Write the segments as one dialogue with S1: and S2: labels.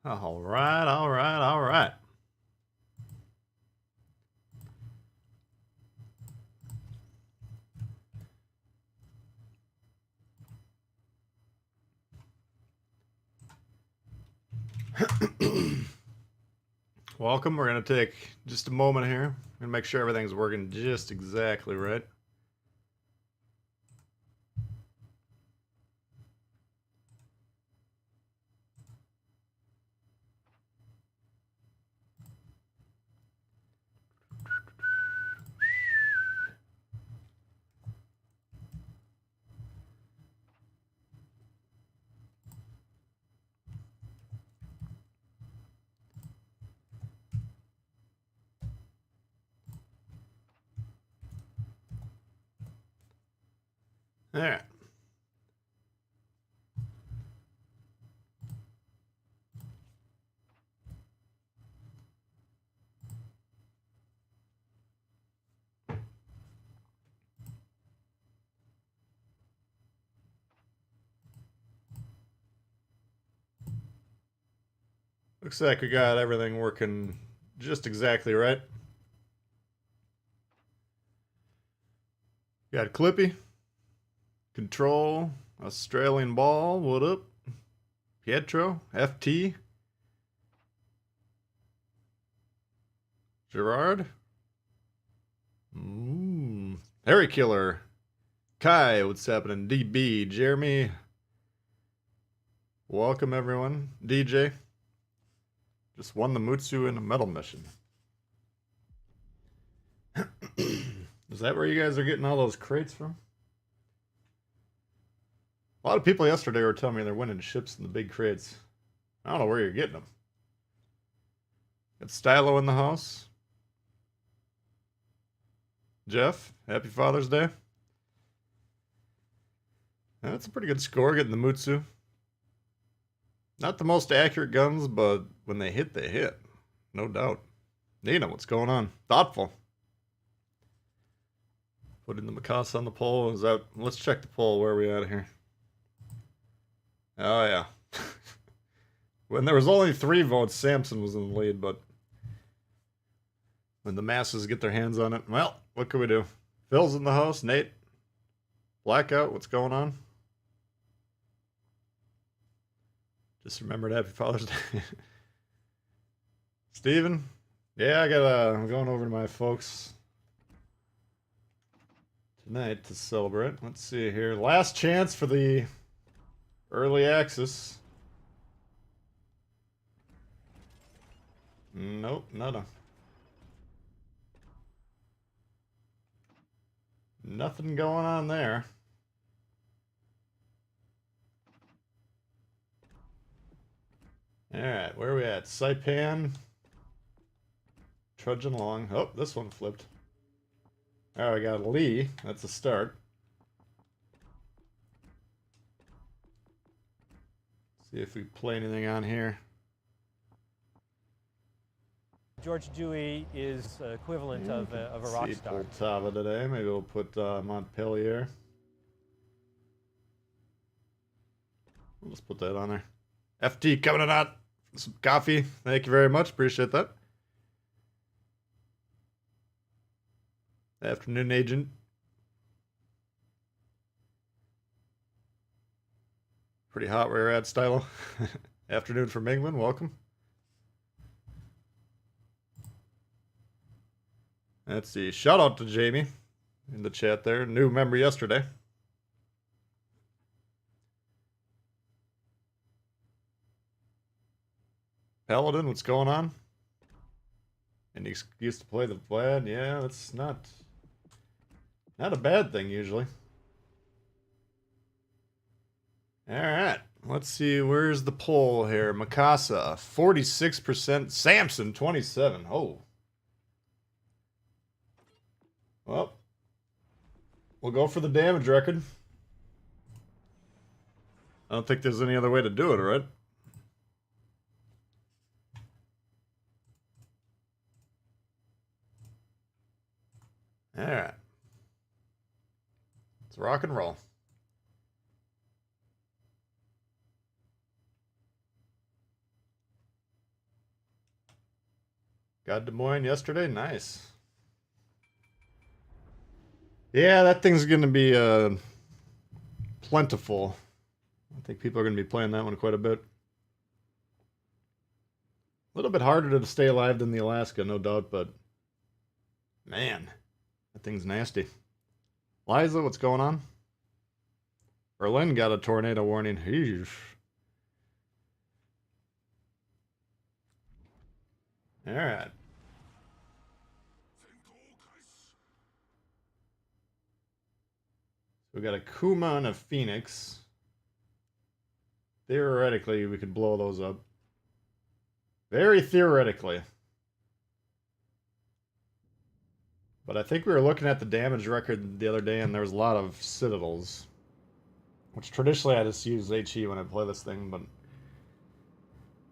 S1: All right, all right, all right. Welcome. We're going to take just a moment here and make sure everything's working just exactly right. All right. Looks like we got everything working just exactly right. Got Clippy, Control, Australian Ball, what up? Pietro, FT, Gerard, Harry Killer, Kai, what's happening? DB, Jeremy, welcome everyone. DJ, just won the Mutsu in a medal mission. Is that where you guys are getting all those crates from? A lot of people yesterday were telling me they're winning ships in the big crates. I don't know where you're getting them. Got Stylo in the house. Jeff, happy Father's Day. That's a pretty good score getting the Mutsu. Not the most accurate guns, but when they hit, they hit. No doubt. Nina, what's going on? Thoughtful. Putting the Mikasa on the poll is out. Let's check the poll. Where are we at here? Oh, yeah. When there was only 3 votes, Samson was in the lead, but when the masses get their hands on it, well, what can we do? Phil's in the house. Nate. Blackout, what's going on? Just remembered Happy Father's Day. Steven? Yeah, I'm going over to my folks tonight to celebrate. Let's see here. Last chance for the early access. Nope, nada. Nothing going on there. Alright, where are we at? Saipan. Trudging along. Oh, this one flipped. Alright, we got Lee. That's a start. See if we play anything on here.
S2: George Dewey is equivalent of a rock star.
S1: Poltava today. Maybe we'll put Montpellier. We'll just put that on there. FT coming out. Some coffee. Thank you very much. Appreciate that. Afternoon, Agent. Pretty hot where you're at, Stylo. Afternoon from England. Welcome. Let's see. Shout out to Jamie in the chat there. New member yesterday. Paladin, what's going on? Any excuse to play the Vlad? Yeah, that's not a bad thing usually. Alright, let's see, where's the poll here? Mikasa, 46%. Samson, 27%. Oh. Well, we'll go for the damage record. I don't think there's any other way to do it, right? Alright. Let's rock and roll. Got Des Moines yesterday. Nice. Yeah, that thing's going to be plentiful. I think people are going to be playing that one quite a bit. A little bit harder to stay alive than the Alaska, no doubt, but man, that thing's nasty. Liza, what's going on? Berlin got a tornado warning. Eesh. All right. We got a Kuma and a Phoenix. Theoretically, we could blow those up. Very theoretically. But I think we were looking at the damage record the other day, and there was a lot of Citadels. Which traditionally I just use HE when I play this thing, but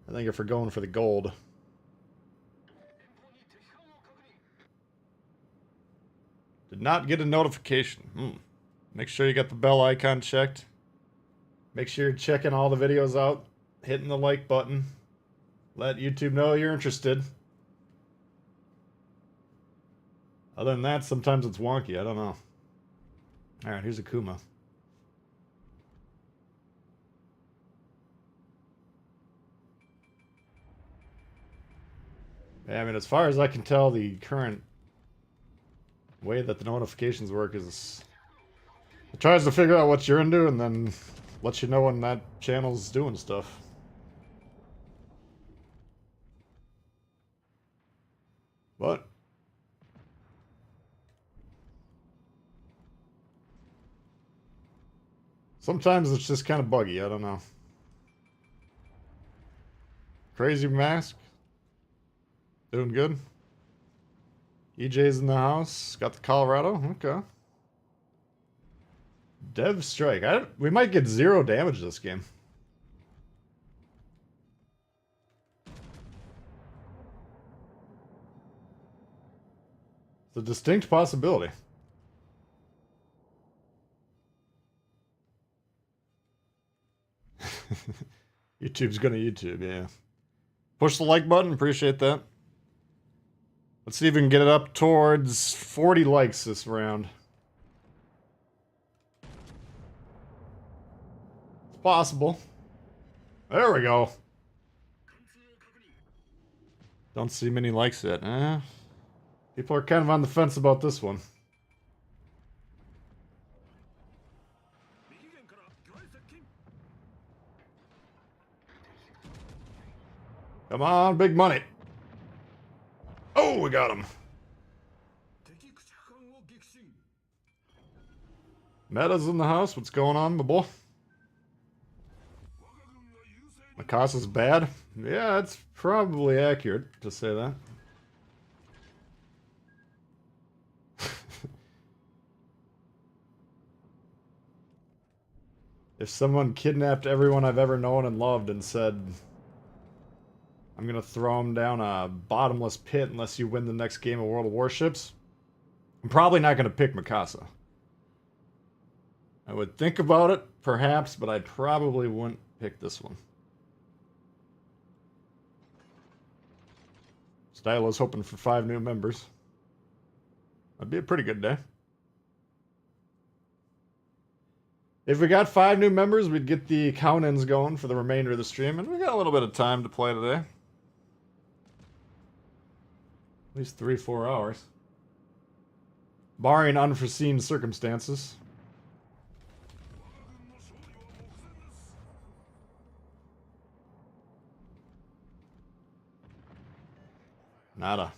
S1: I think if we're going for the gold. Did not get a notification. Make sure you got the bell icon checked. Make sure you're checking all the videos out. Hitting the like button. Let YouTube know you're interested. Other than that, sometimes it's wonky. I don't know. Alright, here's a Kuma. Yeah, I mean, as far as I can tell, the current way that the notifications work is it tries to figure out what you're into and then lets you know when that channel's doing stuff. But sometimes it's just kind of buggy. I don't know. Crazy Mask. Doing good. EJ's in the house. Got the Colorado. Okay. Dev Strike. We might get 0 damage this game. It's a distinct possibility. YouTube's gonna YouTube, yeah. Push the like button. Appreciate that. Let's see if we can get it up towards 40 likes this round. It's possible. There we go. Don't see many likes yet. People are kind of on the fence about this one. Come on, big money. Oh, we got him. Meta's in the house. What's going on, my boy? Mikasa's bad? Yeah, it's probably accurate to say that. If someone kidnapped everyone I've ever known and loved and said, I'm gonna throw them down a bottomless pit unless you win the next game of World of Warships, I'm probably not gonna pick Mikasa. I would think about it, perhaps, but I probably wouldn't pick this one. Stylo's hoping for 5 new members. That'd be a pretty good day. If we got 5 new members, we'd get the count-ins going for the remainder of the stream, and we got a little bit of time to play today. At least 3-4 hours. Barring unforeseen circumstances. Nada.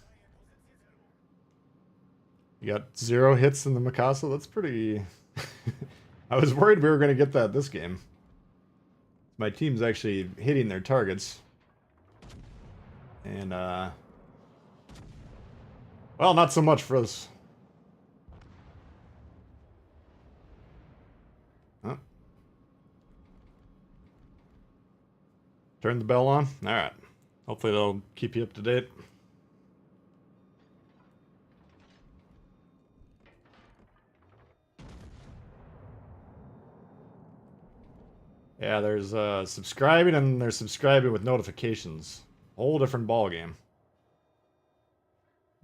S1: You got 0 hits in the Mikasa? That's pretty... I was worried we were going to get that this game. My team's actually hitting their targets. And, well, not so much for us. Huh. Turn the bell on? Alright. Hopefully they'll keep you up to date. Yeah, there's subscribing and there's subscribing with notifications. Whole different ball game.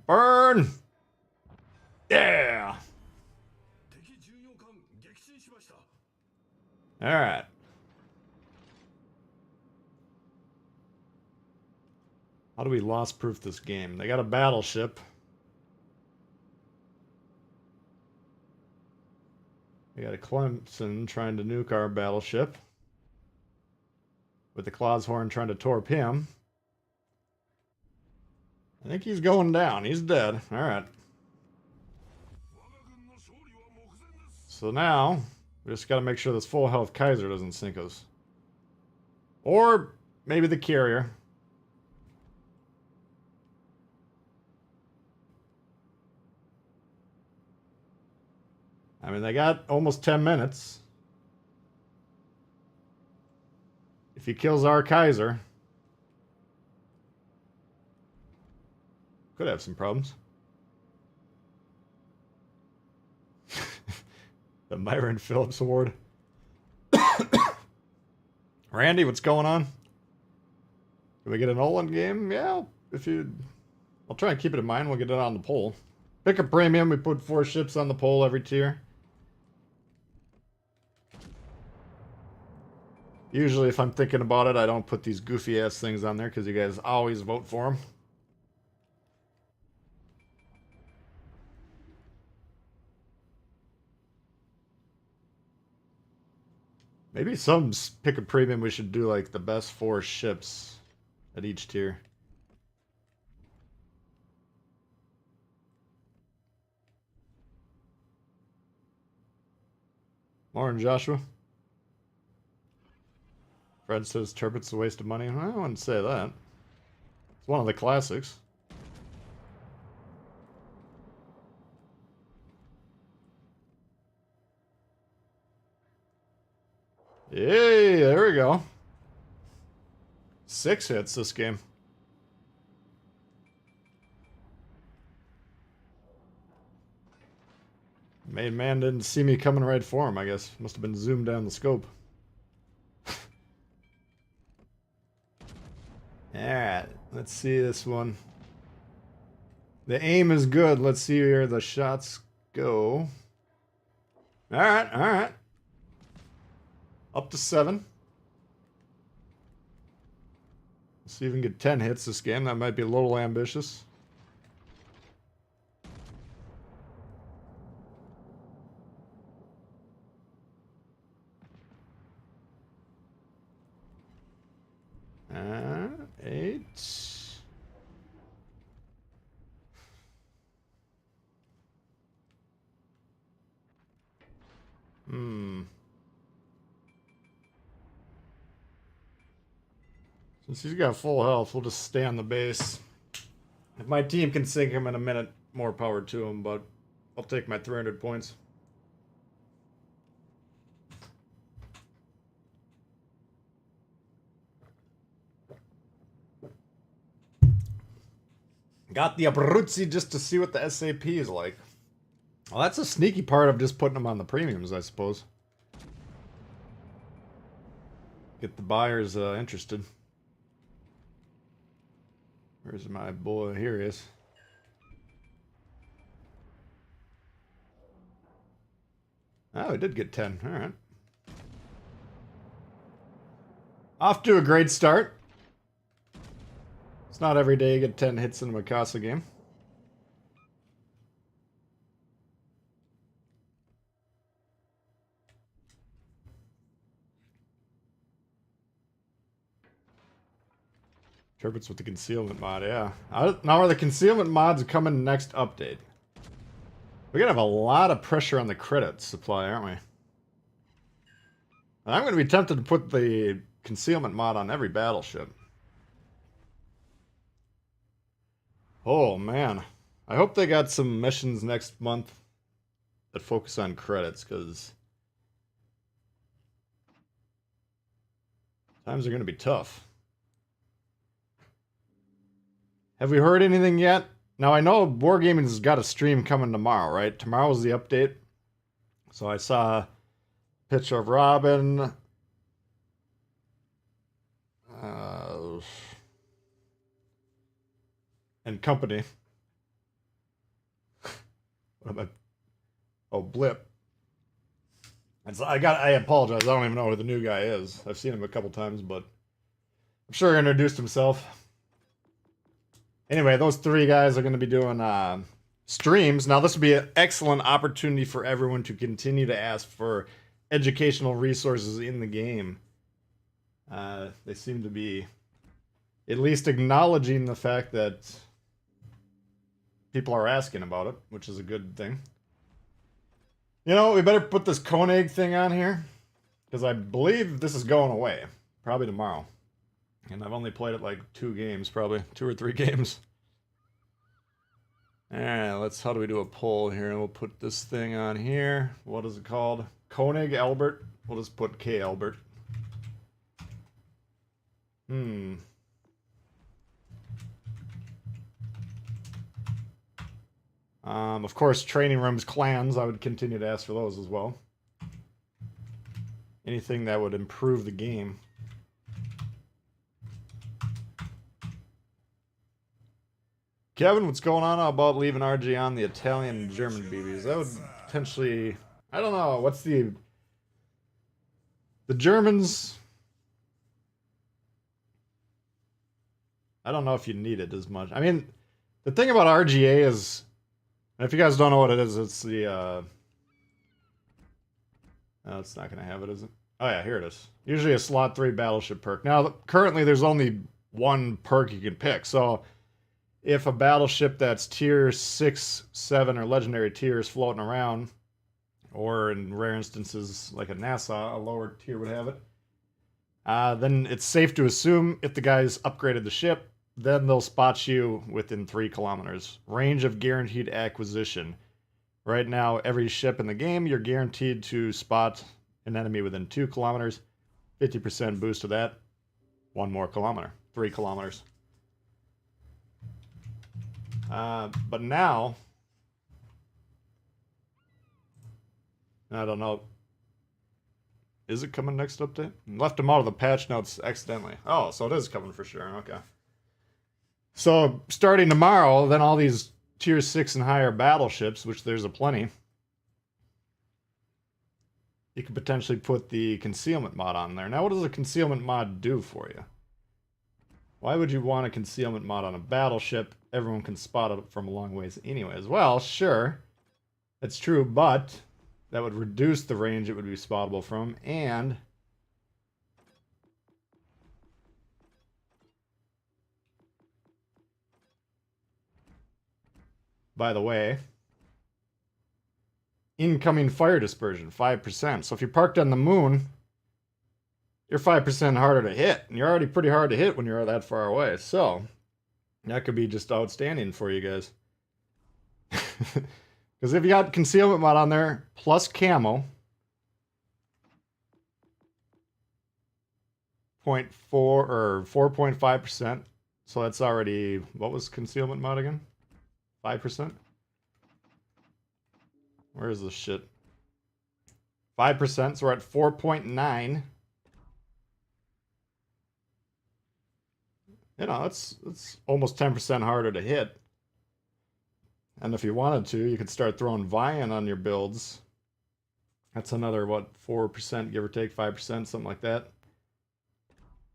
S1: Burn! Yeah! Alright. How do we loss-proof this game? They got a battleship. We got a Clemson trying to nuke our battleship. With the Clawshorn trying to torp him. I think he's going down. He's dead. Alright. So now, we just gotta make sure this full health Kaiser doesn't sink us. Or maybe the carrier. I mean, they got almost 10 minutes. If he kills our Kaiser, could have some problems. The Myron Phillips Award. Randy, what's going on? Can we get an Olin game? Yeah, if you... I'll try and keep it in mind. We'll get it on the poll. Pick a premium. We put 4 ships on the poll every tier. Usually, if I'm thinking about it, I don't put these goofy-ass things on there because you guys always vote for them. Maybe some pick a premium we should do like the best 4 ships at each tier. Morning, Joshua. Fred says Turbot's a waste of money. I wouldn't say that. It's one of the classics. Yay, there we go. 6 hits this game. Main man didn't see me coming right for him, I guess. Must have been zoomed down the scope. Alright, let's see this one. The aim is good. Let's see where the shots go. Alright, alright. Up to 7. Let's see if we can get 10 hits this game. That might be a little ambitious. Eight. Since he's got full health, we'll just stay on the base. If my team can sink him in a minute, more power to him, but I'll take my 300 points. Got the Abruzzi just to see what the SAP is like. Well, that's a sneaky part of just putting them on the premiums, I suppose. Get the buyers interested. Where's my boy? Here he is. Oh, he did get 10. All right. Off to a great start. It's not every day you get 10 hits in a Mikasa game. Turbot's with the concealment mod, yeah. Now are the concealment mods coming next update? We're gonna have a lot of pressure on the credit supply, aren't we? And I'm gonna be tempted to put the concealment mod on every battleship. Oh man. I hope they got some missions next month that focus on credits, because times are gonna be tough. Have we heard anything yet? Now, I know Wargaming's got a stream coming tomorrow, right? Tomorrow's the update. So I saw a picture of Robin. And company. What am I? Oh, Blip. I apologize. I don't even know who the new guy is. I've seen him a couple times, but I'm sure he introduced himself. Anyway, those three guys are going to be doing streams. Now, this would be an excellent opportunity for everyone to continue to ask for educational resources in the game. They seem to be at least acknowledging the fact that people are asking about it, which is a good thing. You know, we better put this Koenig thing on here, because I believe this is going away. Probably tomorrow. And I've only played it like 2 games, probably. 2 or 3 games. Alright, how do we do a poll here? We'll put this thing on here. What is it called? Koenig Albert? We'll just put K Albert. Of course, training rooms, clans, I would continue to ask for those as well. Anything that would improve the game. Kevin, what's going on about leaving RG on the Italian and German BBs? That would potentially... I don't know, what's the... The Germans... I don't know if you need it as much. I mean, the thing about RGA is... And if you guys don't know what it is, it's the, No, it's not going to have it, is it? Oh yeah, here it is. Usually a slot 3 battleship perk. Now, currently there's only one perk you can pick, so... If a battleship that's tier 6, 7, or legendary tier is floating around, or in rare instances, like a NASA, a lower tier would have it, then it's safe to assume if the guy's upgraded the ship, then they'll spot you within 3 kilometers. Range of guaranteed acquisition. Right now, every ship in the game, you're guaranteed to spot an enemy within 2 kilometers. 50% boost to that. 1 more kilometer. 3 kilometers. But now, I don't know. Is it coming next update? Left them out of the patch notes accidentally. Oh, so it is coming for sure. Okay. So starting tomorrow, then all these tier 6 and higher battleships, which there's a plenty, you could potentially put the concealment mod on there. Now, what does a concealment mod do for you? Why would you want a concealment mod on a battleship? Everyone can spot it from a long ways anyways. Well, sure, that's true, but that would reduce the range it would be spottable from, and by the way, incoming fire dispersion, 5%. So if you're parked on the moon, you're 5% harder to hit, and you're already pretty hard to hit when you're that far away. So that could be just outstanding for you guys. Because if you got concealment mod on there, plus camo, 0.4 or 4.5%. So that's already, what was concealment mod again? 5%? Where is this shit? 5%, so we're at 4.9. You know, it's almost 10% harder to hit. And if you wanted to, you could start throwing Vian on your builds. That's another, what, 4%, give or take, 5%, something like that.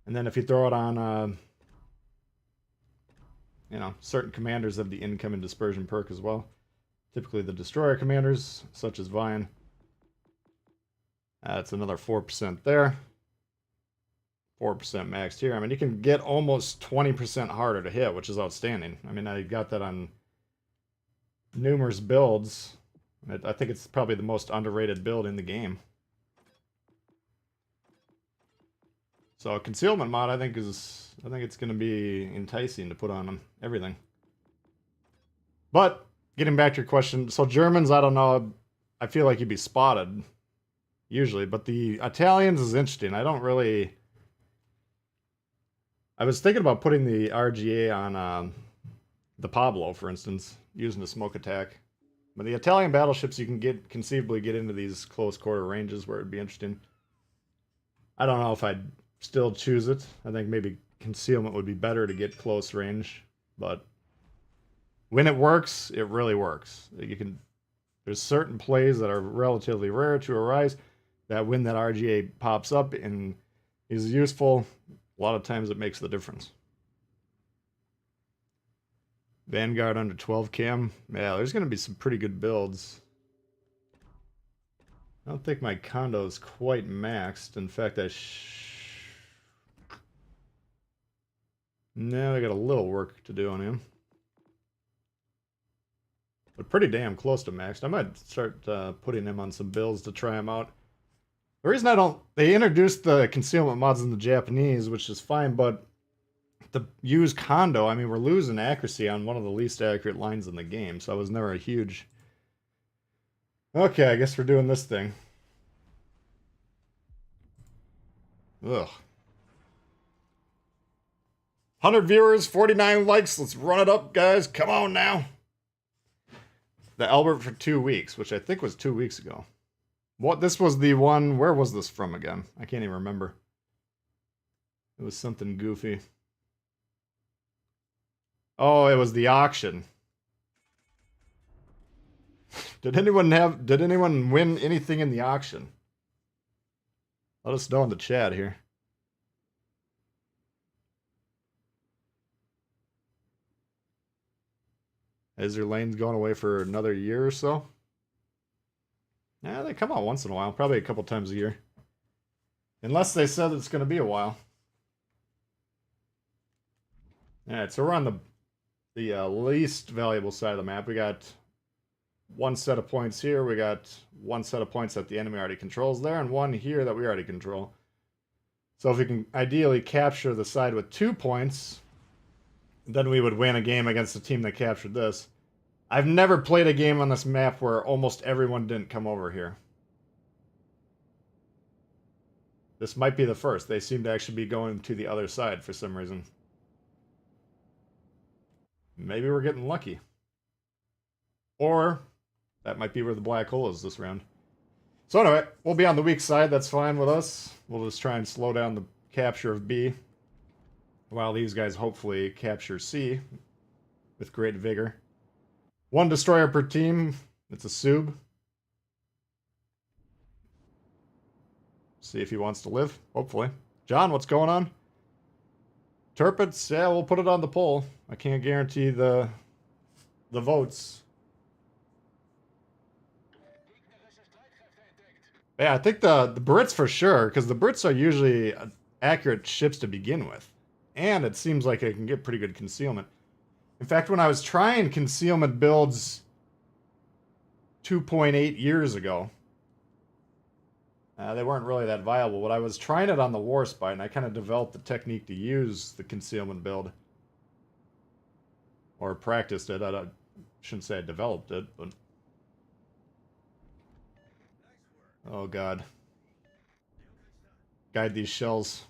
S1: And then if you throw it on, you know, certain commanders have the incoming dispersion perk as well. Typically the destroyer commanders, such as Vian. That's another 4% there. 4% maxed here. I mean, you can get almost 20% harder to hit, which is outstanding. I mean, I got that on numerous builds. I think it's probably the most underrated build in the game. So concealment mod, I think it's going to be enticing to put on everything. But getting back to your question, so Germans, I don't know. I feel like you'd be spotted usually, but the Italians is interesting. I don't really. I was thinking about putting the RGA on the Pablo, for instance, using a smoke attack. But the Italian battleships, you can conceivably get into these close quarter ranges where it'd be interesting. I don't know if I'd still choose it. I think maybe concealment would be better to get close range, but when it works, it really works. You can There's certain plays that are relatively rare to arise that when that RGA pops up and is useful, a lot of times it makes the difference. Vanguard under 12 cam. Yeah, there's going to be some pretty good builds. I don't think my condo is quite maxed. In fact, no, I got a little work to do on him. But pretty damn close to maxed. I might start putting him on some builds to try him out. The reason I don't... They introduced the concealment mods in the Japanese, which is fine, but to use condo, I mean, we're losing accuracy on one of the least accurate lines in the game, so I was never a huge... Okay, I guess we're doing this thing. Ugh. 100 viewers, 49 likes. Let's run it up, guys. Come on now. The Albert for 2 weeks, which I think was 2 weeks ago. What? This was the one... Where was this from again? I can't even remember. It was something goofy. Oh, it was the auction. Did anyone win anything in the auction? Let us know in the chat here. Azure Lane's going away for another year or so. Yeah, they come out once in a while, probably a couple times a year. Unless they said it's going to be a while. Alright, so we're on the least valuable side of the map. We got one set of points here. We got one set of points that the enemy already controls there, and one here that we already control. So if we can ideally capture the side with 2 points, then we would win a game against the team that captured this. I've never played a game on this map where almost everyone didn't come over here. This might be the first. They seem to actually be going to the other side for some reason. Maybe we're getting lucky. Or that might be where the black hole is this round. So anyway, we'll be on the weak side. That's fine with us. We'll just try and slow down the capture of B, while these guys hopefully capture C with great vigor. 1 destroyer per team. It's a sub. See if he wants to live. Hopefully. John, what's going on? Turpits, yeah, we'll put it on the poll. I can't guarantee the votes. Yeah, I think the Brits for sure, because the Brits are usually accurate ships to begin with. And it seems like it can get pretty good concealment. In fact, when I was trying concealment builds 2.8 years ago, they weren't really that viable. But I was trying it on the Warspite, and I kind of developed the technique to use the concealment build. Or practiced it. I shouldn't say I developed it, but... Oh, God. Guide these shells.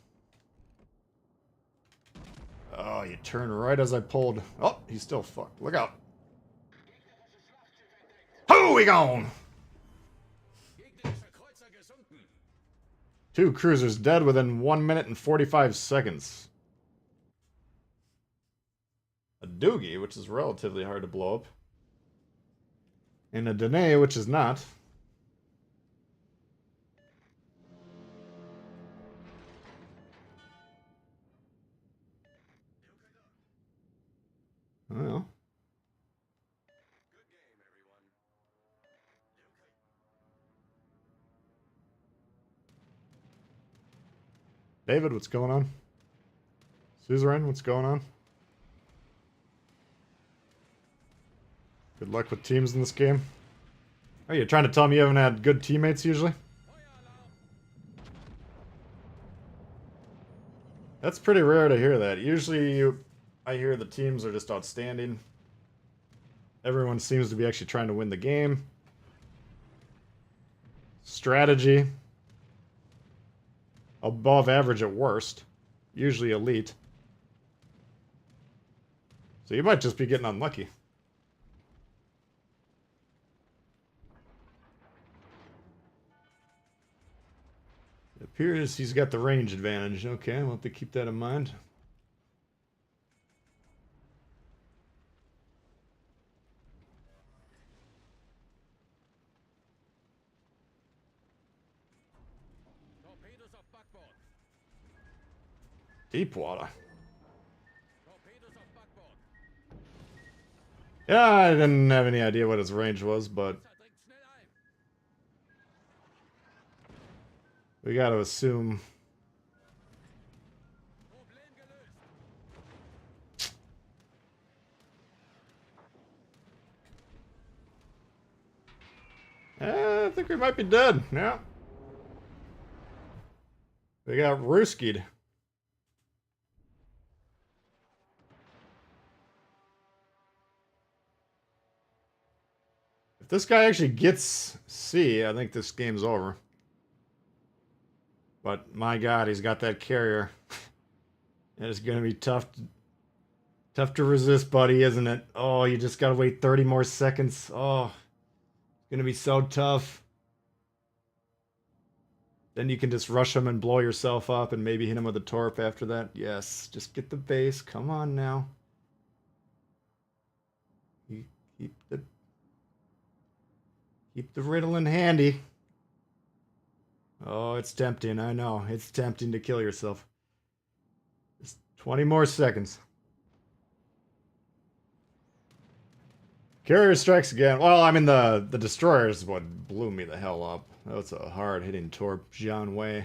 S1: Oh, you turned right as I pulled. Oh, he's still fucked. Look out. Oh, we gone! 2 cruisers dead within 1 minute and 45 seconds. A Doogie, which is relatively hard to blow up. And a Danae, which is not. Well. David, what's going on? Suzerain, what's going on? Good luck with teams in this game. Are you trying to tell me you haven't had good teammates usually? That's pretty rare to hear that. Usually I hear the teams are just outstanding. Everyone seems to be actually trying to win the game. Strategy. Above average at worst. Usually elite. So you might just be getting unlucky. It appears he's got the range advantage. Okay, we'll have to keep that in mind. Deep water. Yeah, I didn't have any idea what his range was, but we gotta assume. I think we might be dead. Yeah. We got Rooskied. If this guy actually gets C, I think this game's over. But my god, he's got that carrier. It's gonna be tough to resist, buddy, isn't it? Oh, you just gotta wait 30 more seconds. Oh, it's gonna be so tough. Then you can just rush him and blow yourself up and maybe hit him with a torp after that. Yes, just get the base. Come on now. Keep the Ritalin handy. Oh, it's tempting. I know. It's tempting to kill yourself. Just 20 more seconds. Carrier strikes again. Well, I mean, the destroyer is what blew me the hell up. That was a hard-hitting torp. Jian Wei.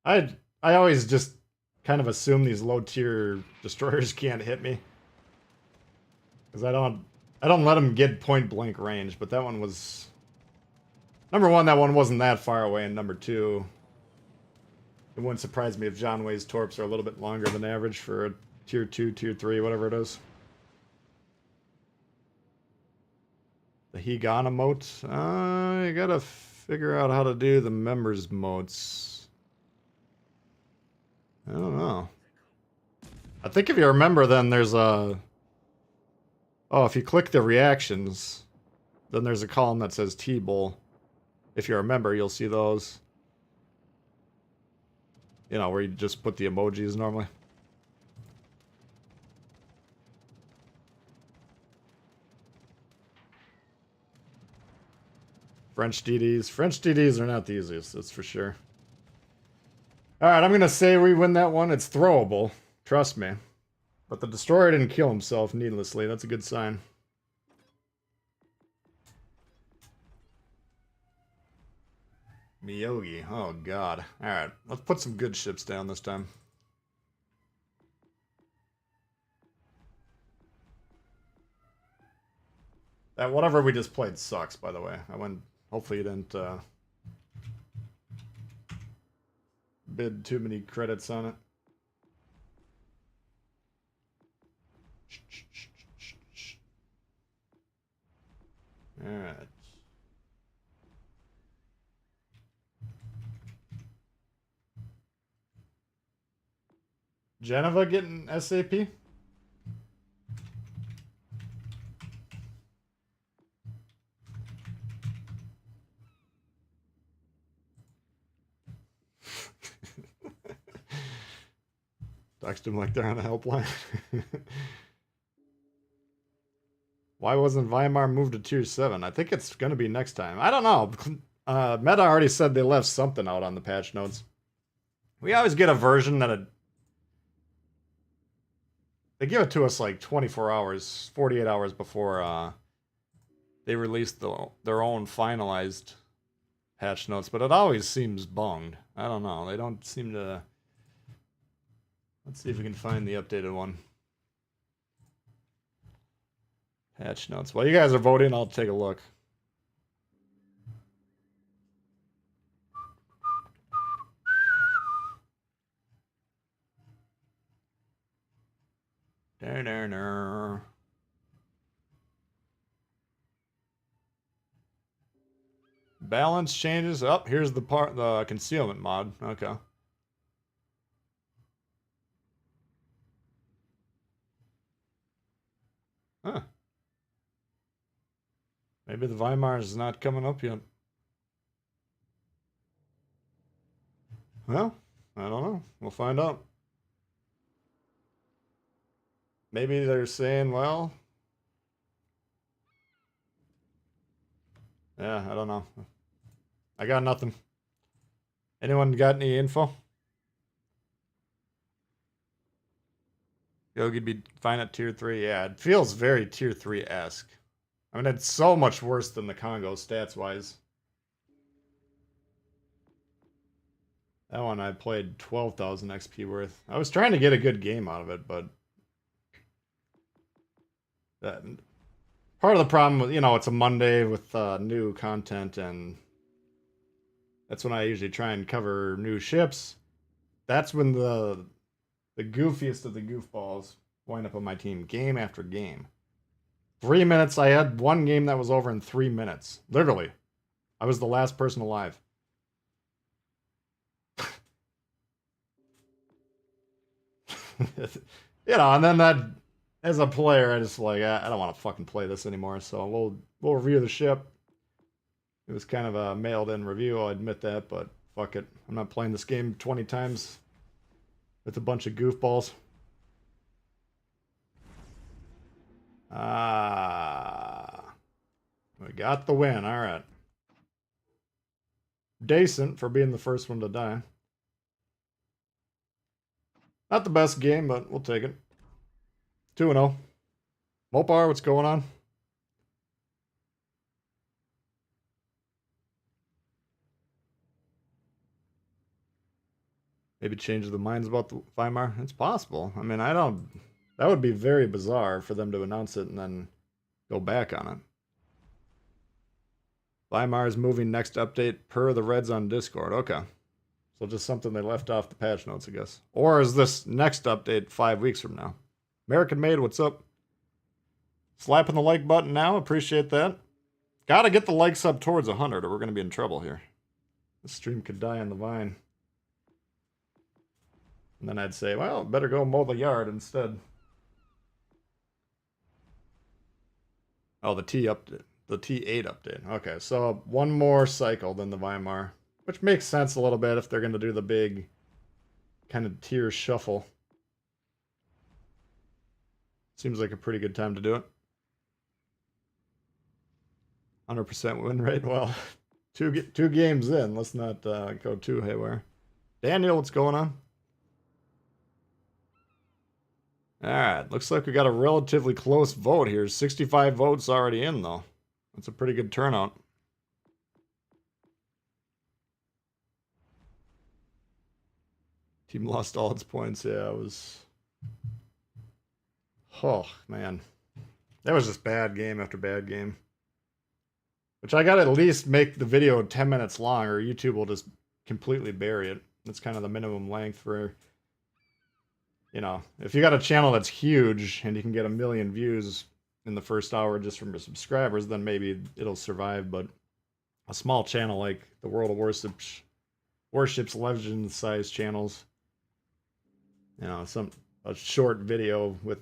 S1: I always just kind of assume these low-tier destroyers can't hit me. Because I don't let them get point-blank range, but that one was... Number one, that one wasn't that far away, and number two, it wouldn't surprise me if Jian Wei's torps are a little bit longer than average for a tier 2, tier 3, whatever it is. The Higan emote? You gotta figure out how to do the members motes. I don't know. I think if you remember, then there's a... Oh, if you click the reactions, then there's a column that says Tbull. If you remember, you'll see those. You know, where you just put the emojis normally. French DDs. French DDs are not the easiest, that's for sure. Alright, I'm gonna say we win that one. It's throwable. Trust me. But the destroyer didn't kill himself needlessly. That's a good sign. Miyogi. Oh, God. Alright, let's put some good ships down this time. That whatever we just played sucks, by the way. Hopefully you didn't bid too many credits on it. Alright. Geneva getting SAP? Text him like they're on a helpline. Why wasn't Weimar moved to tier 7? I think it's going to be next time. I don't know. Meta already said they left something out on the patch notes. We always get a version that they give it to us like 24 hours, 48 hours before they release their own finalized patch notes, but it always seems bunged. I don't know. They don't seem to... Let's see if we can find the updated one. Patch notes. While you guys are voting, I'll take a look. Balance changes. Oh, here's the concealment mod. Okay. Huh. Maybe the Weimar is not coming up yet. Well, I don't know. We'll find out. Maybe they're saying, well... Yeah, I don't know. I got nothing. Anyone got any info? Yogi'd be fine at tier 3. Yeah, it feels very tier 3-esque. I mean, it's so much worse than the Congo stats-wise. That one I played 12,000 XP worth. I was trying to get a good game out of it, but that, part of the problem with, it's a Monday with new content, and that's when I usually try and cover new ships. That's when the goofiest of the goofballs wind up on my team game after game. 3 minutes, I had one game that was over in 3 minutes. Literally. I was the last person alive. And then that, as a player, I just like, I don't want to fucking play this anymore, so we'll review the ship. It was kind of a mailed-in review, I'll admit that, but fuck it. I'm not playing this game 20 times with a bunch of goofballs. We got the win, alright. Decent for being the first one to die. Not the best game, but we'll take it. 2-0. Mopar, what's going on? Maybe change their minds about the Weimar? It's possible. I mean, that would be very bizarre for them to announce it and then go back on it. Weimar is moving next update per the Reds on Discord. Okay. So just something they left off the patch notes, I guess. Or is this next update 5 weeks from now? American Made, what's up? Slapping the like button now. Appreciate that. Gotta get the likes up towards 100 or we're going to be in trouble here. The stream could die on the vine. And then I'd say, well, better go mow the yard instead. Oh, the T8 update. Okay, so one more cycle than the Weimar. Which makes sense a little bit if they're going to do the big kind of tier shuffle. Seems like a pretty good time to do it. 100% win rate. Well, two games in. Let's not go too haywire. Daniel, what's going on? Alright, looks like we got a relatively close vote here. 65 votes already in, though. That's a pretty good turnout. Team lost all its points. Yeah, it was... Oh, man. That was just bad game after bad game. Which I gotta at least make the video 10 minutes long, or YouTube will just completely bury it. That's kind of the minimum length for... if you got a channel that's huge and you can get 1 million views in the first hour just from your subscribers, then maybe it'll survive. But a small channel like the World of Warships Legends size channels, a short video with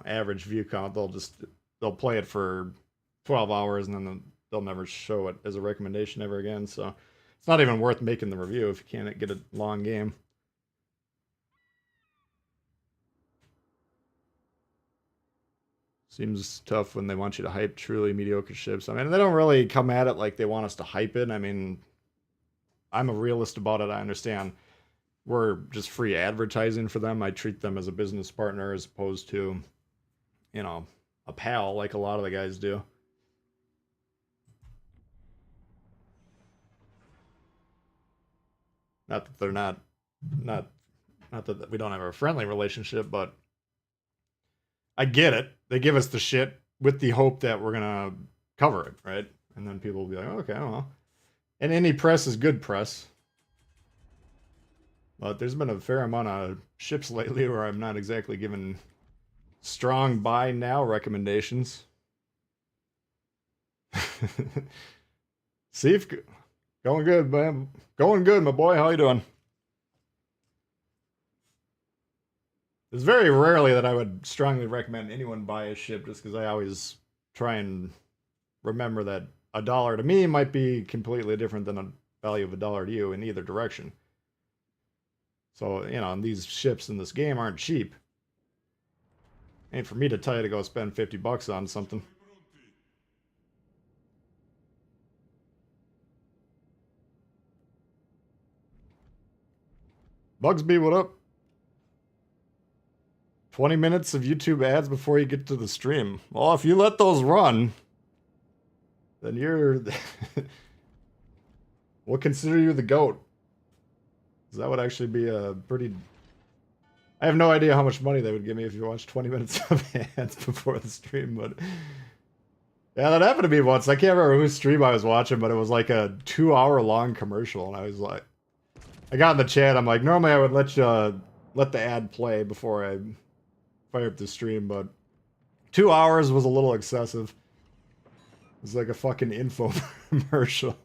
S1: average view count, they'll play it for 12 hours and then they'll never show it as a recommendation ever again. So it's not even worth making the review if you can't get a long game. Seems tough when they want you to hype truly mediocre ships. I mean, they don't really come at it like they want us to hype it. I mean, I'm a realist about it. I understand we're just free advertising for them. I treat them as a business partner as opposed to, a pal like a lot of the guys do. Not that they're not that we don't have a friendly relationship, but I get it. They give us the shit with the hope that we're gonna cover it, right? And then people will be like, oh, okay, well. And any press is good press. But there's been a fair amount of ships lately where I'm not exactly giving strong buy now recommendations. See, going good, man. Going good, my boy. How you doing? It's very rarely that I would strongly recommend anyone buy a ship just because I always try and remember that $1 to me might be completely different than a value of $1 to you in either direction. So, and these ships in this game aren't cheap. Ain't for me to tell you to go spend 50 bucks on something. Bugsby, what up? 20 minutes of YouTube ads before you get to the stream. Well, if you let those run, then you're... we'll consider you the GOAT. That would actually be a pretty... I have no idea how much money they would give me if you watched 20 minutes of ads before the stream, but... Yeah, that happened to me once. I can't remember whose stream I was watching, but it was like a 2-hour-long commercial, and I was like... I got in the chat, I'm like, normally I would let the ad play before I fire up the stream, but 2 hours was a little excessive. It was like a fucking infomercial.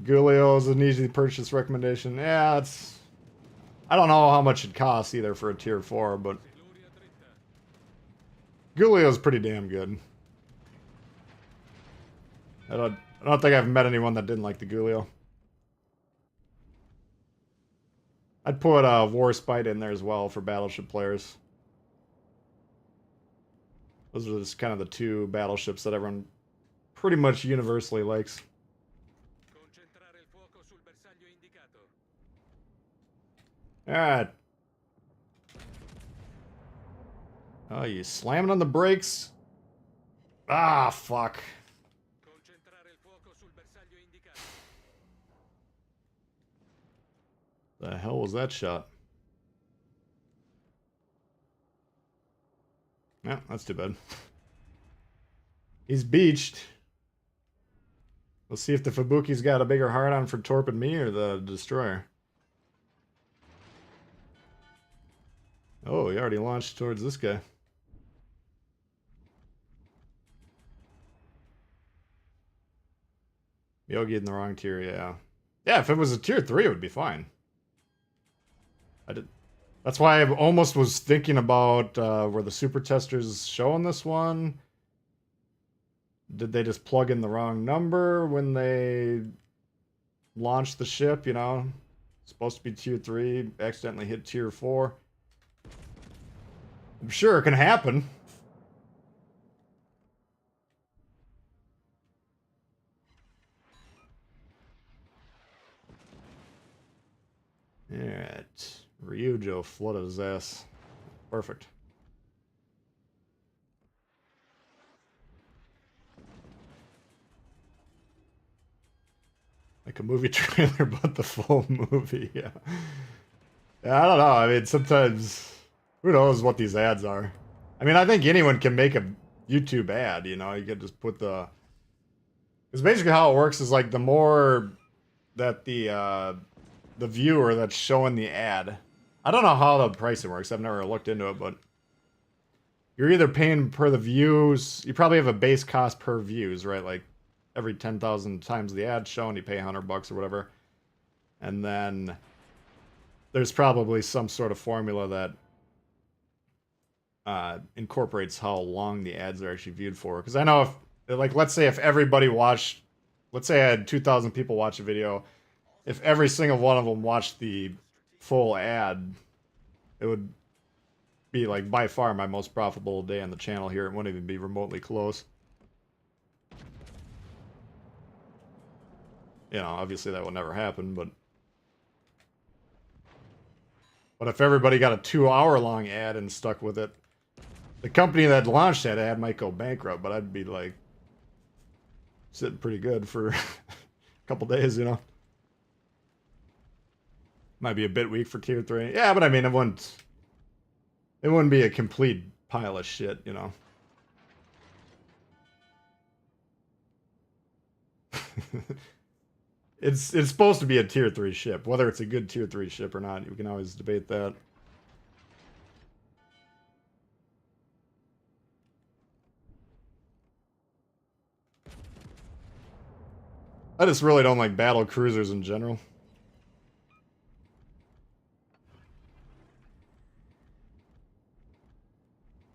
S1: Gulio is an easy purchase recommendation. Yeah, it's... I don't know how much it costs either for a tier 4, but... Gulio's pretty damn good. I don't think I've met anyone that didn't like the Gulio. I'd put Warspite in there as well for Battleship players. Those are just kind of the two battleships that everyone pretty much universally likes. Alright. Oh, you slamming on the brakes? Ah, fuck. The hell was that shot? Yeah, that's too bad. He's beached. We'll see if the Fubuki's got a bigger hard-on for torping me or the destroyer. Oh, he already launched towards this guy. Yogi in the wrong tier, yeah. Yeah, if it was a tier 3, it would be fine. That's why I almost was thinking about were the super testers showing this one? Did they just plug in the wrong number when they launched the ship, you know? Supposed to be tier 3, accidentally hit tier 4. I'm sure it can happen. Alright. Ryujo flooded his ass. Perfect. Like a movie trailer, but the full movie, yeah. Yeah, I don't know. I mean, sometimes... Who knows what these ads are? I mean, I think anyone can make a YouTube ad, you know? You can just put the... Because basically how it works is, like, the more that the viewer that's showing the ad... I don't know how the pricing works. I've never looked into it, but... You're either paying per the views... You probably have a base cost per views, right? Like, every 10,000 times the ad's shown, you pay $100 or whatever. And then... There's probably some sort of formula that... incorporates how long the ads are actually viewed for. Because I know if, like, let's say if everybody watched, let's say I had 2,000 people watch a video, if every single one of them watched the full ad, it would be, like, by far my most profitable day on the channel here. It wouldn't even be remotely close. You know, obviously that will never happen, but... But if everybody got a 2-hour-long ad and stuck with it, the company that launched that ad might go bankrupt, but I'd be, like, sitting pretty good for a couple days, you know? Might be a bit weak for tier 3. Yeah, but I mean, it wouldn't be a complete pile of shit, you know? It's supposed to be a tier 3 ship. Whether it's a good tier 3 ship or not, you can always debate that. I just really don't like battle cruisers in general.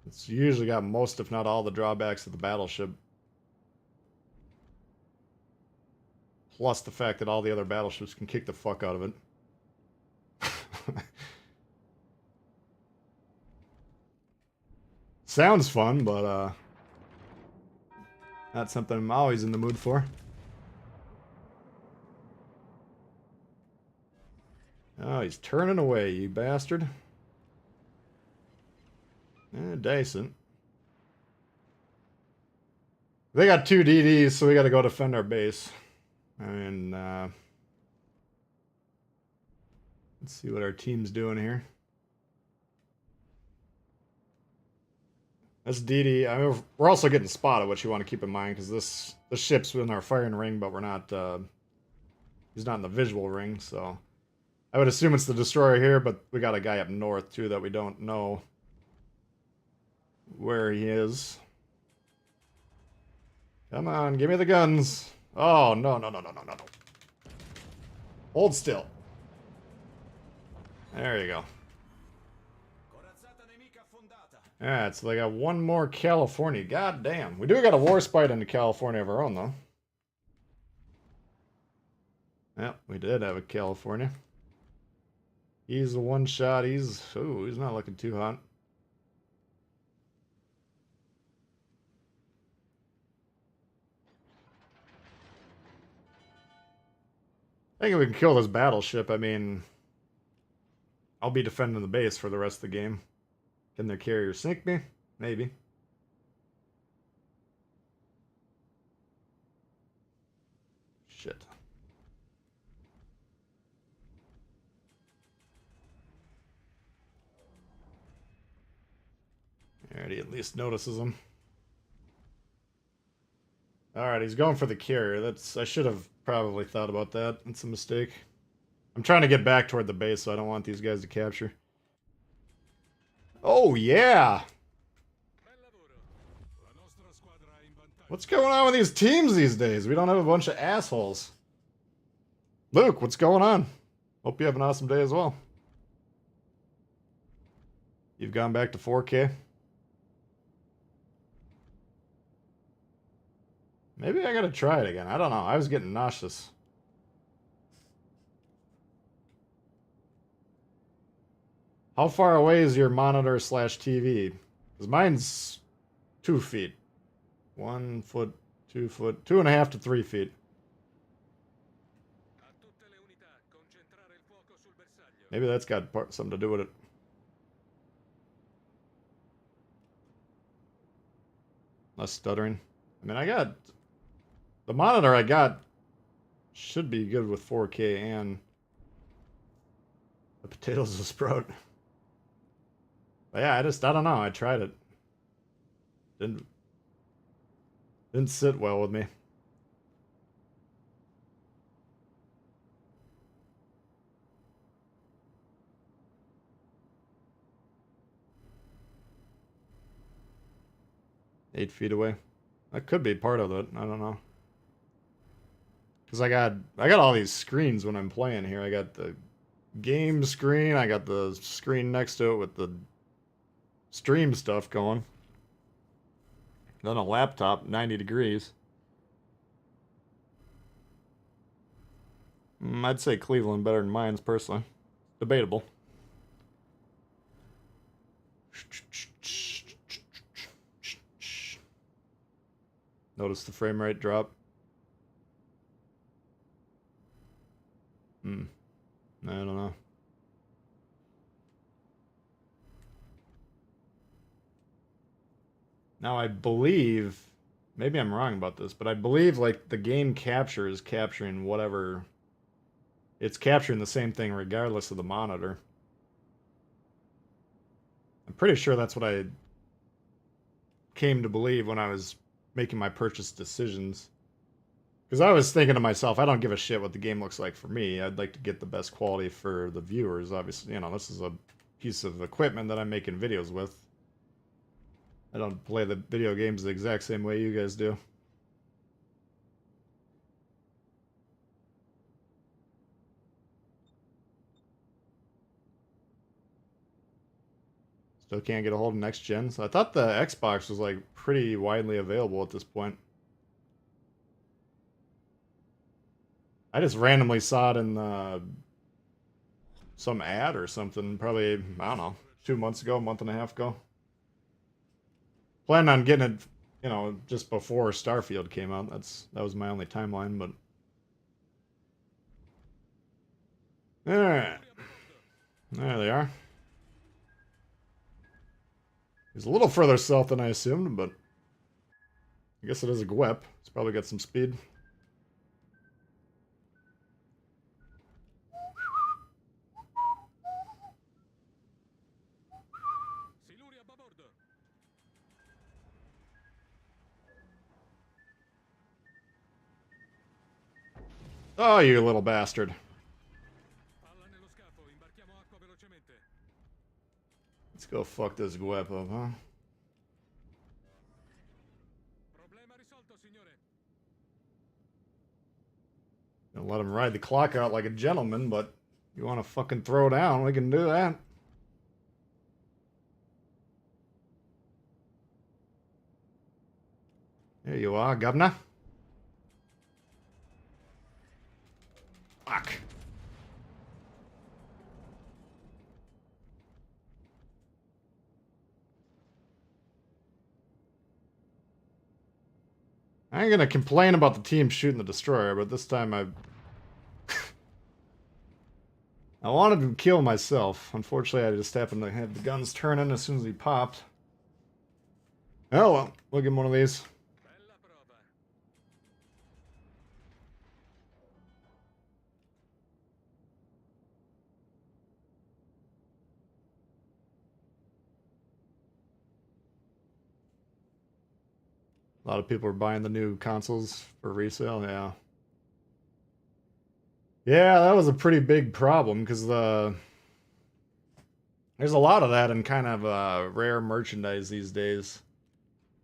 S1: It's usually got most, if not all, the drawbacks of the battleship. Plus the fact that all the other battleships can kick the fuck out of it. Sounds fun, but not something I'm always in the mood for. Oh, he's turning away, you bastard. Decent. They got 2 DDs, so we gotta go defend our base. And, let's see what our team's doing here. That's DD. I mean, we're also getting spotted, which you want to keep in mind, because this ship's in our firing ring, but we're not, he's not in the visual ring, so... I would assume it's the destroyer here, but we got a guy up north, too, that we don't know where he is. Come on, give me the guns. Oh, no, no, no, no, no, no, no. Hold still. There you go. Alright, so they got one more California. God damn. We do got a war spite into California of our own, though. Yep, we did have a California. He's a one shot. He's not looking too hot. I think we can kill this battleship. I mean, I'll be defending the base for the rest of the game. Can their carrier sink me? Maybe. Shit. Alright, he at least notices him. Alright, he's going for the carrier. I should have probably thought about that. That's a mistake. I'm trying to get back toward the base, so I don't want these guys to capture. Oh, yeah! What's going on with these teams these days? We don't have a bunch of assholes. Luke, what's going on? Hope you have an awesome day as well. You've gone back to 4K? Maybe I gotta try it again. I don't know. I was getting nauseous. How far away is your monitor / TV? Because mine's 2 feet. 1 foot, 2 foot, 2.5 to 3 feet. Maybe that's got something to do with it. Less stuttering. I mean, I got... The monitor I got should be good with 4K and the potatoes will sprout. But yeah, I don't know. I tried it. Didn't sit well with me. Eight feet away. That could be part of it. I don't know. Because I got all these screens when I'm playing here. I got the game screen. I got the screen next to it with the stream stuff going. Then a laptop, 90 degrees. I'd say Cleveland better than mine's, personally. Debatable. Notice the frame rate drop. I don't know. Now I believe, maybe I'm wrong about this, but I believe like the game capture is capturing whatever, it's capturing the same thing regardless of the monitor. I'm pretty sure that's what I came to believe when I was making my purchase decisions. Because I was thinking to myself, I don't give a shit what the game looks like for me. I'd like to get the best quality for the viewers. Obviously, you know, this is a piece of equipment that I'm making videos with. I don't play the video games the exact same way you guys do. Still can't get a hold of next gen. So I thought the Xbox was like pretty widely available at this point. I just randomly saw it in some ad or something, probably, I don't know, 2 months ago, a month and a half ago. Planned on getting it, you know, just before Starfield came out. That was my only timeline, but... Alright. There they are. He's a little further south than I assumed, but I guess it is a GWEP. It's probably got some speed. Oh, you little bastard. Let's go fuck this GWEP up, huh? Gonna let him ride the clock out like a gentleman, but you want to fucking throw down, we can do that. There you are, governor. Fuck. I ain't gonna complain about the team shooting the destroyer, but this time I wanted to kill myself. Unfortunately, I just happened to have the guns turning as soon as he popped. Oh well, we'll give him one of these. A lot of people are buying the new consoles for resale, yeah. Yeah, that was a pretty big problem, because there's a lot of that in kind of rare merchandise these days,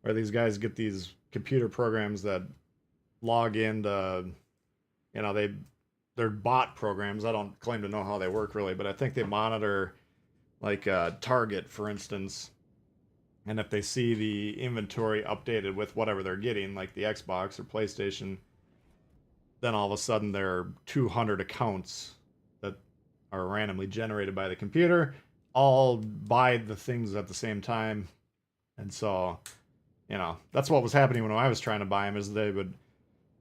S1: where these guys get these computer programs that log into, you know, they're bot programs. I don't claim to know how they work really, but I think they monitor, like, Target, for instance. And if they see the inventory updated with whatever they're getting, like the Xbox or PlayStation, then all of a sudden there are 200 accounts that are randomly generated by the computer, all buy the things at the same time. And so, you know, that's what was happening when I was trying to buy them, is I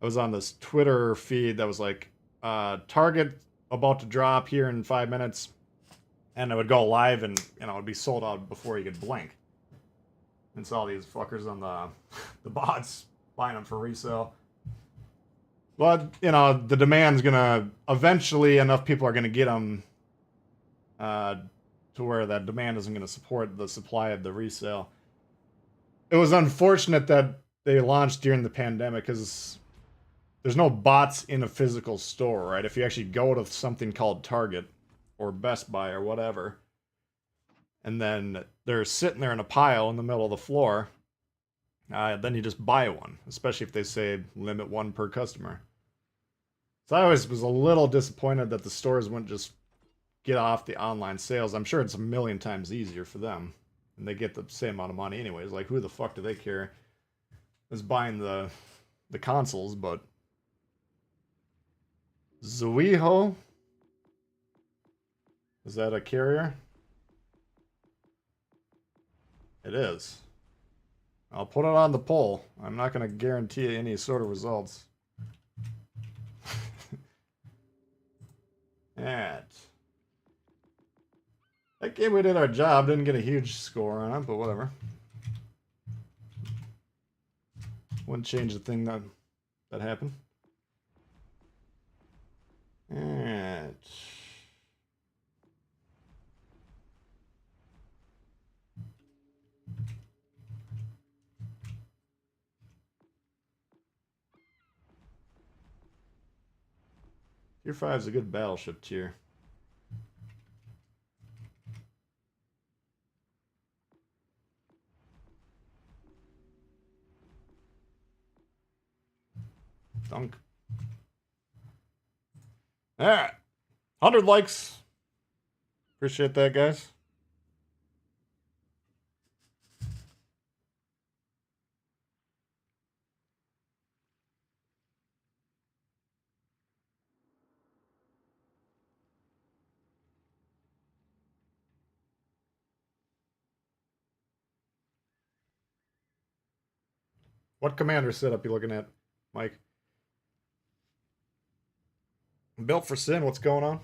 S1: was on this Twitter feed that was like, Target about to drop here in 5 minutes, and it would go live and, you know, it'd be sold out before you could blink. And so all these fuckers on the bots buying them for resale. But, you know, the demand's gonna, eventually enough people are gonna get them to where that demand isn't gonna support the supply of the resale. It was unfortunate that they launched during the pandemic, because there's no bots in a physical store, right? If you actually go to something called Target or Best Buy or whatever, and then they're sitting there in a pile in the middle of the floor, then you just buy one, especially if they say limit one per customer. So I always was a little disappointed that the stores wouldn't just get off the online sales. I'm sure it's a million times easier for them, and they get the same amount of money anyways. Like, who the fuck do they care? Is buying the consoles, but Zuiho? Is that a carrier? It is. I'll put it on the poll. I'm not going to guarantee any sort of results. That game, we did our job. Didn't get a huge score on it, but whatever. Wouldn't change the thing that happened. Alright. Tier 5 is a good battleship tier. Dunk. Alright. 100 likes. Appreciate that, guys. What commander setup you looking at, Mike? Built for Sin, what's going on?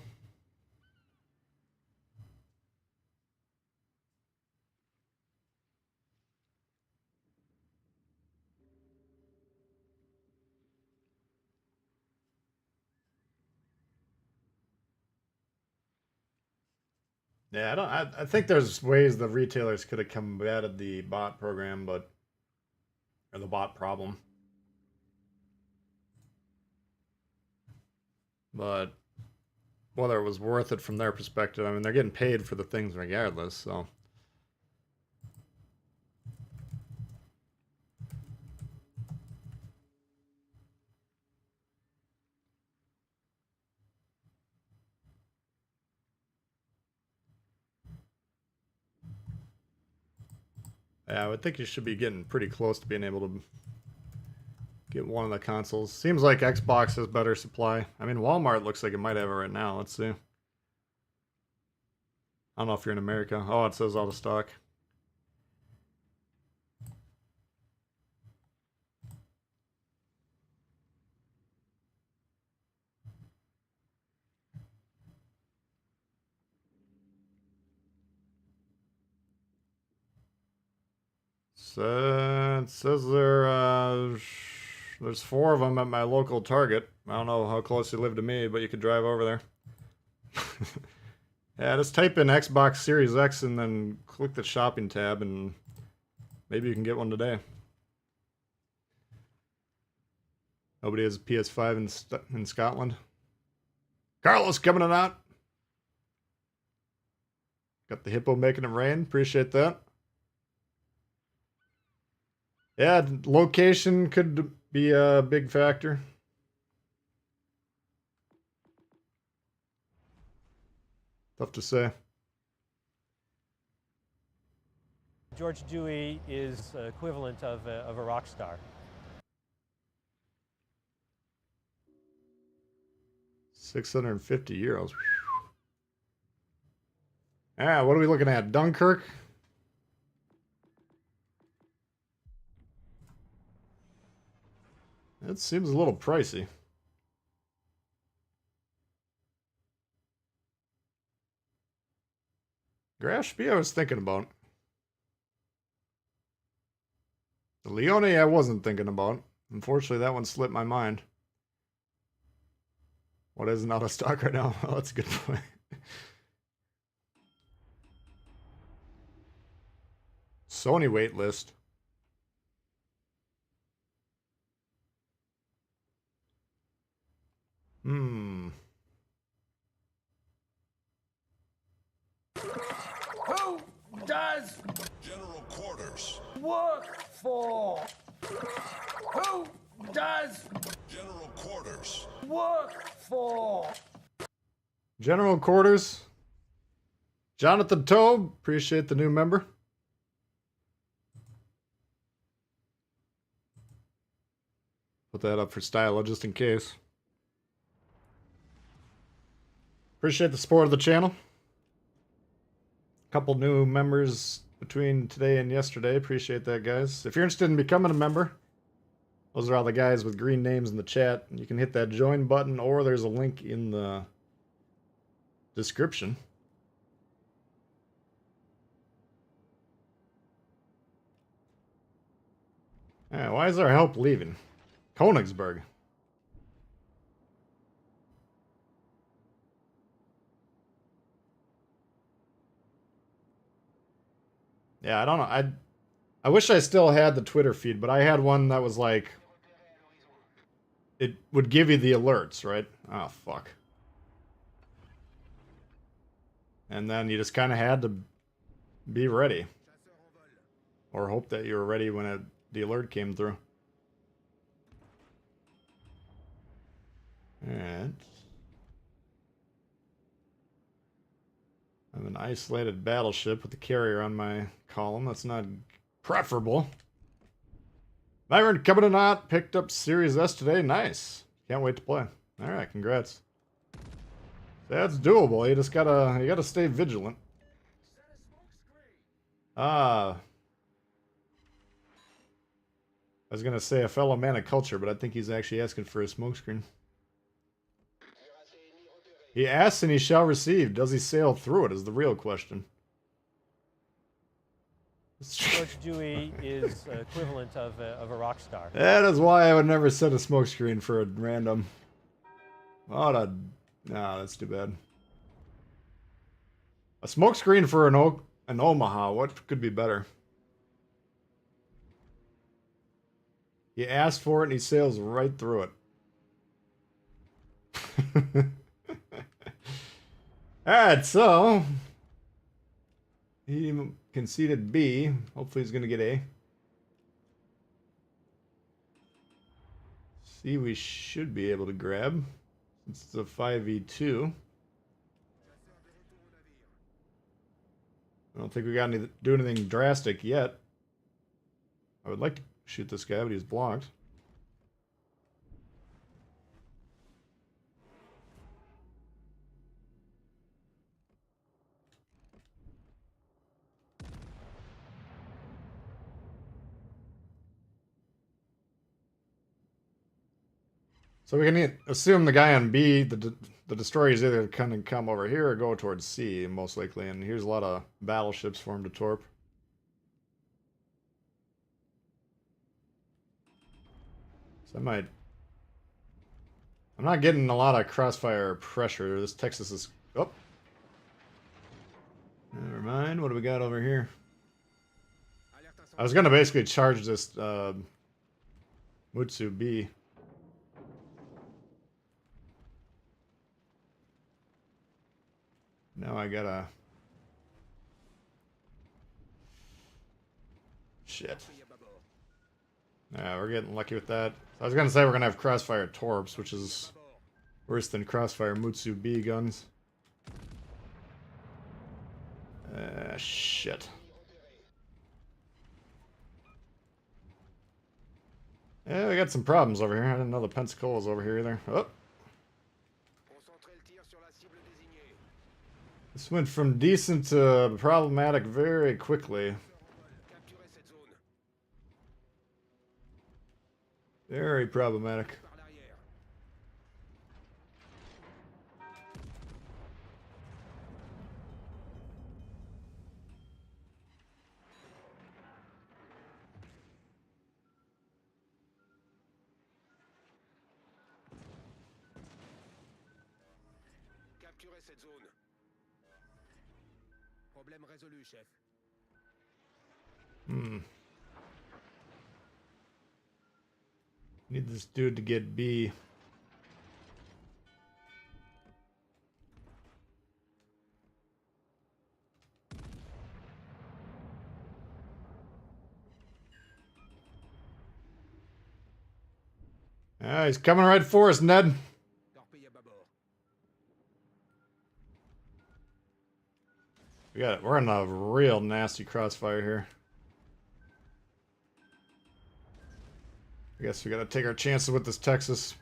S1: Yeah, I think there's ways the retailers could have combated the bot program, or the bot problem. But whether it was worth it from their perspective, I mean, they're getting paid for the things regardless, so. Yeah, I would think you should be getting pretty close to being able to get one of the consoles. Seems like Xbox has better supply. I mean, Walmart looks like it might have it right now. Let's see. I don't know if you're in America. Oh, it says out of stock. So, it says there's 4 of them at my local Target. I don't know how close you live to me, but you could drive over there. Yeah, just type in Xbox Series X and then click the shopping tab, and maybe you can get one today. Nobody has a PS5 in Scotland. Carlos coming in out. Got the hippo making it rain. Appreciate that. Yeah, location could be a big factor. Tough to say.
S2: George Dewey is equivalent of a rock star.
S1: 650 euros. Ah, what are we looking at? Dunkirk? That seems a little pricey. Grashby, I was thinking about. The Leone, I wasn't thinking about. Unfortunately, that one slipped my mind. What isn't out of stock right now? Oh, that's a good point. Sony waitlist. Hmm.
S3: Who does
S4: General Quarters.
S3: work for? Who does
S4: General Quarters.
S3: work for?
S1: General Quarters. Jonathan Tobe, appreciate the new member. Put that up for Stylo just in case. Appreciate the support of the channel. Couple new members between today and yesterday. Appreciate that, guys. If you're interested in becoming a member, those are all the guys with green names in the chat. You can hit that join button, or there's a link in the description. Yeah, why is our help leaving? Königsberg. Yeah, I don't know. I wish I still had the Twitter feed, but I had one that was like, it would give you the alerts, right? Oh, fuck. And then you just kind of had to be ready. Or hope that you were ready when the alert came through. Alright. I have an isolated battleship with the carrier on my column. That's not preferable. Myron coming in hot. Picked up Series S today. Nice. Can't wait to play. Alright, congrats. That's doable. You gotta stay vigilant. I was gonna say a fellow man of culture, but I think he's actually asking for a smokescreen. He asks and he shall receive. Does he sail through it is the real question.
S2: George Dewey is equivalent of a rock star.
S1: That is why I would never set a smokescreen for a random. What a... No, that's too bad. A smoke screen for an Omaha. What could be better? He asked for it and he sails right through it. Alright, so he conceded B. Hopefully he's gonna get A. C we should be able to grab. It's a 5v2. I don't think we got any do anything drastic yet. I would like to shoot this guy, but he's blocked. So we can assume the guy on B, the destroyer is either going to come over here or go towards C, most likely. And here's a lot of battleships for him to torp. So I'm not getting a lot of crossfire pressure. This Texas is... Oh! Never mind. What do we got over here? I was going to basically charge this Mutsu B. Now I gotta... Shit. Yeah, we're getting lucky with that. I was gonna say we're gonna have crossfire torps, which is worse than crossfire Mutsu B guns. Shit. Yeah, we got some problems over here. I didn't know the Pensacola's over here either. Oh! This went from decent to problematic very quickly. Very problematic.
S3: Capturez cette zone. Problème résolu, chef.
S1: Need this dude to get B. Ah, he's coming right for us, Ned. We're in a real nasty crossfire here. I guess we gotta take our chances with this Texas.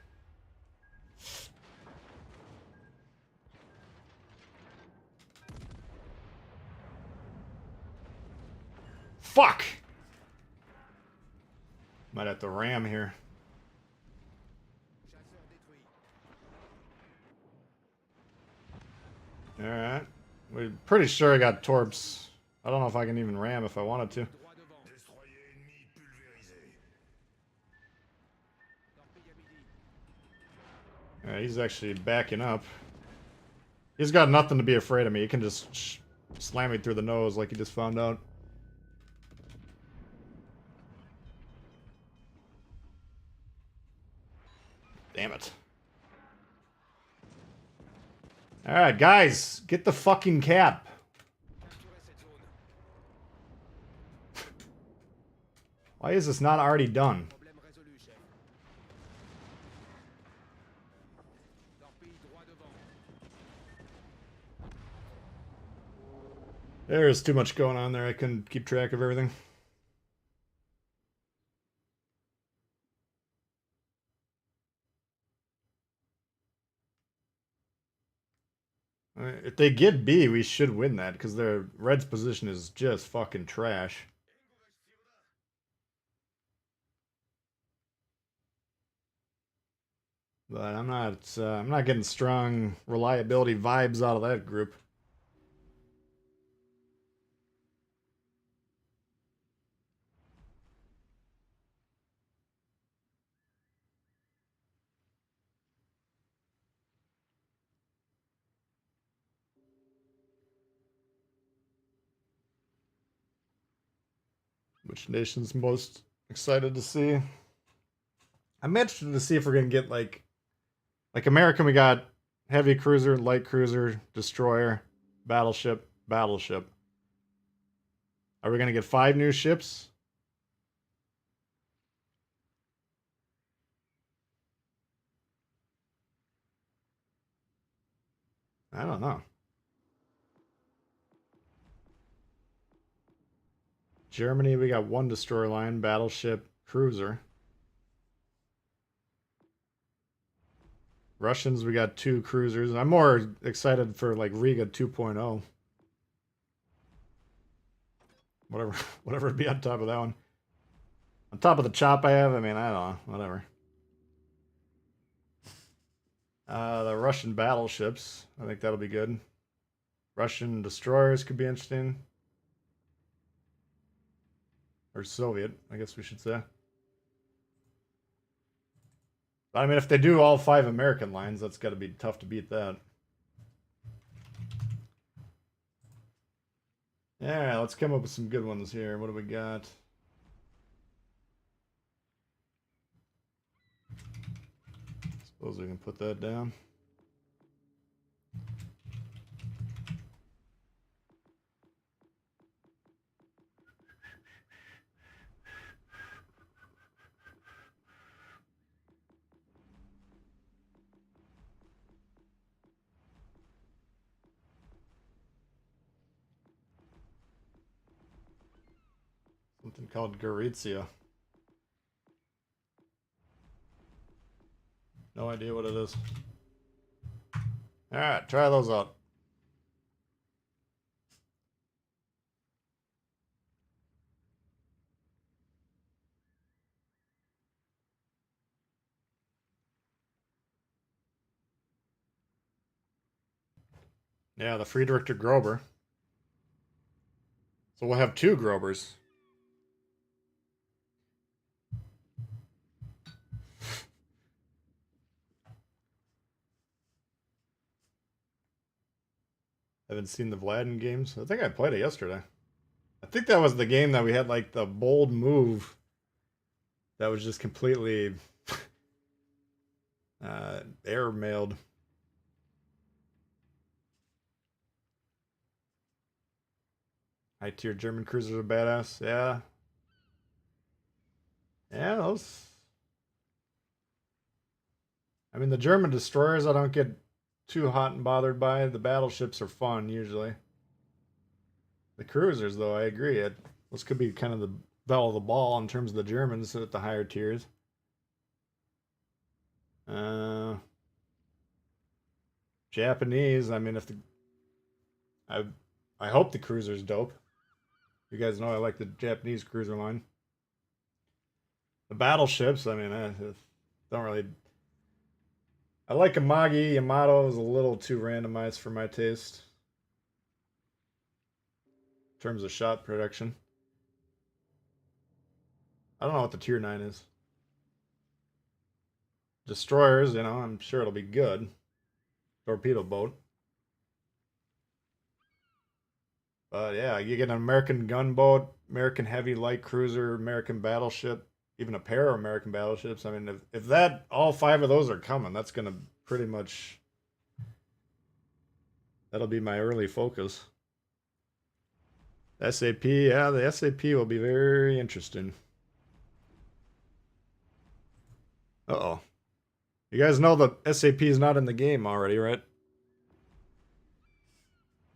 S1: Fuck! Might have to ram here. Alright. We're pretty sure I got torps. I don't know if I can even ram if I wanted to. He's actually backing up. He's got nothing to be afraid of me. He can just slam me through the nose like he just found out. Damn it. Alright, guys. Get the fucking cap. Why is this not already done? There's too much going on there. I couldn't keep track of everything. If they get B, we should win that, because their Red's position is just fucking trash. But I'm not getting strong reliability vibes out of that group. Which nation's most excited to see? I'm interested to see if we're gonna get like American. We got heavy cruiser, light cruiser, destroyer, battleship, battleship. Are we gonna get 5 new ships? I don't know. Germany, we got 1 destroyer line, battleship, cruiser. Russians, we got 2 cruisers. I'm more excited for like Riga 2.0. Whatever would be on top of that one. On top of the chop I have, I mean, I don't know, whatever. The Russian battleships, I think that'll be good. Russian destroyers could be interesting. Or Soviet, I guess we should say. I mean, if they do all 5 American lines, that's got to be tough to beat that. Yeah, let's come up with some good ones here. What do we got? Suppose we can put that down. Something called Gorizia. No idea what it is. Alright, try those out. Yeah, the Friedrich der Grober. So we'll have 2 Grobers. Haven't seen the Vladden games. I think I played it yesterday. I think that was the game that we had like the bold move that was just completely air mailed. High tier German cruisers are badass. Yeah. Yeah, those. I mean, the German destroyers I don't get too hot and bothered by. The battleships are fun usually. The cruisers, though, I agree. This could be kind of the bell of the ball in terms of the Germans at the higher tiers. Japanese. I mean, if the I hope the cruiser's dope. You guys know I like the Japanese cruiser line. The battleships. I mean, I don't really. I like Amagi. Yamato is a little too randomized for my taste. In terms of shot production. I don't know what the tier 9 is. Destroyers, you know, I'm sure it'll be good. Torpedo boat. But yeah, you get an American gunboat, American heavy light cruiser, American battleship, even a pair of American battleships. I mean, if that all 5 of those are coming, that's gonna pretty much that'll be my early focus. SAP, yeah, the SAP will be very interesting. Uh-oh. You guys know the SAP is not in the game already, right?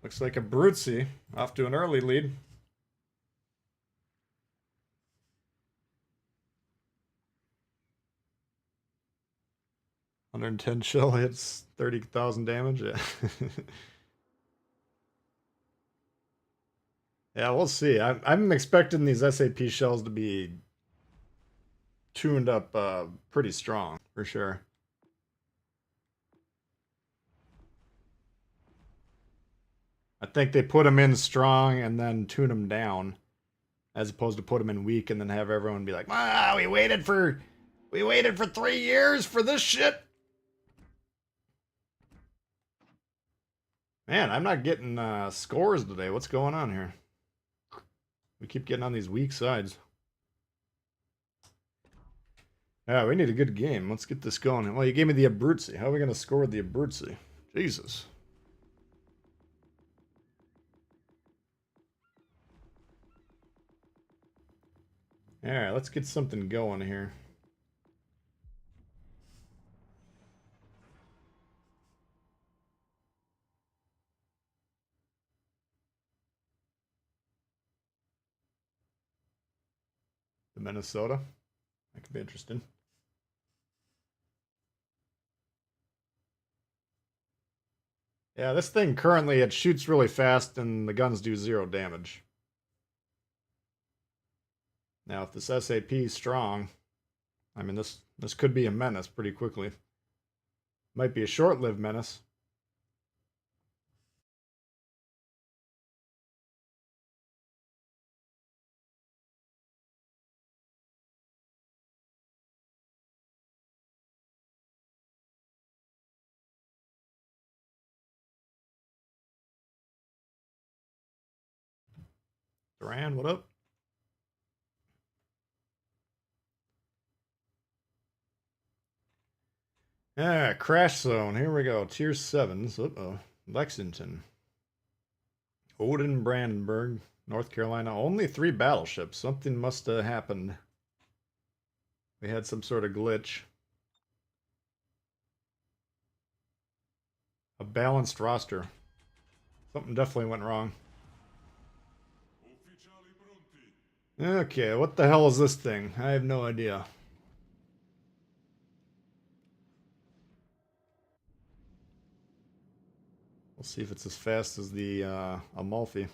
S1: Looks like a Abruzzi off to an early lead. "110 shell hits, 30,000 damage." Yeah. Yeah, we'll see. I'm expecting these SAP shells to be tuned up pretty strong, for sure. I think they put them in strong and then tune them down, as opposed to put them in weak and then have everyone be like, "Ah, we waited for 3 years for this shit." Man, I'm not getting scores today. What's going on here? We keep getting on these weak sides. Yeah, we need a good game. Let's get this going. Well, you gave me the Abruzzi. How are we going to score with the Abruzzi? Jesus. Alright, let's get something going here. The Minnesota. That could be interesting. Yeah, this thing currently, it shoots really fast and the guns do 0 damage. Now, if this SAP is strong, I mean, this could be a menace pretty quickly. Might be a short-lived menace. Duran, what up? Ah, Crash Zone. Here we go. Tier 7s. Uh-oh. Lexington. Odin, Brandenburg, North Carolina. Only 3 battleships. Something must have happened. We had some sort of glitch. A balanced roster. Something definitely went wrong. Okay, what the hell is this thing? I have no idea. We'll see if it's as fast as the Amalfi.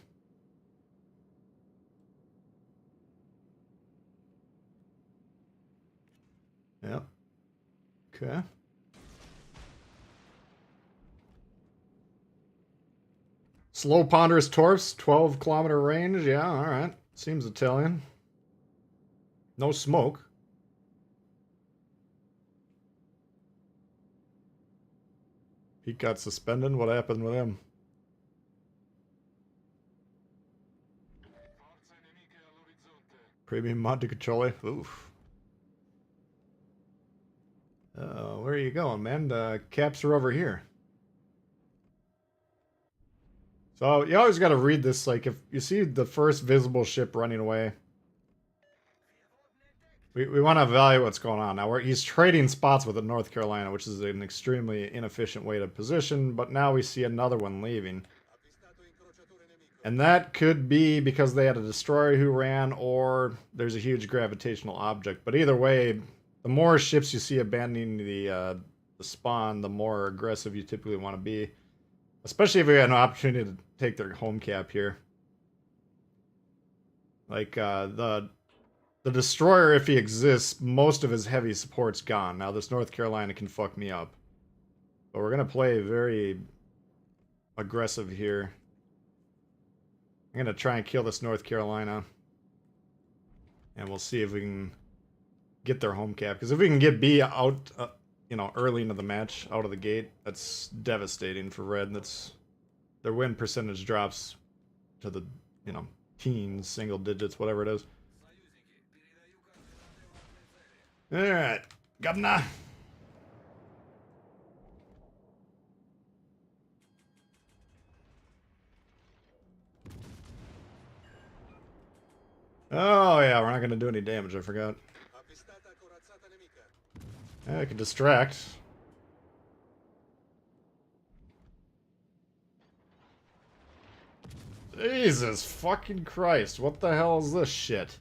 S1: Yep. Okay. Slow ponderous torps, 12-kilometer range. Yeah, alright. Seems Italian. No smoke. He got suspended. What happened with him? Premium Montecuccoli. Oof. Where are you going, man? The caps are over here. So you always got to read this. Like, if you see the first visible ship running away, we want to evaluate what's going on. Now, he's trading spots with the North Carolina, which is an extremely inefficient way to position, but now we see another one leaving. And that could be because they had a destroyer who ran, or there's a huge gravitational object. But either way, the more ships you see abandoning the spawn, the more aggressive you typically want to be. Especially if you had an opportunity to take their home cap here. Like, the destroyer, if he exists, most of his heavy support's gone. Now, this North Carolina can fuck me up. But we're going to play very aggressive here. I'm going to try and kill this North Carolina. And we'll see if we can get their home cap. Because if we can get B out, you know, early into the match, out of the gate, that's devastating for Red. Their win percentage drops to the, you know, teens, single digits, whatever it is. Alright, Governor. Oh yeah, we're not gonna do any damage, I forgot. Yeah, I can distract. Jesus fucking Christ, what the hell is this shit?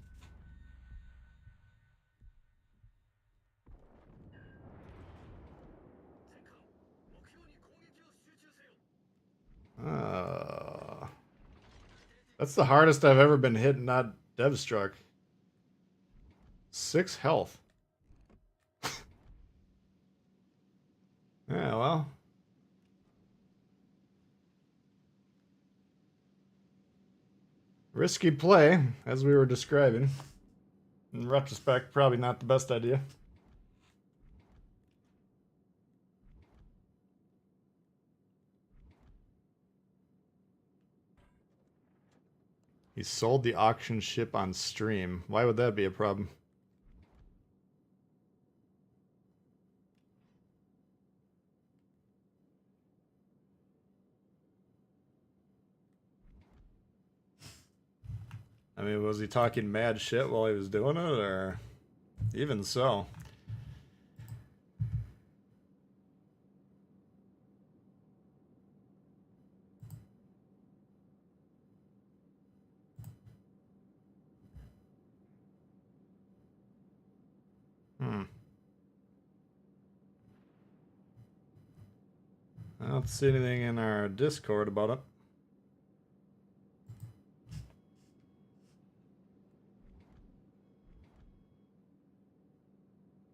S1: That's the hardest I've ever been hit, not dev struck. 6 health. Yeah, well. Risky play, as we were describing. In retrospect, probably not the best idea. He sold the auction ship on stream. Why would that be a problem? I mean, was he talking mad shit while he was doing it, or even so? I don't see anything in our Discord about it.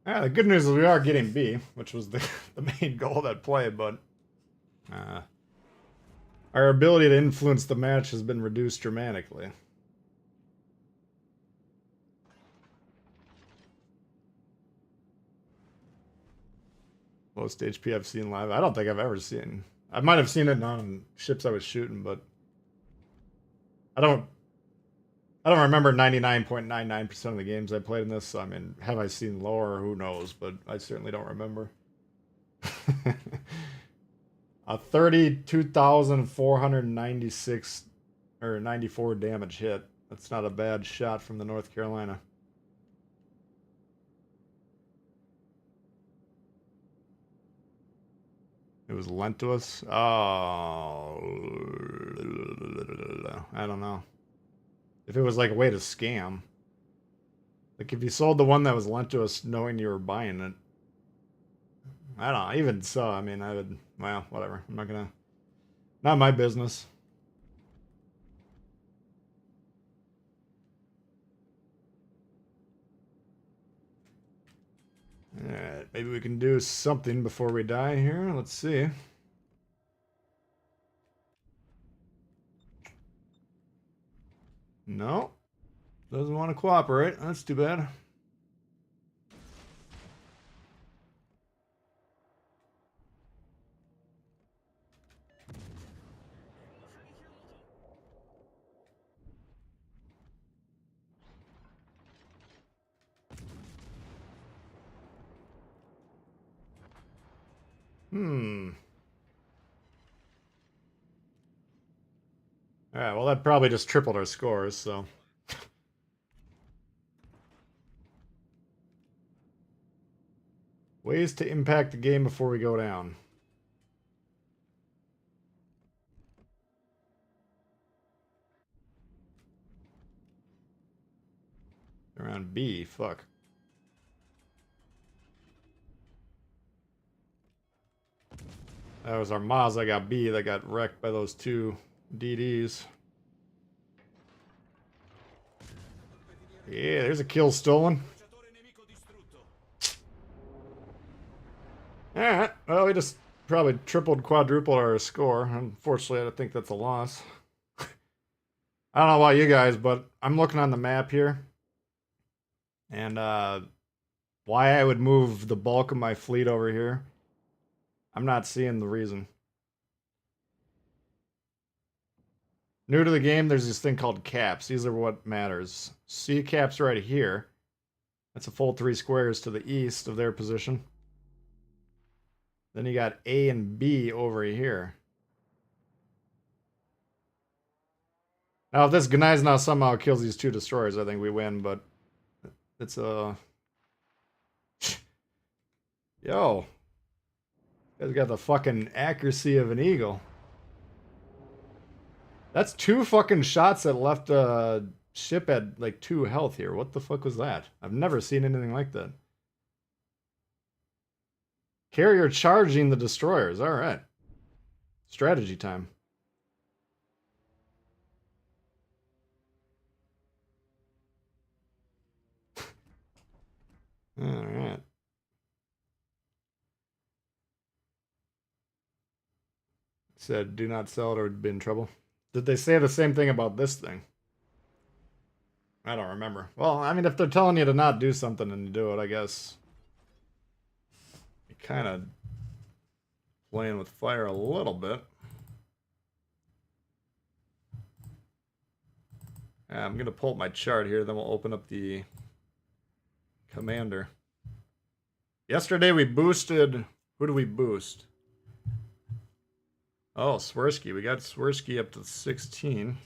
S1: Ah, the good news is we are getting B, which was the main goal of that play, but our ability to influence the match has been reduced dramatically. Most HP I've seen live. I don't think I've ever seen. I might have seen it on ships I was shooting, but I don't remember 99.99% of the games I played in this. So, I mean, have I seen lower? Who knows? But I certainly don't remember. A 32,496 or 94 damage hit. That's not a bad shot from the North Carolina. It was lent to us? Oh, I don't know. If it was like a way to scam. Like if you sold the one that was lent to us knowing you were buying it. I don't know. Even so, I mean, I would, well, whatever. I'm not gonna, not my business. Alright, maybe we can do something before we die here. Let's see. No. Doesn't want to cooperate. That's too bad. Alright, well that probably just tripled our scores, so. Ways to impact the game before we go down. Around B, fuck. That was our Maz that got B that got wrecked by those two DDs. Yeah, there's a kill stolen. Alright, well, we just probably tripled, quadrupled our score. Unfortunately, I think that's a loss. I don't know about you guys, but I'm looking on the map here. And why I would move the bulk of my fleet over here, I'm not seeing the reason. New to the game, there's this thing called caps. These are what matters. C caps right here. That's a full 3 squares to the east of their position. Then you got A and B over here. Now, if this Gneisenau somehow kills these 2 destroyers, I think we win, but it's a... Yo. You guys got the fucking accuracy of an eagle. That's 2 fucking shots that left a ship at like 2 health here. What the fuck was that? I've never seen anything like that. Carrier charging the destroyers. All right. Strategy time. All right. Said do not sell it or be in trouble. Did they say the same thing about this thing? I don't remember. Well, I mean, if they're telling you to not do something and you do it, I guess you're kind of playing with fire a little bit. I'm going to pull up my chart here, then we'll open up the commander. Yesterday we boosted... Who do we boost? Oh, Swirsky. We got Swirsky up to 16.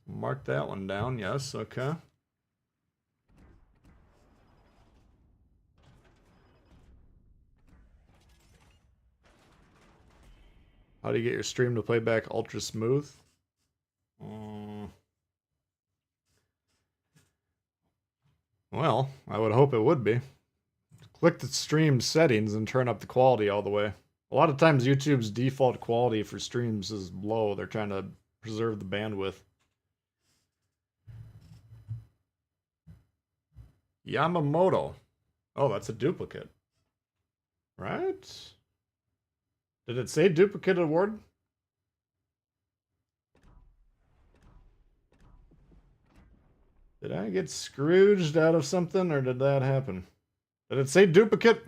S1: Mark that one down. Yes, okay. How do you get your stream to play back ultra smooth? Well, I would hope it would be. Click the stream settings and turn up the quality all the way. A lot of times YouTube's default quality for streams is low. They're trying to preserve the bandwidth. Yamamoto. Oh, that's a duplicate. Right? Did it say duplicate award? Did I get Scrooged out of something, or did that happen? Did it say duplicate?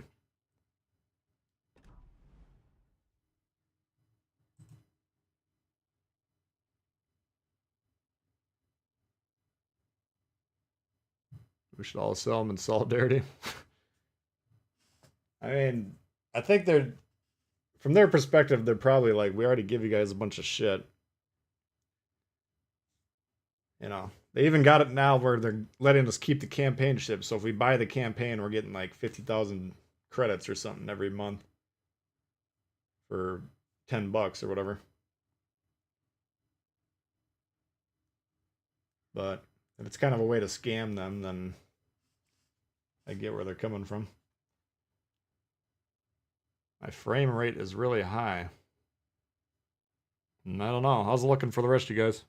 S1: We should all sell them in solidarity. I mean, I think they're, from their perspective, they're probably like, we already give you guys a bunch of shit. You know, they even got it now where they're letting us keep the campaign ship. So if we buy the campaign, we're getting like 50,000 credits or something every month for $10 or whatever. But if it's kind of a way to scam them, then I get where they're coming from. My frame rate is really high. And I don't know. How's it looking for the rest of you guys?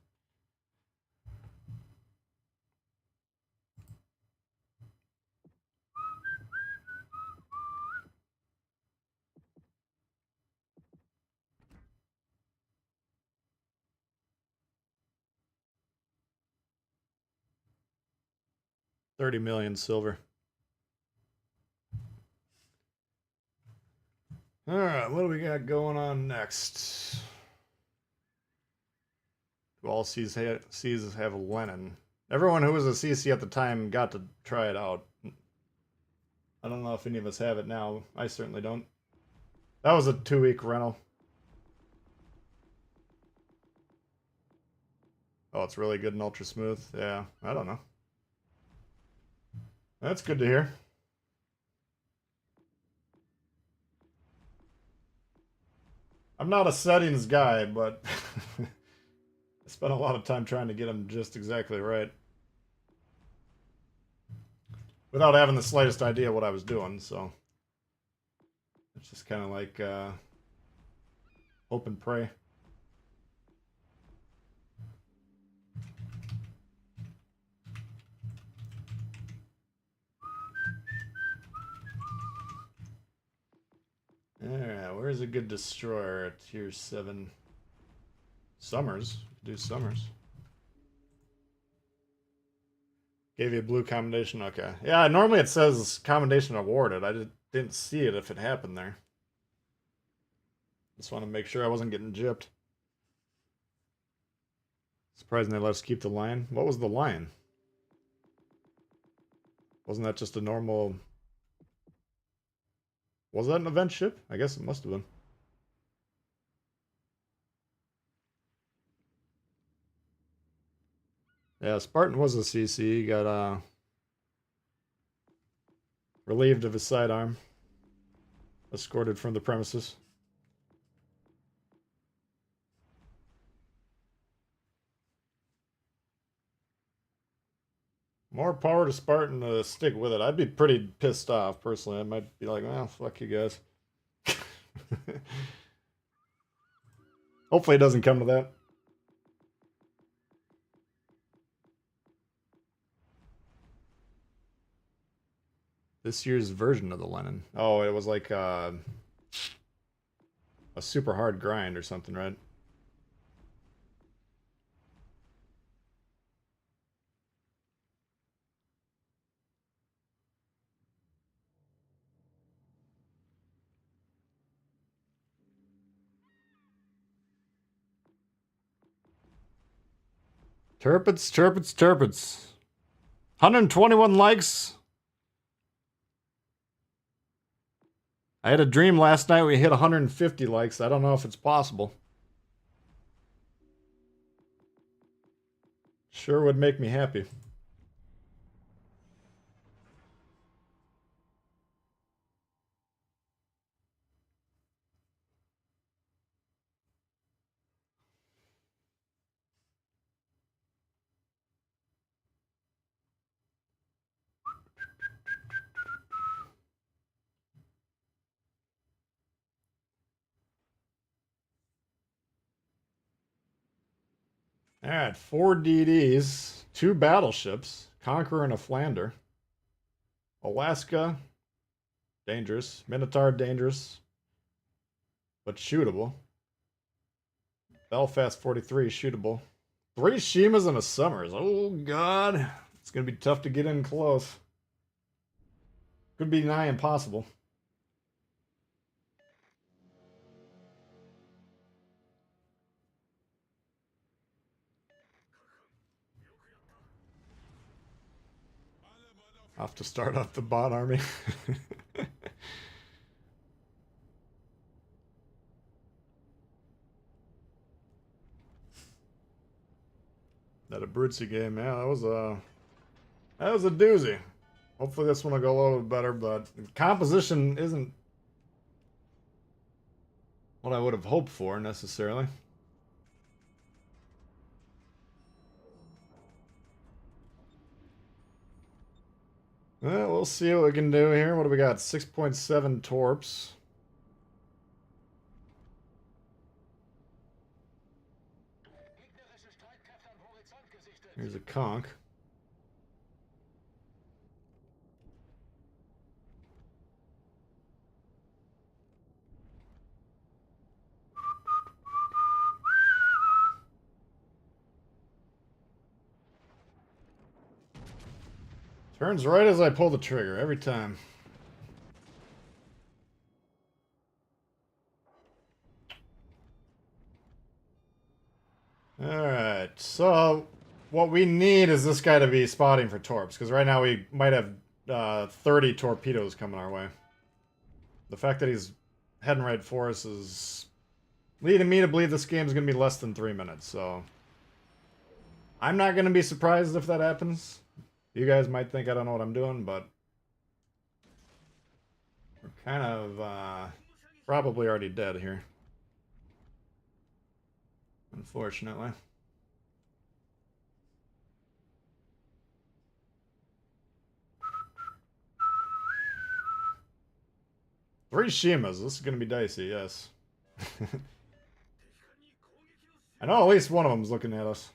S1: $30 million silver. All right, what do we got going on next? Who all sees have Lenin? Everyone who was a CC at the time got to try it out. I don't know if any of us have it now. I certainly don't. That was a 2-week rental. Oh, it's really good and ultra smooth. Yeah, I don't know. That's good to hear. I'm not a settings guy, but I spent a lot of time trying to get them just exactly right. Without having the slightest idea what I was doing, so it's just kind of like hope and pray. Alright, where's a good destroyer at tier 7? Summers. Do Summers. Gave you a blue commendation? Okay. Yeah, normally it says commendation awarded. I just didn't see it if it happened there. Just want to make sure I wasn't getting gypped. Surprising they let us keep the lion. What was the lion? Wasn't that just a normal... Was that an event ship? I guess it must have been. Yeah, Spartan was a CC. He got relieved of his sidearm. Escorted from the premises. More power to Spartan to stick with it. I'd be pretty pissed off, personally. I might be like, well, fuck you guys. Hopefully it doesn't come to that. This year's version of the Lenin. Oh, it was like a super hard grind or something, right? Turpits, turpits, turpits. 121 likes. I had a dream last night we hit 150 likes. I don't know if it's possible. Sure would make me happy. Alright, 4 DDs, 2 battleships, Conqueror and a Flander. Alaska, dangerous. Minotaur, dangerous, but shootable. Belfast 43, shootable. 3 Shimas and a Summers. Oh god. It's gonna be tough to get in close. Could be nigh impossible. I'll have to start up the bot army. That Abruzzi game, yeah, that was a doozy. Hopefully this one will go a little bit better, but composition isn't what I would have hoped for necessarily. Well, we'll see what we can do here. What do we got? 6.7 torps. Here's a conch. Turns right as I pull the trigger every time. Alright, so what we need is this guy to be spotting for torps, because right now we might have 30 torpedoes coming our way. The fact that he's heading right for us is leading me to believe this game is going to be less than 3 minutes, so I'm not going to be surprised if that happens. You guys might think I don't know what I'm doing, but we're kind of probably already dead here. Unfortunately. Three Shimas. This is going to be dicey, yes. I know at least one of them's looking at us.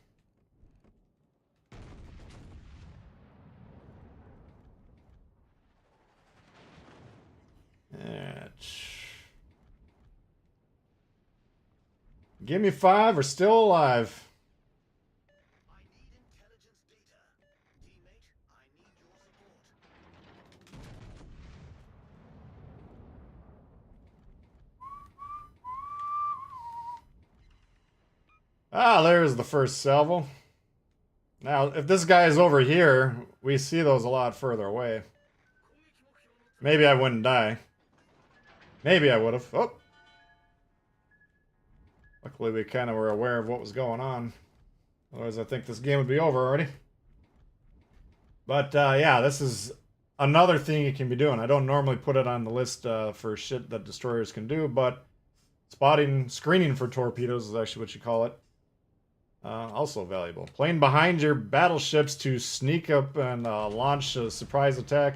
S1: Give me 5 or still alive.
S3: I need intelligence data. Teammate, I need your support.
S1: Ah, there's the first salvo. Now, if this guy is over here, we see those a lot further away. Maybe I wouldn't die. Maybe I would have. Oh. Luckily, we kind of were aware of what was going on. Otherwise, I think this game would be over already. But, yeah, this is another thing you can be doing. I don't normally put it on the list for shit that destroyers can do, but screening for torpedoes is actually what you call it. Also valuable. Playing behind your battleships to sneak up and launch a surprise attack.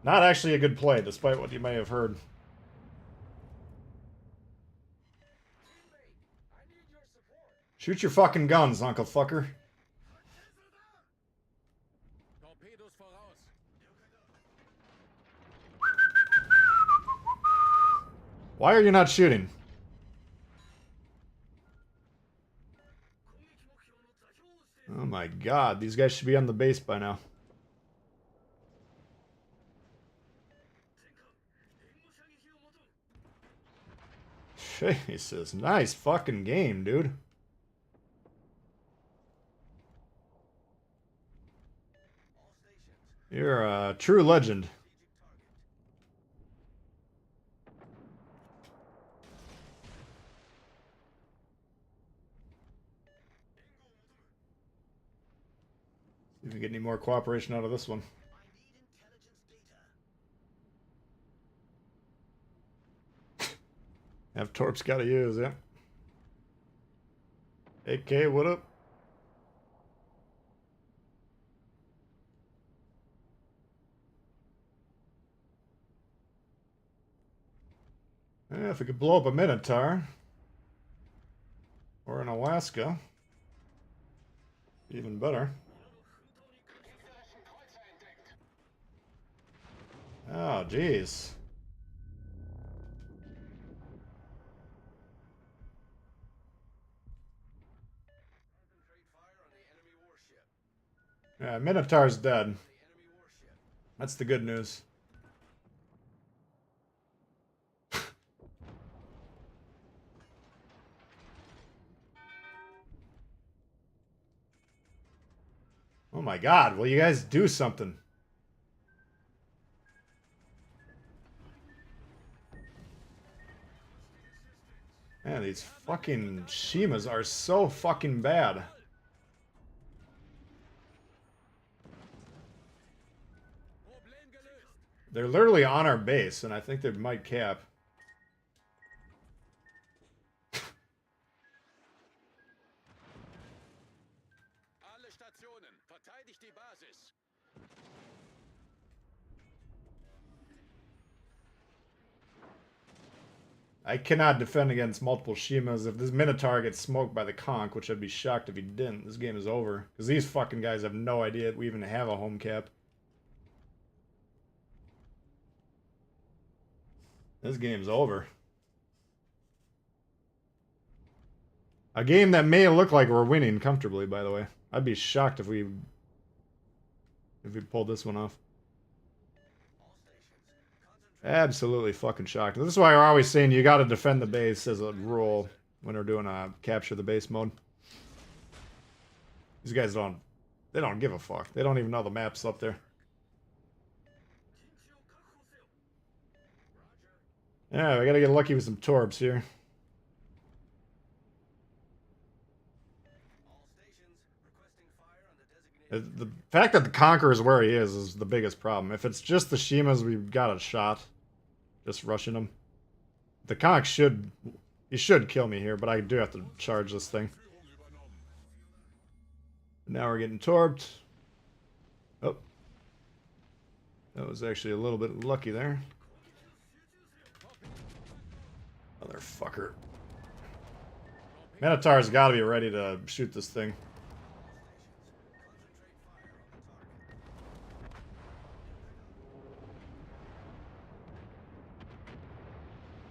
S1: Not actually a good play, despite what you may have heard. Shoot your fucking guns, Uncle Fucker. Why are you not shooting? Oh my god, these guys should be on the base by now. Jesus, nice fucking game, dude. You're a true legend. See if we get any more cooperation out of this one.
S3: I need intelligence data.
S1: Have Torp's got to use, yeah. AK, what up? Yeah, if we could blow up a Minotaur or in Alaska, even better. Oh, jeez.
S3: Concentrate fire on the enemy warship.
S1: Yeah, Minotaur's dead.
S3: The enemy warship.
S1: That's the good news. Oh my god, will you guys do something? Man, these fucking Shimas are so fucking bad. They're literally on our base, and I think they might cap.
S4: Alle Stationen, verteidigt die Basis.
S1: I cannot defend against multiple Shimas. If this Minotaur gets smoked by the Conch, which I'd be shocked if he didn't, this game is over. Because these fucking guys have no idea we even have a home cap. This game's over. A game that may look like we're winning comfortably, by the way. I'd be shocked if we pulled this one off.
S3: All stations. Concentrate.
S1: Absolutely fucking shocked. This is why we're always saying you got to defend the base as a rule when we're doing a capture the base mode. These guys don't give a fuck. They don't even know the map's up there. Yeah, we gotta get lucky with some Torps here.
S3: All stations. Requesting fire on the designated.
S1: The fact that the Conqueror is where he is the biggest problem. If it's just the Shimas, we've got a shot. Just rushing him. The Conch should kill me here, but I do have to charge this thing. Now we're getting torped. Oh. That was actually a little bit lucky there. Motherfucker. Minotaur's got to be ready to shoot this thing.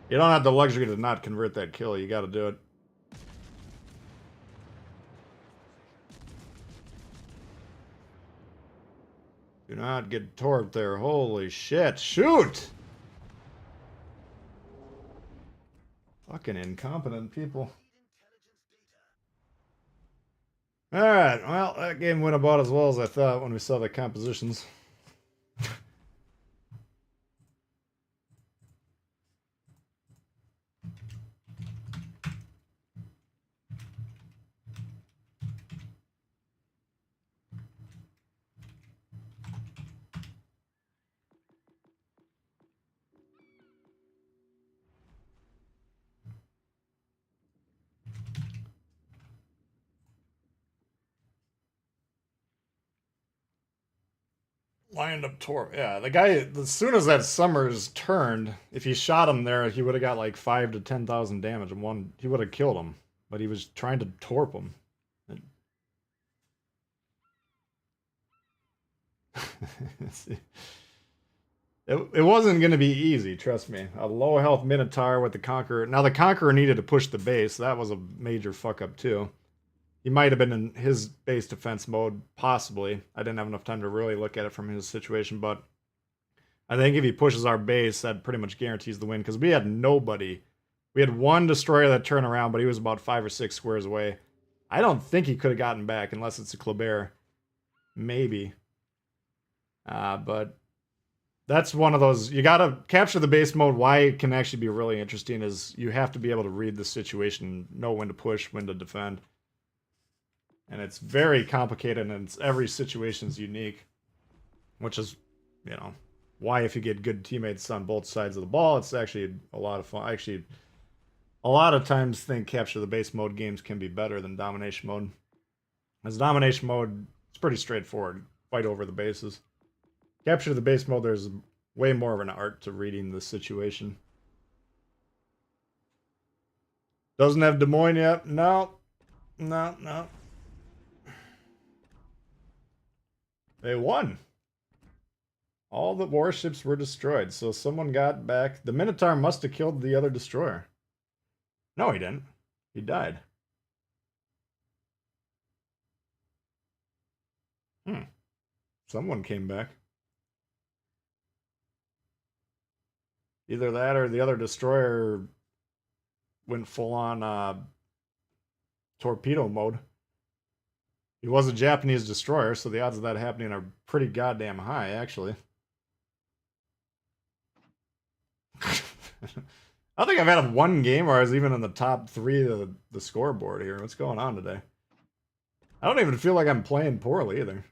S1: You don't have the luxury to not convert that kill. You got to do it. Do not get torped there. Holy shit. Shoot! Fucking incompetent people. Alright, well, that game went about as well as I thought when we saw the compositions. Lined up Torp. Yeah, the guy, as soon as that Summers turned, if he shot him there, he would have got like 5,000 to 10,000 damage and one. He would have killed him, but he was trying to torp him. It wasn't going to be easy, trust me. A low health Minotaur with the Conqueror. Now, the Conqueror needed to push the base. That was a major fuck up, too. He might have been in his base defense mode, possibly. I didn't have enough time to really look at it from his situation, but I think if he pushes our base, that pretty much guarantees the win, because we had nobody. We had one destroyer that turned around, but he was about 5 or 6 squares away. I don't think he could have gotten back unless it's a Kleber. Maybe. But that's one of those, you gotta capture the base mode. Why it can actually be really interesting is you have to be able to read the situation, know when to push, when to defend. And it's very complicated, and every situation is unique, which is, you know, why if you get good teammates on both sides of the ball, it's actually a lot of fun. Actually, a lot of times think capture the base mode games can be better than domination mode. As domination mode, it's pretty straightforward. Fight over the bases. Capture the base mode, there's way more of an art to reading the situation. Doesn't have Des Moines yet? No. No. They won. All the warships were destroyed, so someone got back. The Minotaur must have killed the other destroyer. No, he didn't. He died. Someone came back. Either that or the other destroyer went full on torpedo mode. He was a Japanese destroyer, so the odds of that happening are pretty goddamn high, actually. I don't think I've had one game where I was even in the top 3 of the scoreboard here. What's going on today? I don't even feel like I'm playing poorly either.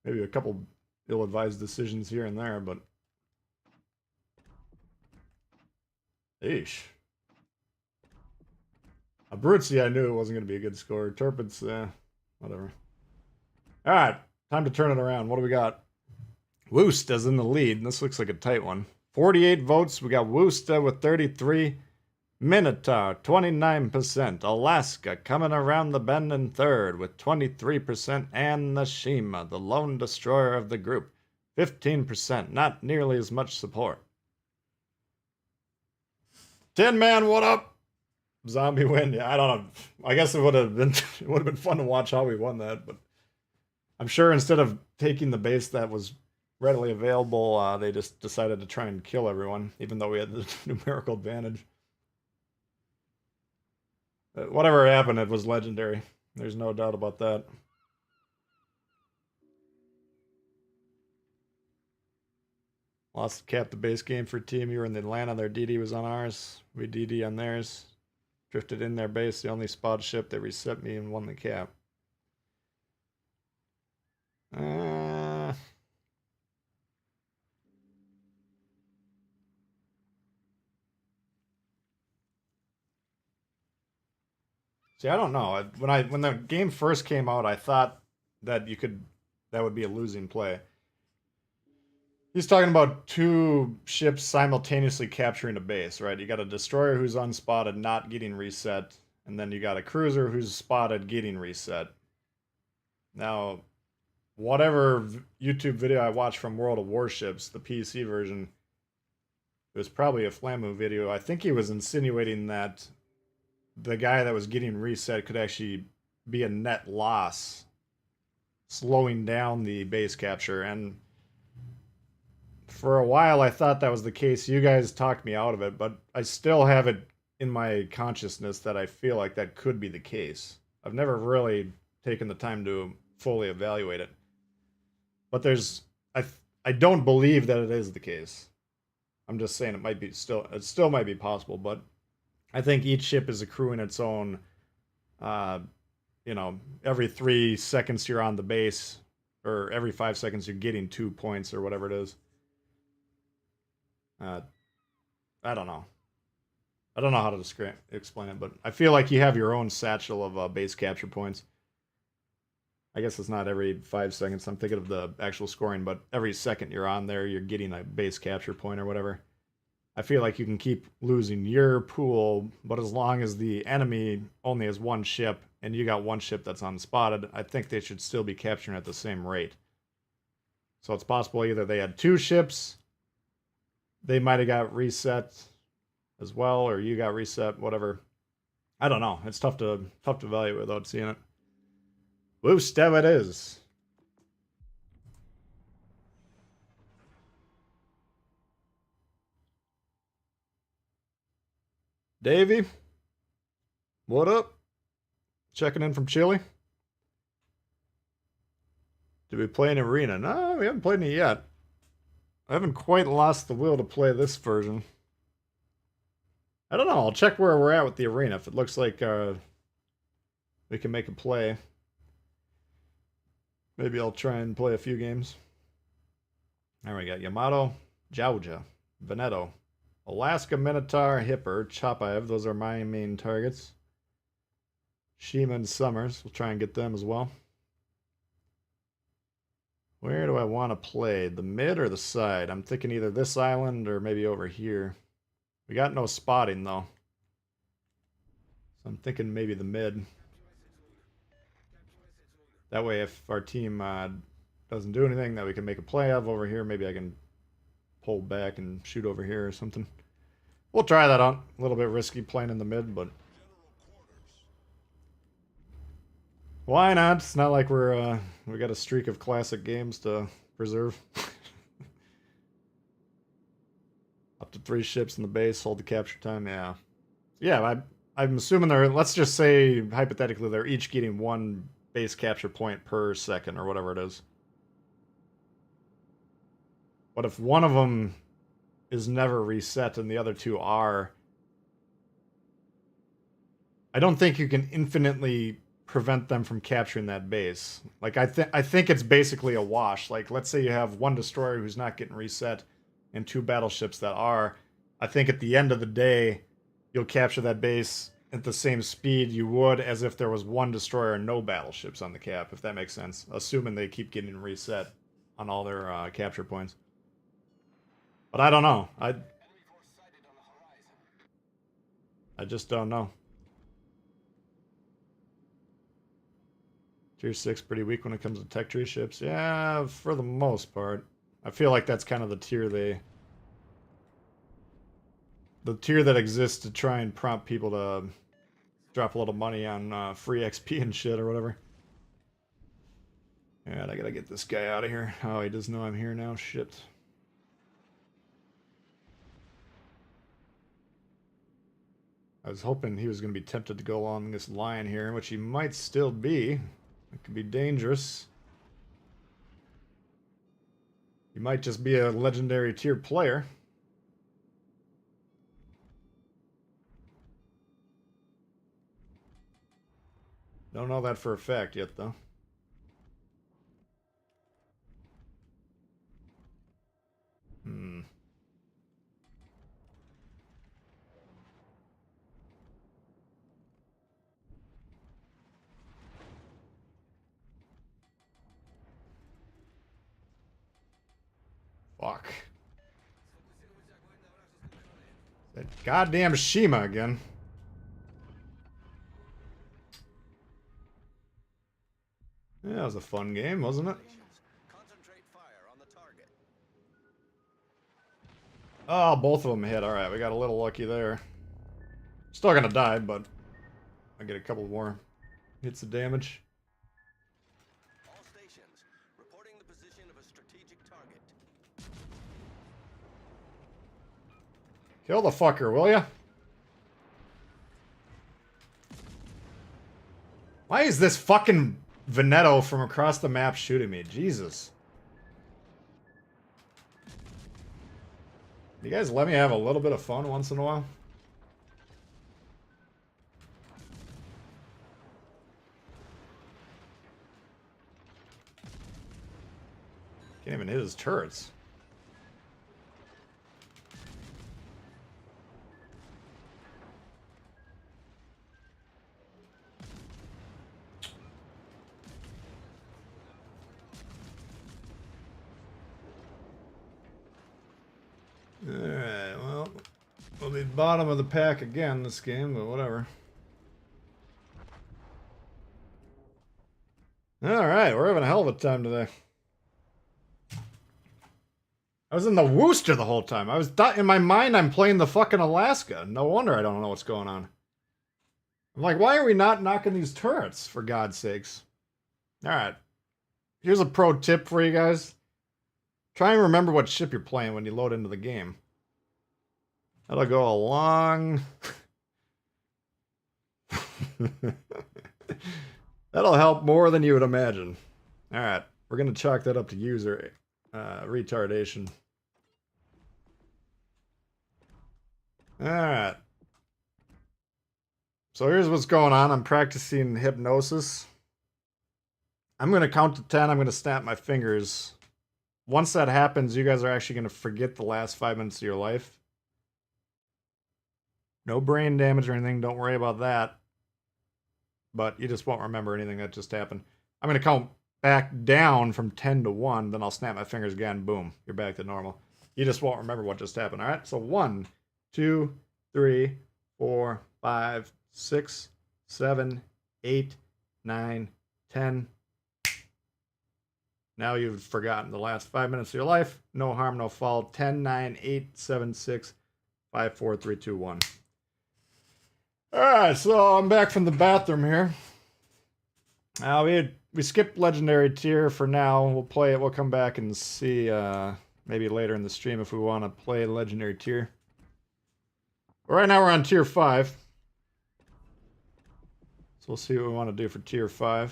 S1: Maybe a couple ill-advised decisions here and there, but... Eesh. Abruzzi, I knew it wasn't going to be a good score. Turpitz, whatever. Alright, time to turn it around. What do we got? Woosta in the lead. This looks like a tight one. 48 votes. We got Woosta with 33. Minotaur, 29%. Alaska coming around the bend in third with 23%. And Nashima, the lone destroyer of the group, 15%. Not nearly as much support. Tin Man, what up? Zombie win. Yeah, I don't know. I guess it would have been fun to watch how we won that, but I'm sure instead of taking the base that was readily available, they just decided to try and kill everyone, even though we had the numerical advantage. Whatever happened, it was legendary. There's no doubt about that. Lost cap the base game for team. You were in Atlanta. Their DD was on ours. We DD on theirs. Drifted in their base. The only spot ship. They reset me and won the cap. See, I don't know. When the game first came out, I thought that that would be a losing play. He's talking about 2 ships simultaneously capturing a base, right? You got a destroyer who's unspotted, not getting reset, and then you got a cruiser who's spotted, getting reset. Now, whatever YouTube video I watched from World of Warships, the PC version, it was probably a Flamu video. I think he was insinuating that the guy that was getting reset could actually be a net loss, slowing down the base capture. And for a while, I thought that was the case. You guys talked me out of it, but I still have it in my consciousness that I feel like that could be the case. I've never really taken the time to fully evaluate it. But I don't believe that it is the case. I'm just saying it still might be possible, but I think each ship is accruing its own, every 3 seconds you're on the base, or every 5 seconds you're getting 2 points or whatever it is. I don't know. I don't know how to explain it, but I feel like you have your own satchel of base capture points. I guess it's not every 5 seconds. I'm thinking of the actual scoring, but every second you're on there, you're getting a base capture point or whatever. I feel like you can keep losing your pool, but as long as the enemy only has 1 ship and you got 1 ship that's unspotted, I think they should still be capturing at the same rate. So it's possible either they had 2 ships, they might have got reset as well, or you got reset, whatever. I don't know. It's tough to evaluate without seeing it. Woostev it is. Davey, what up? Checking in from Chile. Did we play an arena? No, we haven't played any yet. I haven't quite lost the will to play this version. I don't know. I'll check where we're at with the arena. If it looks like we can make a play, maybe I'll try and play a few games. There we got Yamato, Jauja, Veneto, Alaska Minotaur, Hipper, Chapaev. Those are my main targets. Shima and Summers. We'll try and get them as well. Where do I want to play? The mid or the side? I'm thinking either this island or maybe over here. We got no spotting though. So I'm thinking maybe the mid. That way if our team doesn't do anything that we can make a play of over here, maybe I can pull back and shoot over here or something. We'll try that out. A little bit risky playing in the mid, but why not? It's not like we got a streak of classic games to preserve. Up to 3 ships in the base, hold the capture time. Yeah, I'm assuming they're. Let's just say hypothetically they're each getting 1 base capture point per second or whatever it is. But if one of them is never reset and the other 2 are, I don't think you can infinitely prevent them from capturing that base. Like I think it's basically a wash. Like let's say you have 1 destroyer who's not getting reset and 2 battleships that are. I think at the end of the day, you'll capture that base at the same speed you would as if there was 1 destroyer and no battleships on the cap, if that makes sense. Assuming they keep getting reset on all their capture points. But I don't know. I just don't know. Tier 6 pretty weak when it comes to tech tree ships. Yeah, for the most part. I feel like that's kind of the tier that exists to try and prompt people to drop a little money on free XP and shit or whatever. And I gotta get this guy out of here. Oh, he doesn't know I'm here now. Shit. I was hoping he was going to be tempted to go along this line here, which he might still be. It could be dangerous. He might just be a legendary tier player. Don't know that for a fact yet, though. Fuck. That goddamn Shima again. Yeah, that was a fun game, wasn't it?
S3: Concentrate fire on the target.
S1: Oh, both of them hit. Alright, we got a little lucky there. Still gonna die, but I get a couple more hits of damage.
S3: All stations, reporting the position of a strategic target.
S1: Kill the fucker, will ya? Why is this fucking Veneto from across the map shooting me? Jesus. You guys let me have a little bit of fun once in a while? Can't even hit his turrets. Alright, well, we'll be bottom of the pack again this game, but whatever. Alright, we're having a hell of a time today. I was in the Worcester the whole time. I was in my mind I'm playing the fucking Alaska. No wonder I don't know what's going on. I'm like, why are we not knocking these turrets, for God's sakes? Alright. Here's a pro tip for you guys. Try and remember what ship you're playing when you load into the game. That'll go a long... That'll help more than you would imagine. Alright. we're gonna chalk that up to user retardation. Alright. So here's what's going on. I'm practicing hypnosis. I'm gonna count to 10. I'm gonna snap my fingers. Once that happens, you guys are actually gonna forget the last 5 minutes of your life. No brain damage or anything, don't worry about that. But you just won't remember anything that just happened. I'm gonna count back down from 10 to 1, then I'll snap my fingers again, boom, you're back to normal. You just won't remember what just happened, alright? So 1, 2, 3, 4, 5, 6, 7, 8, 9, 10. Now you've forgotten the last 5 minutes of your life. No harm, no foul. 10, 9, 8, 7, 6, 5, 4, 3, 2, 1. Alright, so I'm back from the bathroom here. We skipped legendary tier for now. We'll play it. We'll come back and see maybe later in the stream if we want to play legendary tier. But right now we're on tier 5. So we'll see what we want to do for tier 5.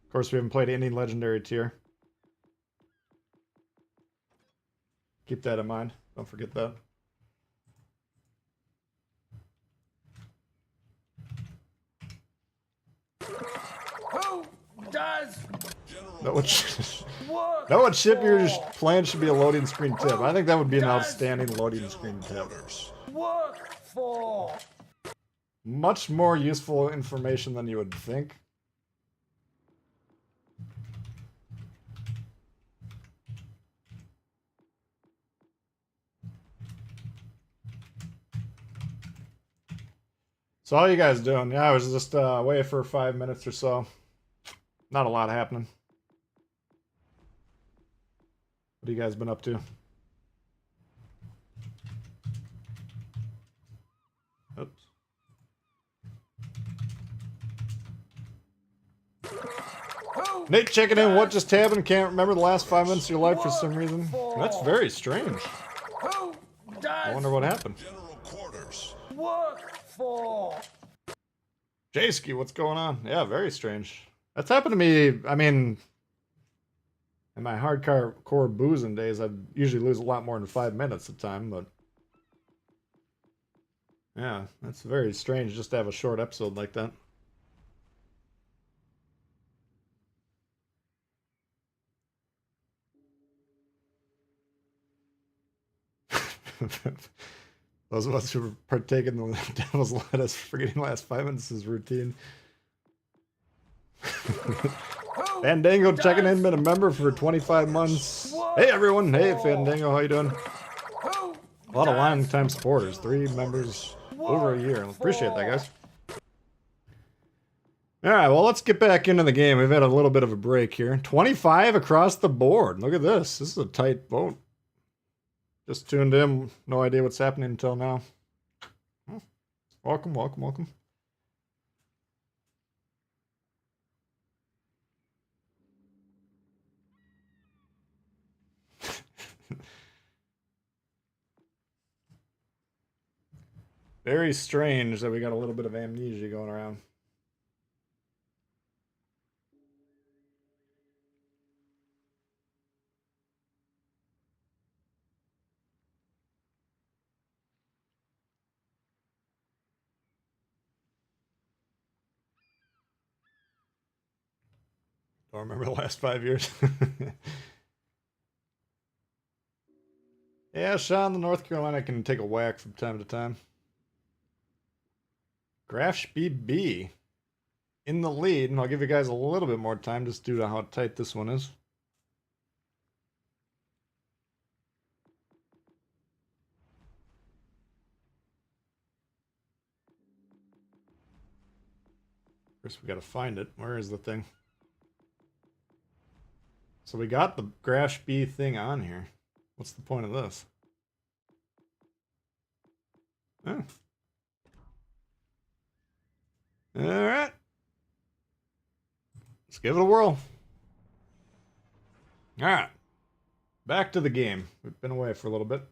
S1: Of course, we haven't played any legendary tier. Keep that in mind. Don't forget that.
S4: Who does
S1: Know what ship you're playing should be a loading screen tip. I think that would be an outstanding loading screen tip.
S4: work for?
S1: Much more useful information than you would think. So how you guys doing? Yeah, I was just away for 5 minutes or so. Not a lot happening. What have you guys been up to? Oops. Nate checking in. What just happened? Can't remember the last 5 minutes of your life for some reason. That's very strange.
S4: Who
S1: I
S4: does
S1: wonder what happened.
S4: General Quarters work for?
S1: Jayski, what's going on? Yeah, very strange. That's happened to me, I mean, in my hardcore boozing days, I usually lose a lot more than 5 minutes at a time, but... yeah, that's very strange just to have a short episode like that. Those of us who partake in the Devil's Lettuce forgetting the last 5 minutes is routine. Fandango checking in, been a member for 25 months. Hey everyone, hey Fandango, how you doing? A lot of long-time supporters, 3 members over a year. Appreciate that, guys. Alright, well let's get back into the game. We've had a little bit of a break here. 25 across the board. Look at this. This is a tight vote. Just tuned in, no idea what's happening until now. Welcome, welcome, welcome. Very strange that we got a little bit of amnesia going around. Don't remember the last 5 years. Yeah, Sean, the North Carolina can take a whack from time to time. Grafsh BB in the lead, and I'll give you guys a little bit more time just due to how tight this one is. First, we gotta find it. Where is the thing? So we got the Grafsh B thing on here. What's the point of this? Oh. Alright. Let's give it a whirl. Alright. Back to the game. We've been away for a little bit.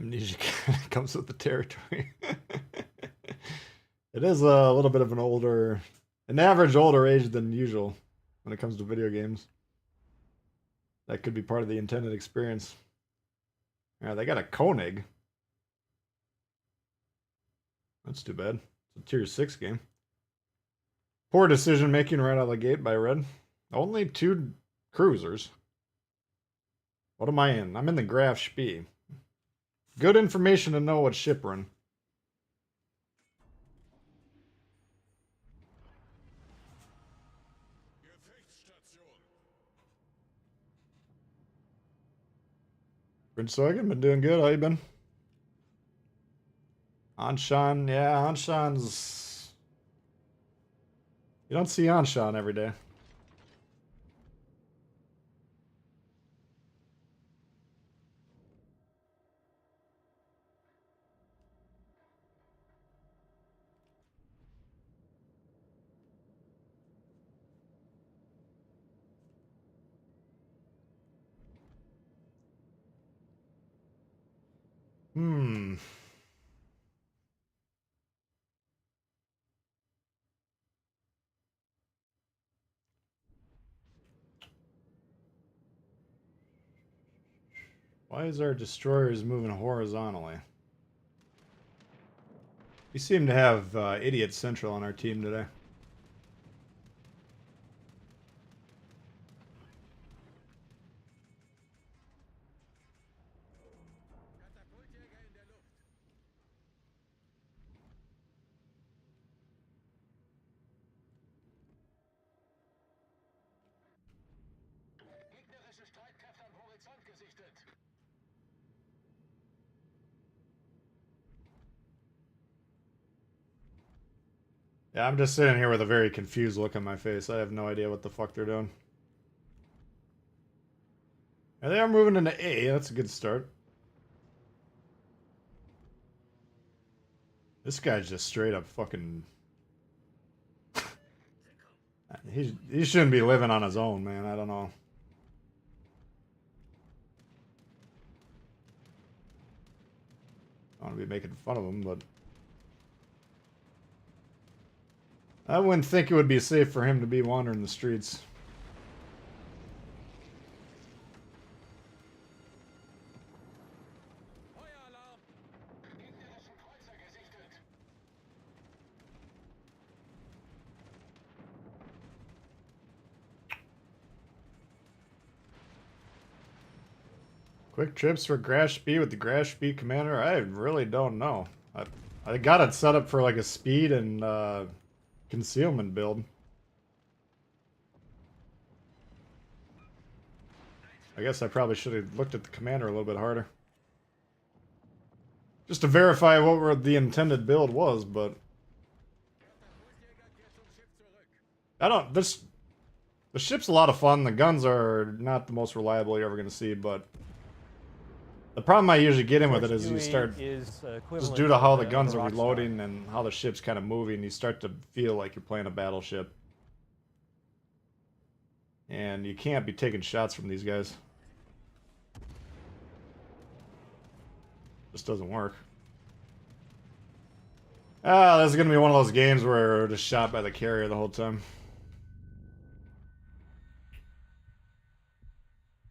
S1: Amnesia comes with the territory. It is a little bit of an average older age than usual when it comes to video games. That could be part of the intended experience. Yeah, they got a Koenig. That's too bad. It's a tier 6 game. Poor decision making right out of the gate by Red. Only 2 cruisers. What am I in? I'm in the Graf Spee. Good information to know what ship we're in. Prince Eugen, been doing good. How you been? Anshan, yeah, Anshan's... You don't see Anshan every day. Hmm. Why is our destroyers moving horizontally? We seem to have Idiot Central on our team today. Yeah, I'm just sitting here with a very confused look on my face. I have no idea what the fuck they're doing. And they are moving into A. That's a good start. This guy's just straight up fucking... he shouldn't be living on his own, man. I don't know. I don't want to be making fun of him, but... I wouldn't think it would be safe for him to be wandering the streets. Quick trips for Graf Spee with the Graf Spee commander? I really don't know. I got it set up for like a speed and concealment build. I guess I probably should have looked at the commander a little bit harder. Just to verify what the intended build was, but... The ship's a lot of fun. The guns are not the most reliable you're ever going to see, but... The problem I usually get in with it is you start... Just due to how the guns are reloading and how the ship's kind of moving, you start to feel like you're playing a battleship. And you can't be taking shots from these guys. Just doesn't work. Ah, this is going to be one of those games where we're just shot by the carrier the whole time.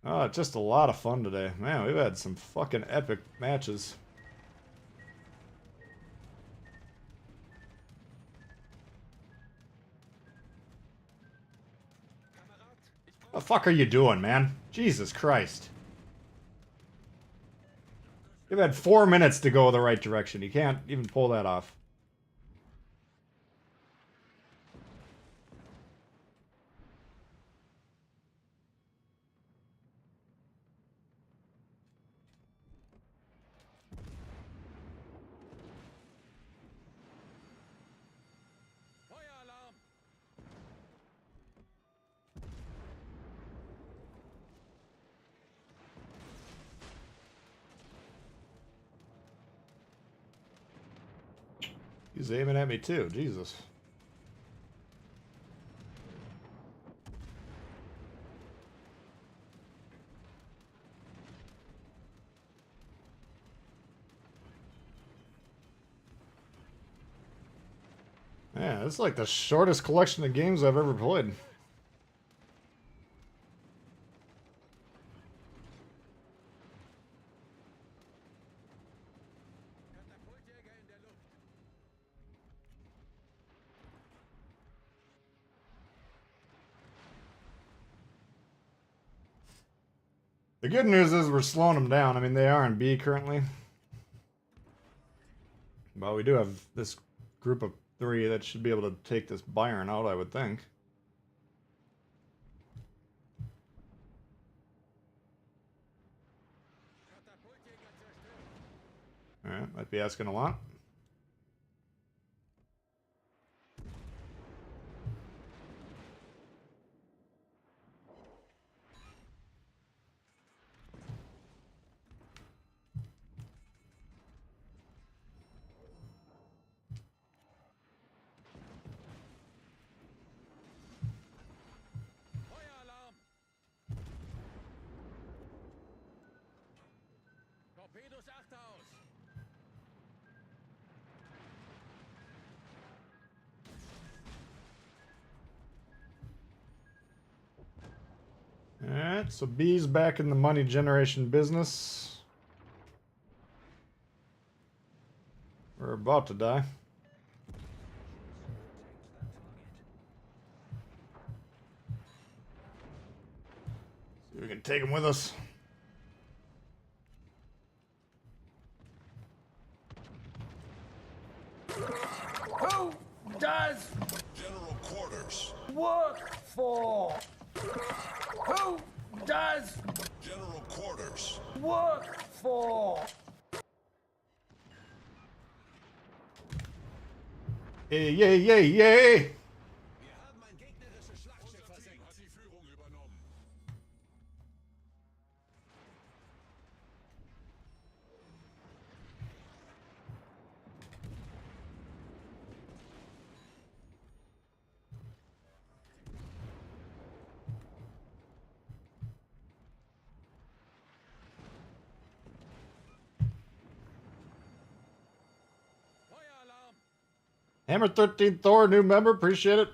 S1: Oh, it's just a lot of fun today. Man, we've had some fucking epic matches. What the fuck are you doing, man? Jesus Christ. You've had 4 minutes to go the right direction. You can't even pull that off. He's aiming at me too, Jesus. Yeah, this is like the shortest collection of games I've ever played. The good news is we're slowing them down. I mean, they are in B currently. But we do have this group of 3 that should be able to take this Byron out, I would think. Alright, might be asking a lot.
S4: Feueralarm! Torpedos achte aus!
S1: Alright, so B's back in the money generation business. We're about to die. See if we can take him with us.
S4: Who does
S5: General quarters.
S4: work for? Who does
S5: General quarters.
S4: work for?
S1: Yay, yay, yay, yay!
S5: Wir haben ein gegnerisches Schlachtschiff versenkt. Hat die Führung übernommen.
S4: Feueralarm!
S1: Hammer 13 Thor, new member, appreciate it.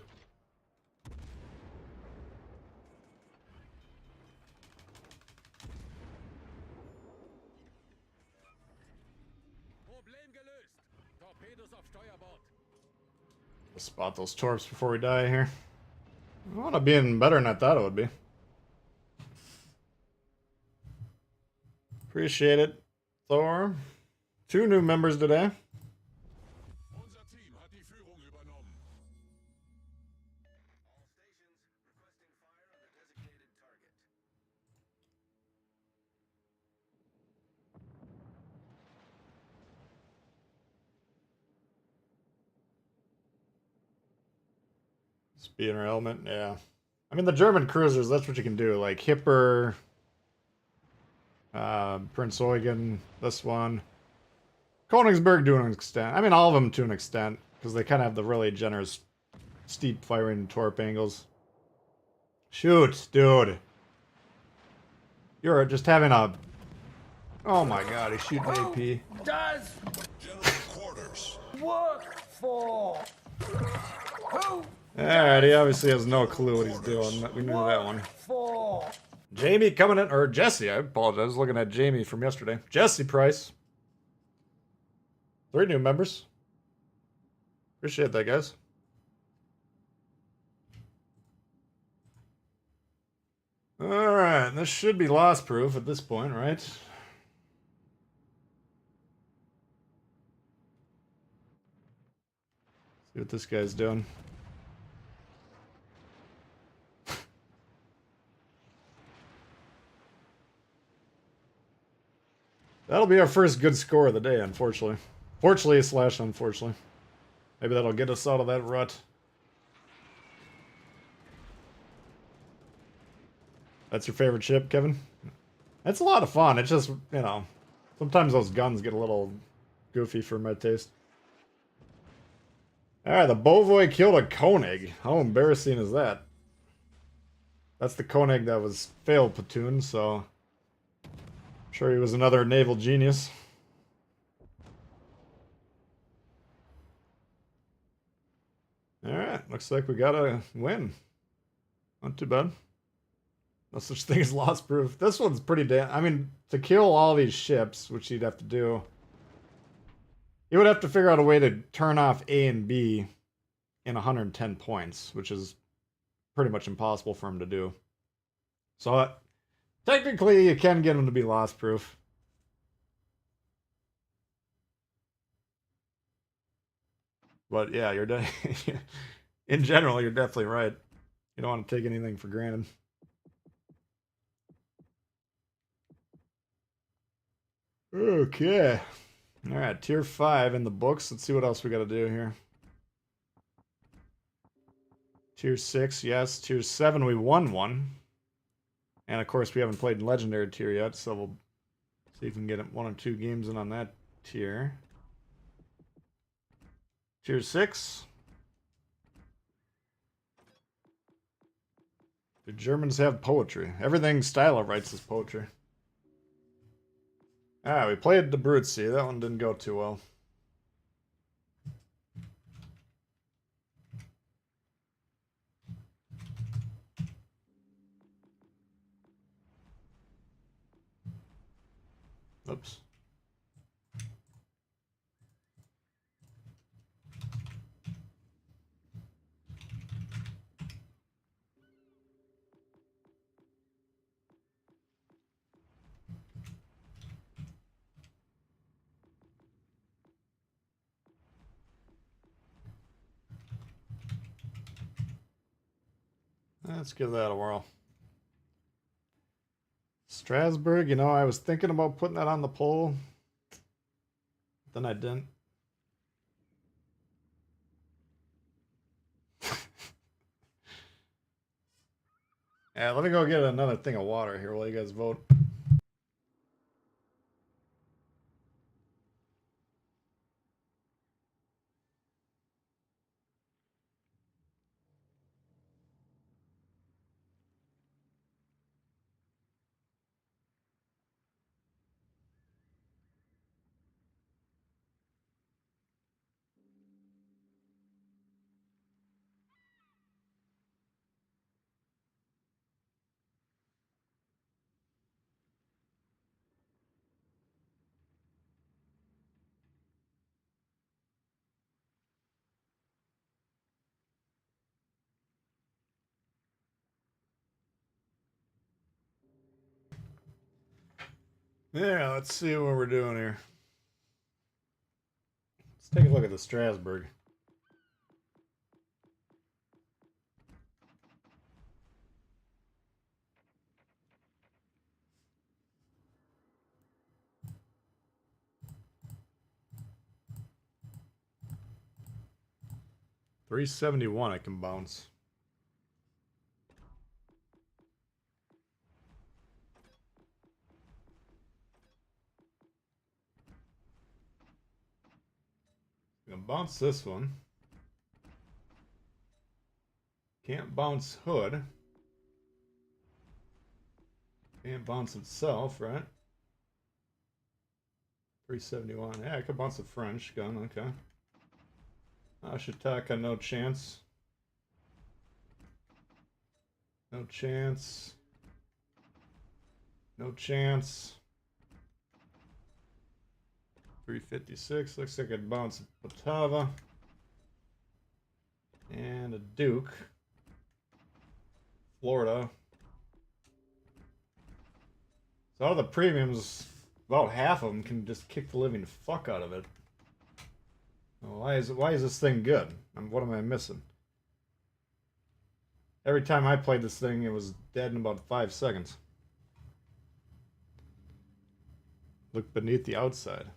S4: Problem gelöst. Torpedos auf Steuerbord.
S1: Let's spot those torps before we die here. I want to be in better than I thought it would be. Appreciate it, Thor. 2 new members today.
S5: Unser Team hat die Führung übernommen.
S3: All stations requesting fire on the designated target.
S1: Speed in our element, yeah. I mean, the German cruisers, that's what you can do. Like Hipper, Prince Eugen, this one. Königsberg to an extent. I mean, all of them to an extent, because they kind of have the really generous, steep firing torp angles. Shoot, dude. You're just having a... Oh my god, he's shooting AP.
S4: Who does
S5: General quarters.
S4: work for? Who
S1: Alright, he obviously has no clue what he's doing. We knew that one.
S4: for?
S1: Jamie coming in, or Jesse, I apologize. I was looking at Jamie from yesterday. Jesse Price. 3 new members. Appreciate that, guys. Alright, this should be loss proof at this point, right? See what this guy's doing. That'll be our first good score of the day, unfortunately. Fortunately / unfortunately. Maybe that'll get us out of that rut. That's your favorite ship, Kevin? It's a lot of fun. It's just, you know, sometimes those guns get a little goofy for my taste. Alright, the Bovoy killed a Koenig. How embarrassing is that? That's the Koenig that was failed platoon, so... I'm sure he was another naval genius. looks like we got a win. Not too bad. No such thing as loss proof. This one's pretty damn... I mean, to kill all these ships, which you'd have to do... You would have to figure out a way to turn off A and B in 110 points, which is pretty much impossible for him to do. So, technically, you can get him to be loss proof. But yeah, you're in general, you're definitely right. You don't want to take anything for granted. Okay. Alright, tier 5 in the books. Let's see what else we got to do here. Tier 6, yes. Tier 7, we won one. And of course, we haven't played Legendary tier yet, so we'll see if we can get 1 or 2 games in on that tier. Tier 6. The Germans have poetry. Everything Stylo writes is poetry. Ah, we played the Brutesea. That one didn't go too well. Oops. Let's give that a whirl. Strasbourg, you know, I was thinking about putting that on the poll. Then I didn't. Yeah, let me go get another thing of water here while you guys vote. Yeah, let's see what we're doing here. Let's take a look at the Strasbourg. $371 I can bounce. I'm gonna bounce this one. Can't bounce Hood. Can't bounce itself, right? 371. Yeah, I could bounce a French gun, okay. Ashitaka, no chance. No chance. No chance. 356. Looks like I'd bounce a Potava. And a Duke. Florida. So out of the premiums, about half of them can just kick the living fuck out of it. Well, why is this thing good? What am I missing? Every time I played this thing, it was dead in about 5 seconds. Look beneath the outside.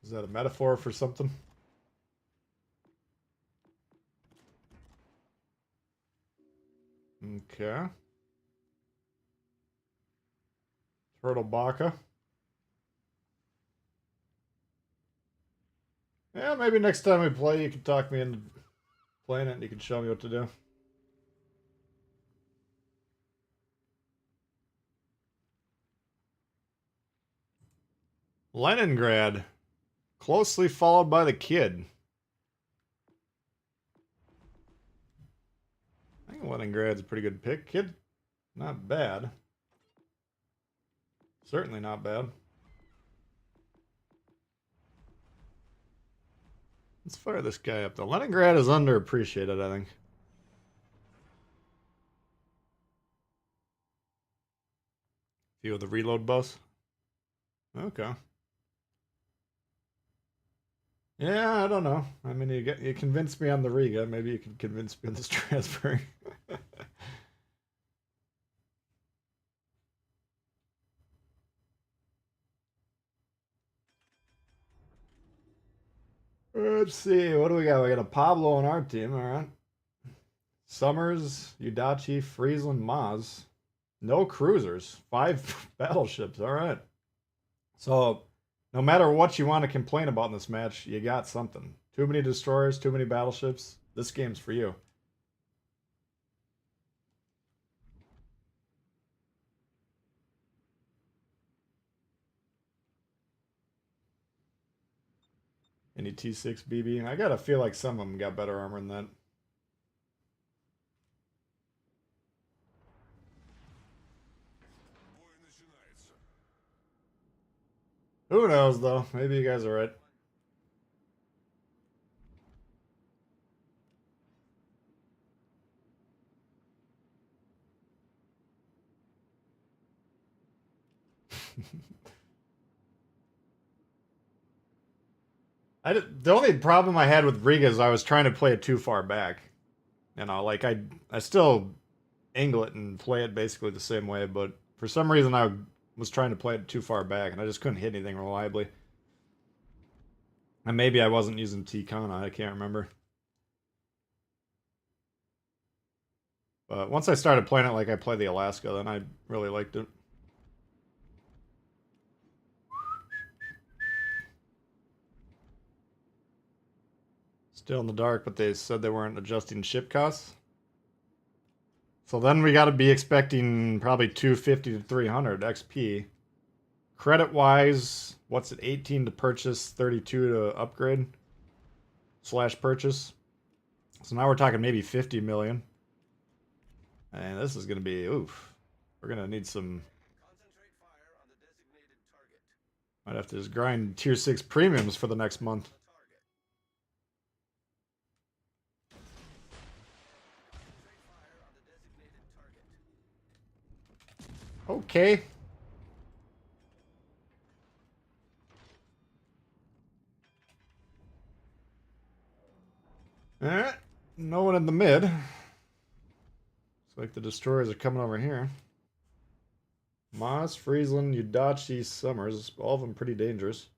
S1: Is that a metaphor for something? Okay. Turtle Baka. Yeah, maybe next time we play, you can talk me into playing it and you can show me what to do. Leningrad. Closely followed by the Kid. I think Leningrad's a pretty good pick. Kid, not bad. Certainly not bad. Let's fire this guy up though. Leningrad is underappreciated, I think. Feel the reload bus? Okay. Yeah, I don't know. I mean, you convinced me on the Riga. Maybe you can convince me on this transferring. Let's see. What do we got? We got a Pablo on our team. All right. Summers, Udachi, Friesland, Maz. No cruisers. 5 battleships. All right. So, no matter what you want to complain about in this match, you got something. Too many destroyers, too many battleships. This game's for you. Any T6 BB? I gotta feel like some of them got better armor than that. Who knows, though? Maybe you guys are right. The only problem I had with Riga is I was trying to play it too far back. You know, like I still angle it and play it basically the same way, but for some reason I was trying to play it too far back and I just couldn't hit anything reliably. And maybe I wasn't using T-Kana, I can't remember. But once I started playing it like I play the Alaska, then I really liked it. Still in the dark, but they said they weren't adjusting ship costs. So then we got to be expecting probably 250 to 300 XP. Credit-wise, what's it? 18 to purchase, 32 to upgrade / purchase. So now we're talking maybe 50 million. And this is going to be, oof. We're going to need some...
S3: Concentrate fire on the designated target.
S1: Might have to just grind tier 6 premiums for the next month. Okay. Alright. No one in the mid. Looks like the destroyers are coming over here. Maz, Friesland, Udachi, Summers. All of them pretty dangerous.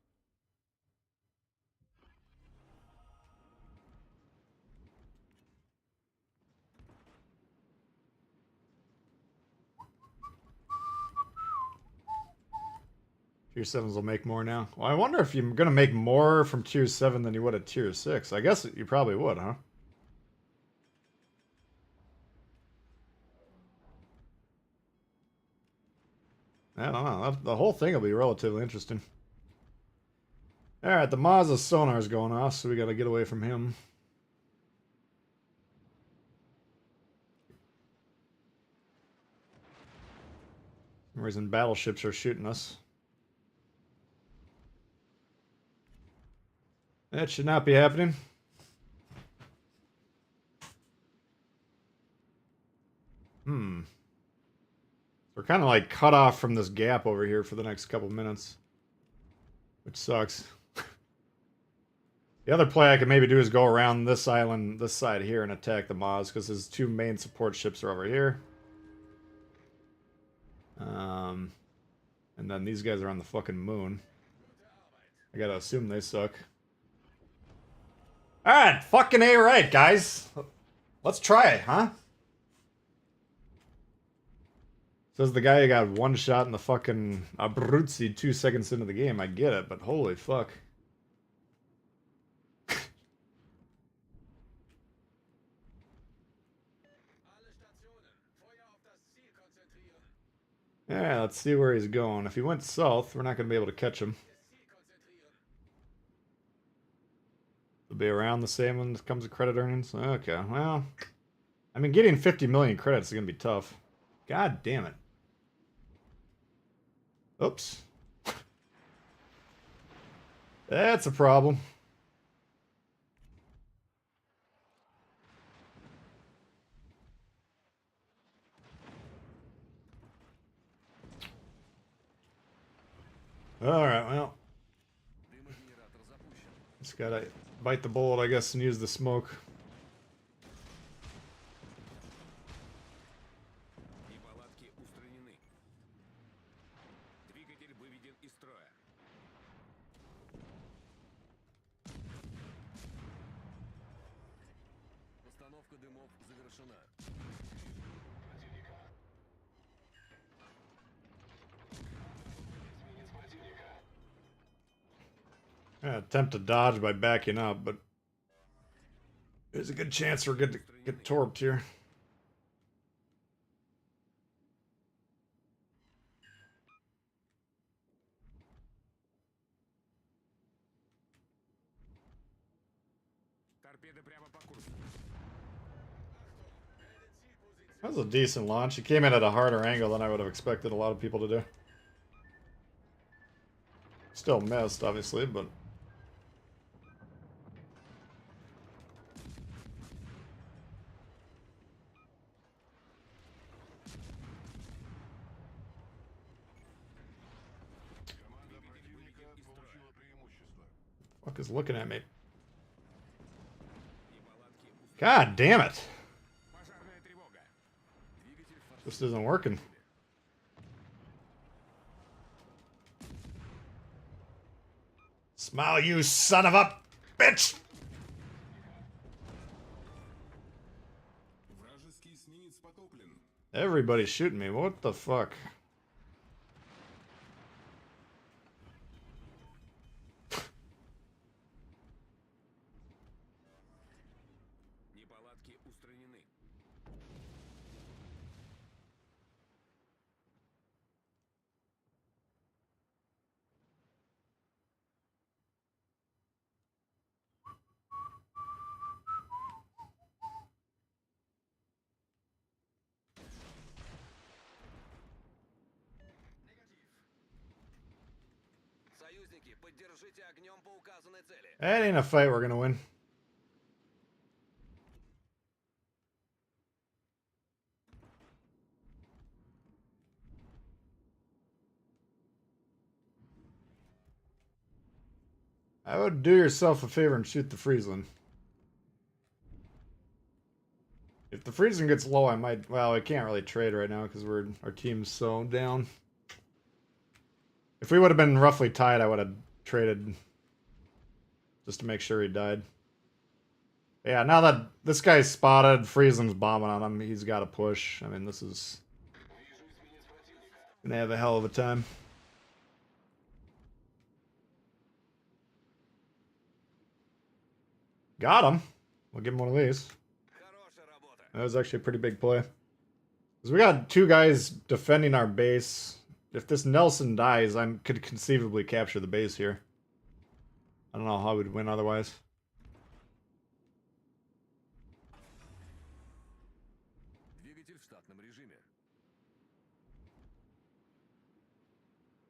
S1: Tier 7s will make more now. Well, I wonder if you're going to make more from Tier 7 than you would at Tier 6. I guess you probably would, huh? I don't know. The whole thing will be relatively interesting. Alright, the Mazda sonar's going off, so we got to get away from him. For some reason, battleships are shooting us. That should not be happening. We're kind of like cut off from this gap over here for the next couple minutes. Which sucks. The other play I could maybe do is go around this island, this side here, and attack the Maz, because his 2 main support ships are over here. And then these guys are on the fucking moon. I gotta assume they suck. Alright, fucking A right, guys. Let's try it, huh? Says the guy who got 1 shot in the fucking Abruzzi 2 seconds into the game. I get it, but holy fuck. Yeah, let's see where he's going. If he went south, we're not going to be able to catch him. be around the same when it comes to credit earnings. Okay, well, I mean, getting 50 million credits is gonna be tough. God damn it. Oops. That's a problem. Alright, well. Just gotta bite the bullet, I guess, and use the smoke.
S5: Неполадки устранены. Двигатель выведен из строя. Постановка дымов завершена.
S1: I attempt to dodge by backing up, but there's a good chance we're going to get torped here.
S5: Торпеды прямо по курсу.
S1: That was a decent launch. He came in at a harder angle than I would have expected a lot of people to do. Still missed, obviously, but... Fuck is looking at me? God damn it!
S5: Пожарная тревога. Двигатель
S1: This isn't working. Smile, you son of a bitch!
S5: Вражеский эсминец потоплен.
S1: Everybody's shooting me. What the fuck?
S5: Неполадки устранены.
S3: Союзники, поддержите огнем по указанной цели.
S1: That ain't a fight we're gonna win. I would do yourself a favor and shoot the Friesland. If the Friesland gets low, I might... Well, I can't really trade right now because our team's so down. If we would have been roughly tied, I would have traded just to make sure he died. Yeah, now that this guy's spotted, Friesland's bombing on him, he's got to push. I mean, this is gonna have a hell of a time. Got him. We'll give him one of these.
S3: Хорошая работа.
S1: That was actually a pretty big play. Because we got two guys defending our base. If this Nelson dies, I could conceivably capture the base here. I don't know how we'd win otherwise.
S5: Двигатель в штатном режиме.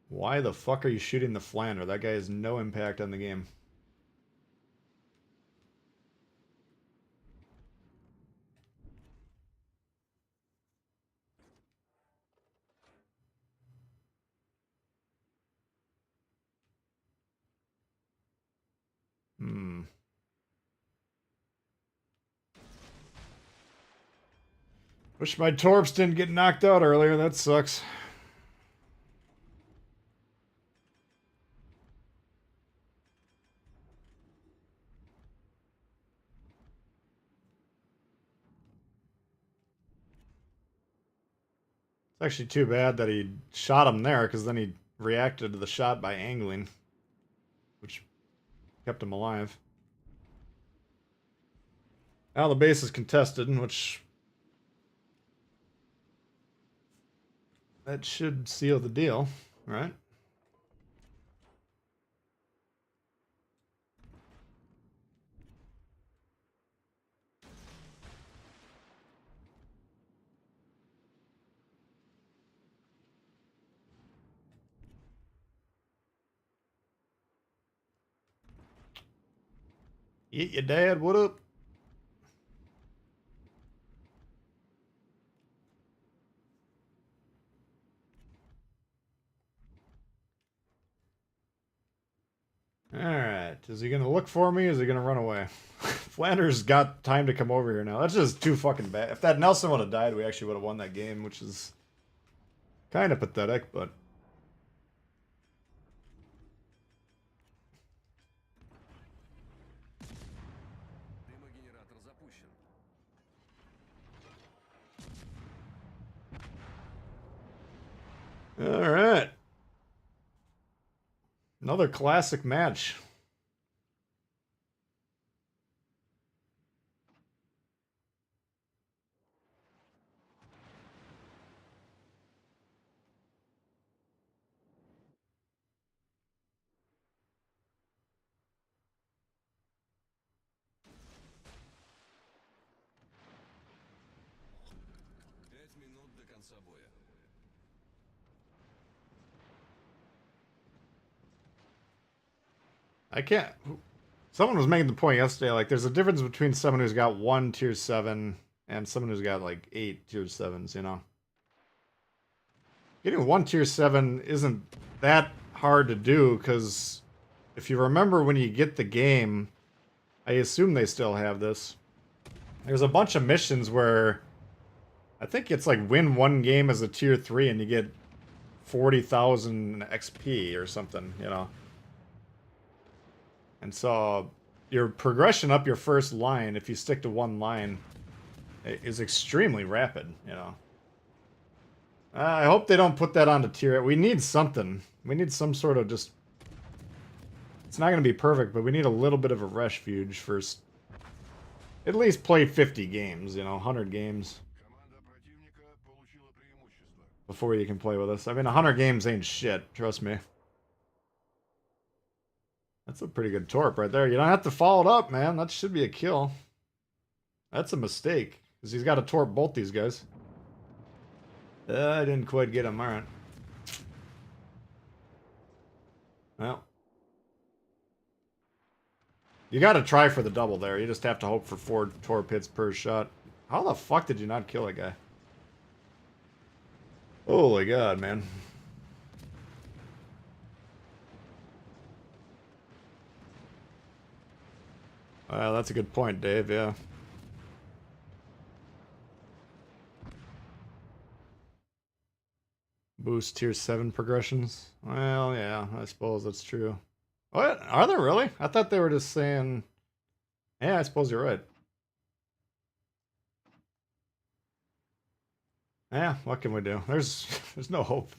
S1: Why the fuck are you shooting the Flander? That guy has no impact on the game. Wish my torps didn't get knocked out earlier. That sucks. It's actually too bad that he shot him there, because then he reacted to the shot by angling, which kept him alive. Now the base is contested, which... that should seal the deal, right? Eat your dad, what up? Alright, is he gonna look for me or is he gonna run away? Flanders got time to come over here now. That's just too fucking bad. If that Nelson would have died, we actually would have won that game, which is kind of pathetic, but...
S3: Дымогенератор запущен.
S1: Alright. Another classic match.
S3: Пять минут до конца боя.
S1: I can't... Someone was making the point yesterday, like, there's a difference between someone who's got 1 tier 7 and someone who's got, like, 8 tier 7s, you know? Getting 1 tier 7 isn't that hard to do, because if you remember when you get the game, I assume they still have this. There's a bunch of missions where I think it's like win one game as a tier 3 and you get 40,000 XP or something, you know? And so your progression up your first line, if you stick to one line, is extremely rapid, you know? I hope they don't put that onto tier 8. We need something. We need some sort of just... It's not going to be perfect, but we need a little bit of a refuge first. At least play 50 games, you know, 100 games. Before you can play with us. I mean, 100 games ain't shit, trust me. That's a pretty good torp right there. You don't have to follow it up, man. That should be a kill. That's a mistake, because he's got to torp both these guys. I didn't quite get him, alright. Well. You gotta try for the double there. You just have to hope for 4 torp hits per shot. How the fuck did you not kill a guy? Holy god, man. Well, that's a good point, Dave, yeah. Boost tier 7 progressions? Well, yeah, I suppose that's true. What? Are there really? I thought they were just saying... Yeah, I suppose you're right. Yeah, what can we do? There's no hope.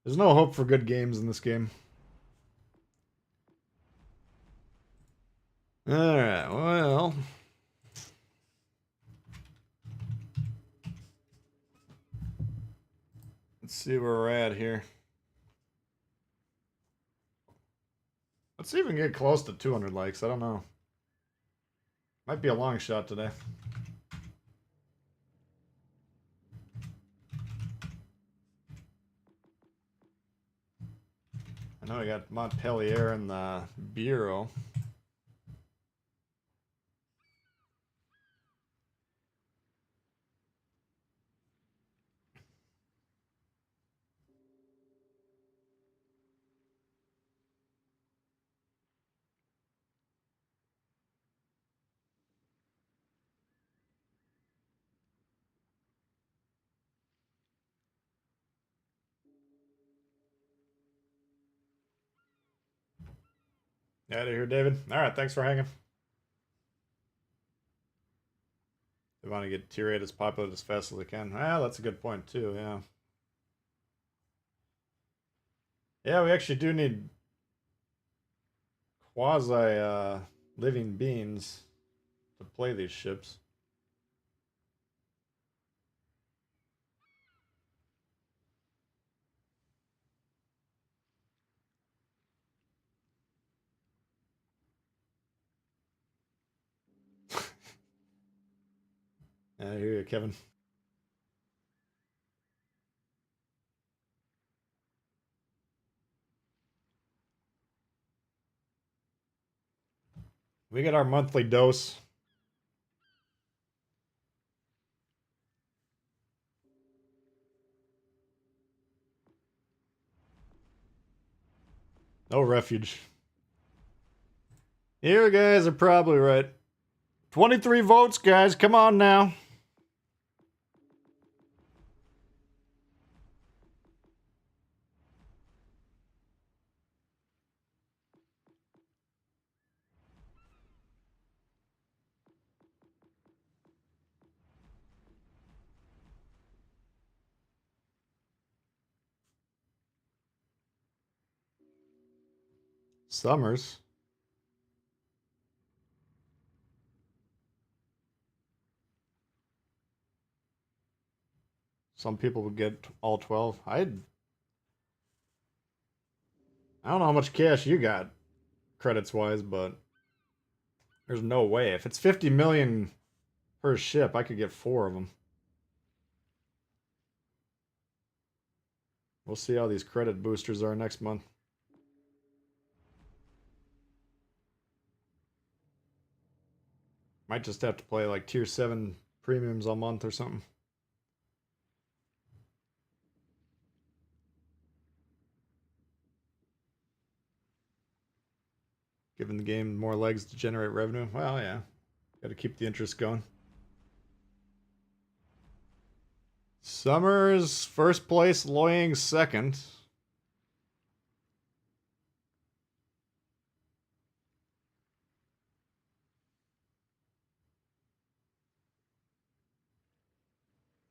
S1: There's no hope for good games in this game. Alright, well... Let's see where we're at here. Let's see if we can get close to 200 likes. I don't know. Might be a long shot today. I know I got Montpellier in the Bureau. Out of here, David. Alright, thanks for hanging. They want to get tier 8 as popular as fast as they can. Well, that's a good point, too, yeah. Yeah, we actually do need quasi living beings to play these ships. I hear you, Kevin. We get our monthly dose. No refuge. You guys are probably right. 23 votes, guys. Come on now. Summers. Some people would get all 12. I don't know how much cash you got, credits wise, but there's no way. If it's 50 million per ship, I could get 4 of them. We'll see how these credit boosters are next month. Might just have to play like tier 7 premiums a month or something. Giving the game more legs to generate revenue. Well, yeah. Got to keep the interest going. Summers, first place. Loyang, second.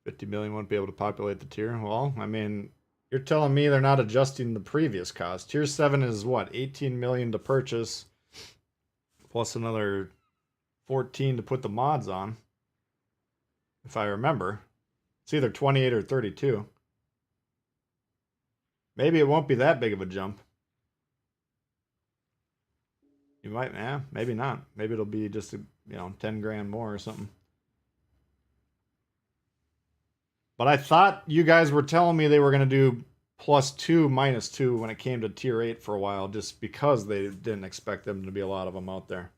S1: $50 million won't be able to populate the tier. Well, I mean, you're telling me they're not adjusting the previous cost. Tier 7 is what? 18 million to purchase, plus another 14 to put the mods on. If I remember. It's either 28 or 32. Maybe it won't be that big of a jump. You might, maybe not. Maybe it'll be just, 10 grand more or something. But I thought you guys were telling me they were going to do +2, -2 when it came to tier 8 for a while, just because they didn't expect them to be a lot of them out there.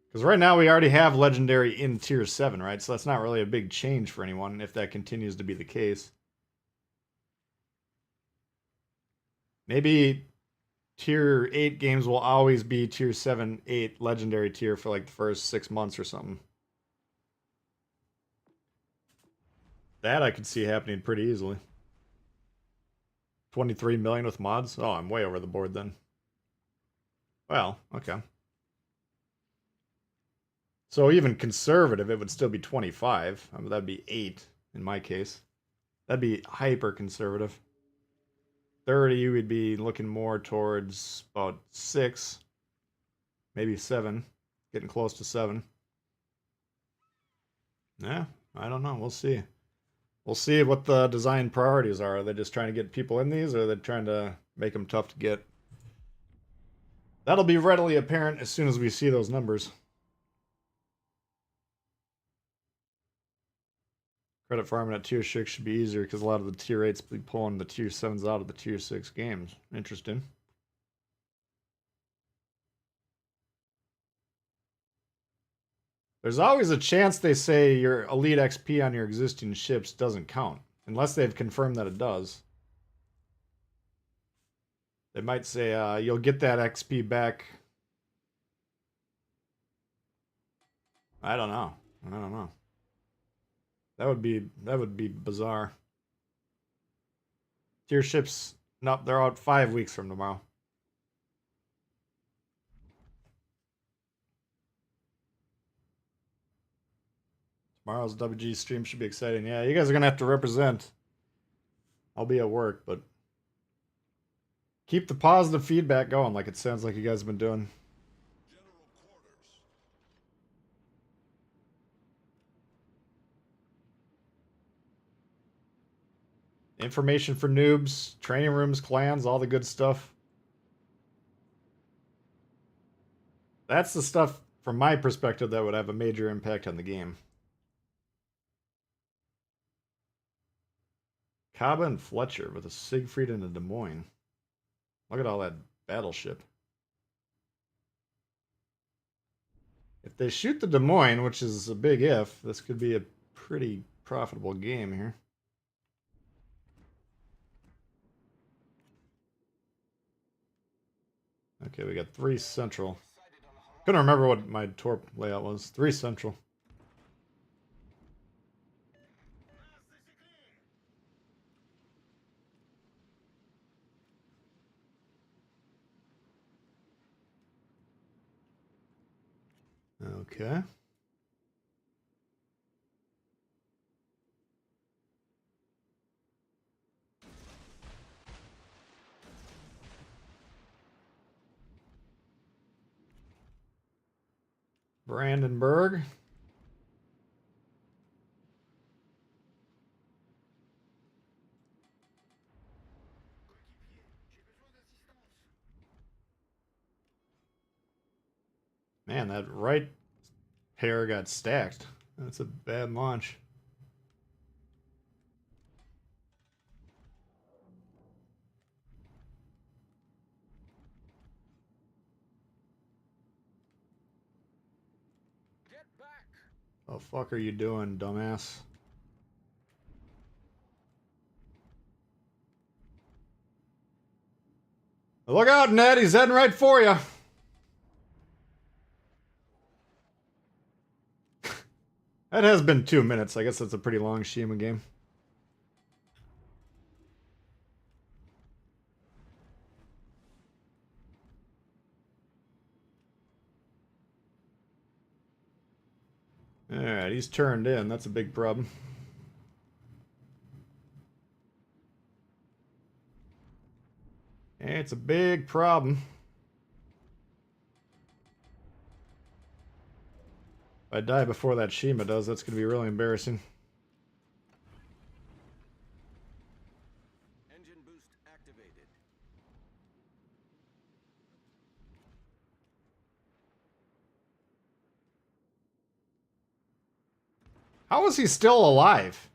S1: Because right now we already have legendary in tier 7, right? So that's not really a big change for anyone if that continues to be the case. Maybe tier 8 games will always be tier 7, 8 legendary tier for like the first 6 months or something. That I could see happening pretty easily. 23 million with mods? Oh, I'm way over the board then. Well, okay. So even conservative, it would still be 25. I mean, that'd be 8 in my case. That'd be hyper conservative. 30, you would be looking more towards about 6. Maybe 7. Getting close to 7. Yeah, I don't know. We'll see. We'll see what the design priorities are. Are they just trying to get people in these, or are they trying to make them tough to get? That'll be readily apparent as soon as we see those numbers. Credit farming at tier 6 should be easier because a lot of the tier 8s be pulling the tier 7s out of the tier 6 games. Interesting. There's always a chance they say your elite XP on your existing ships doesn't count, unless they've confirmed that it does. They might say you'll get that XP back. I don't know. That would be bizarre. Tier ships, nope, they're out 5 weeks from tomorrow. Tomorrow's WG stream should be exciting. Yeah, you guys are gonna have to represent. I'll be at work, but keep the positive feedback going like it sounds like you guys have been doing. Information for noobs, training rooms, clans, all the good stuff. That's the stuff, from my perspective, that would have a major impact on the game. Kaba and Fletcher with a Siegfried and a Des Moines. Look at all that battleship. If they shoot the Des Moines, which is a big if, this could be a pretty profitable game here. Okay, we got 3 central. Couldn't remember what my torp layout was. 3 central. Okay. Brandenburg. Man, that right pair got stacked. That's a bad launch.
S4: Get back!
S1: The fuck are you doing, dumbass? Look out, Ned! He's heading right for you! That has been 2 minutes. I guess that's a pretty long Shima game. Alright, he's turned in. That's a big problem. It's a big problem. If I die before that Shima does, that's going to be really embarrassing.
S3: Engine boost activated.
S1: How is he still alive?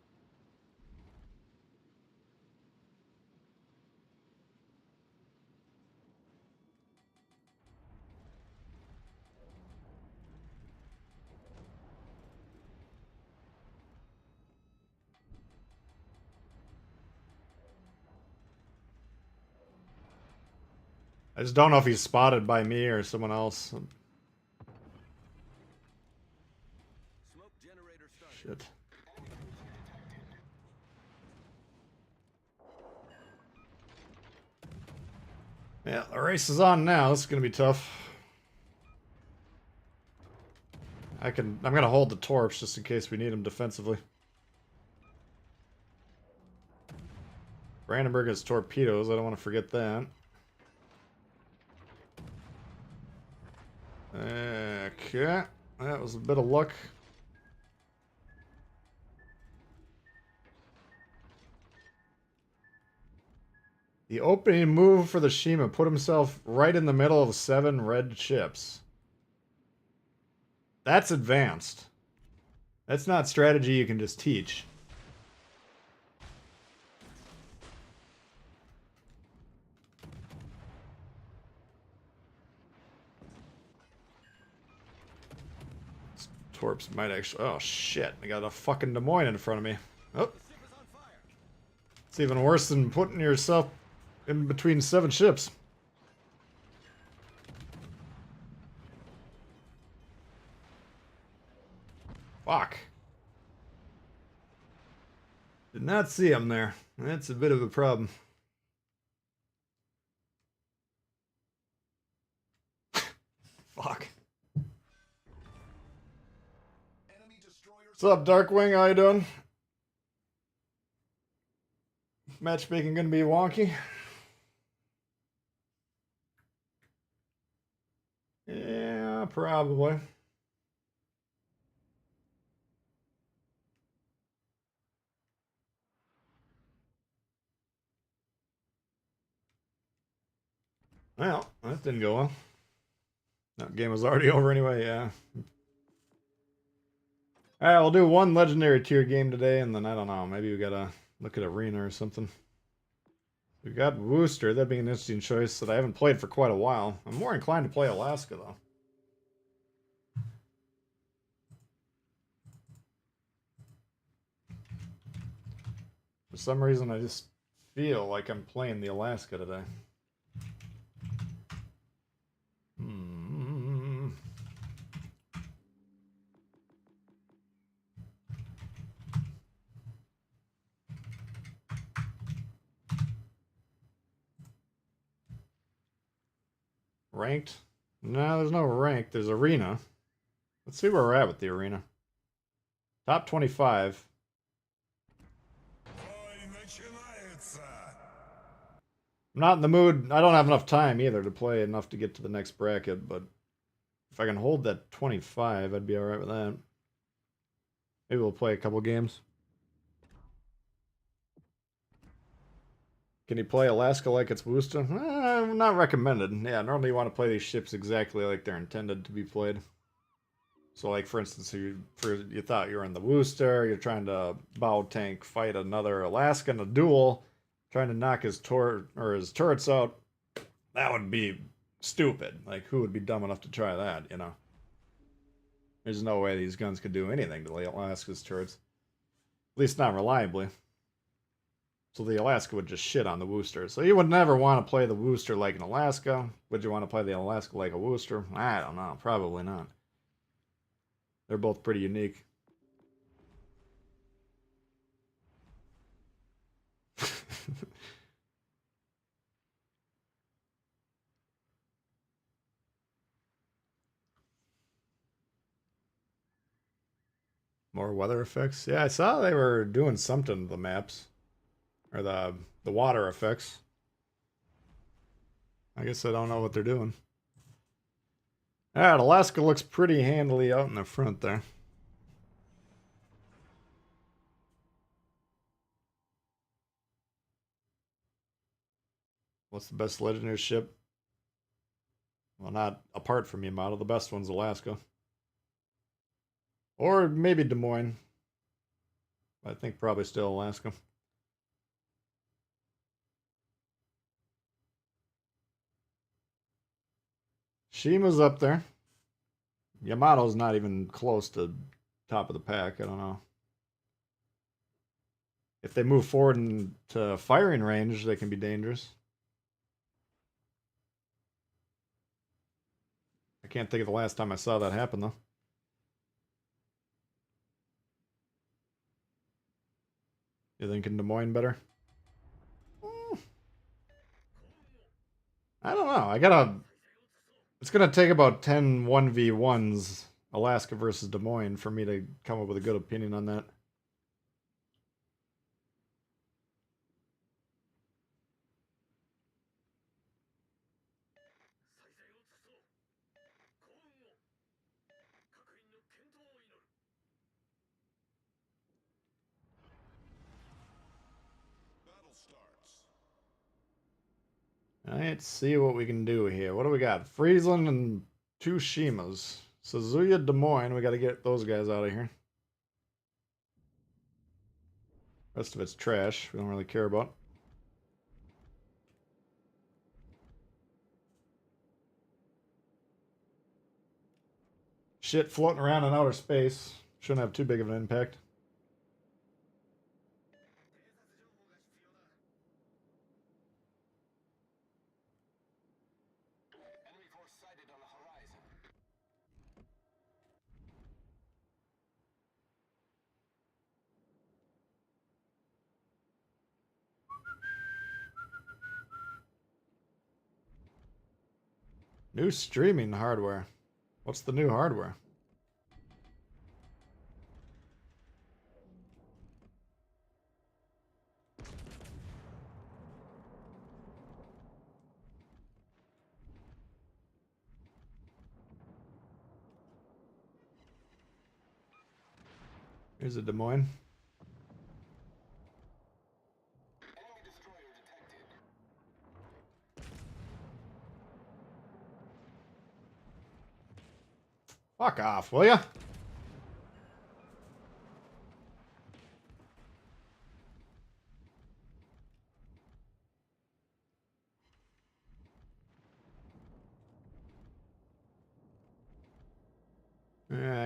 S1: I just don't know if he's spotted by me or someone else.
S3: Smoke generator started.
S1: Shit. Yeah, the race is on now. This is gonna be tough. I'm gonna hold the torps just in case we need them defensively. Brandenburg has torpedoes. I don't want to forget that. Okay, that was a bit of luck. The opening move for the Shima put himself right in the middle of 7 red ships. That's advanced. That's not strategy you can just teach. These torps might actually... Oh, shit. I got a fucking Des Moines in front of me. Oh. It's even worse than putting yourself in between 7 ships. Fuck. Did not see him there. That's a bit of a problem. Fuck. What's up, Darkwing? How you doing? Matchmaking gonna be wonky. Yeah, probably. Well, that didn't go well. That game was already over anyway, yeah. Alright, we'll do one legendary tier game today, and then I don't know, maybe we gotta look at Arena or something. We've got Wooster, that'd be an interesting choice that I haven't played for quite a while. I'm more inclined to play Alaska, though. For some reason, I just feel like I'm playing the Alaska today. Ranked? No, there's no rank. There's arena. Let's see where we're at with the arena. Top 25.
S5: Ой, начинается.
S1: I'm not in the mood. I don't have enough time either to play enough to get to the next bracket, but if I can hold that 25, I'd be alright with that. Maybe we'll play a couple games. Can you play Alaska like it's Worcester? Not recommended. Yeah, normally you want to play these ships exactly like they're intended to be played. So, like, for instance, you thought you were in the Worcester, you're trying to bow tank fight another Alaska in a duel, trying to knock his turrets out. That would be stupid. Like, who would be dumb enough to try that, you know? There's no way these guns could do anything to the Alaska's turrets. At least not reliably. So the Alaska would just shit on the Worcester. So you would never want to play the Worcester like an Alaska. Would you want to play the Alaska like a Worcester? I don't know. Probably not. They're both pretty unique. More weather effects? Yeah, I saw they were doing something to the maps. Or the water effects. I guess I don't know what they're doing. Alright, Alaska looks pretty handily out in the front there. What's the best legendary ship? Well, not apart from Yamato. The best one's Alaska. Or maybe Des Moines. I think probably still Alaska. Shima's up there. Yamato's not even close to top of the pack. I don't know. If they move forward into firing range, they can be dangerous. I can't think of the last time I saw that happen, though. You thinking Des Moines better? I don't know. It's gonna take about 10 1v1s, Alaska versus Des Moines, for me to come up with a good opinion on that.
S5: Battle starts.
S1: Let's see what we can do here. What do we got? Friesland and 2 Shimas. Suzuya, Des Moines. We got to get those guys out of here. Rest of it's trash. We don't really care about. Shit floating around in outer space. Shouldn't have too big of an impact.
S3: Enemy force sighted on the horizon.
S1: New streaming hardware. What's the new hardware? Here's a Des Moines.
S3: Enemy destroyer detected.
S1: Fuck off, will ya?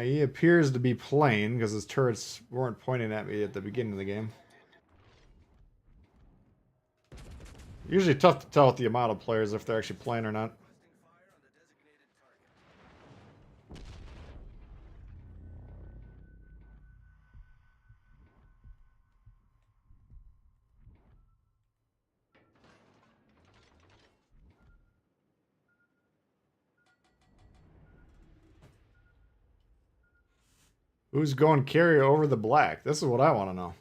S1: He appears to be playing because his turrets weren't pointing at me at the beginning of the game. Usually tough to tell with the amount of players if they're actually playing or not.
S3: Requesting fire on the designated target.
S1: Who's going carrier over the black? This is what I want to know.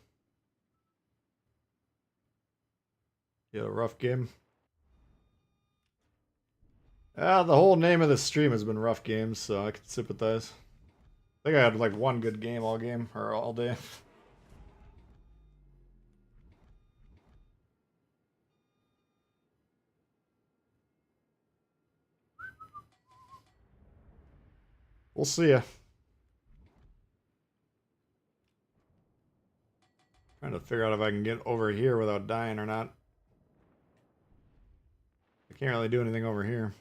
S1: You had a rough game? The whole name of the stream has been rough games, so I can sympathize. I think I had like one good game all game, or all day. We'll see ya. Trying to figure out if I can get over here without dying or not. I can't really do anything over here.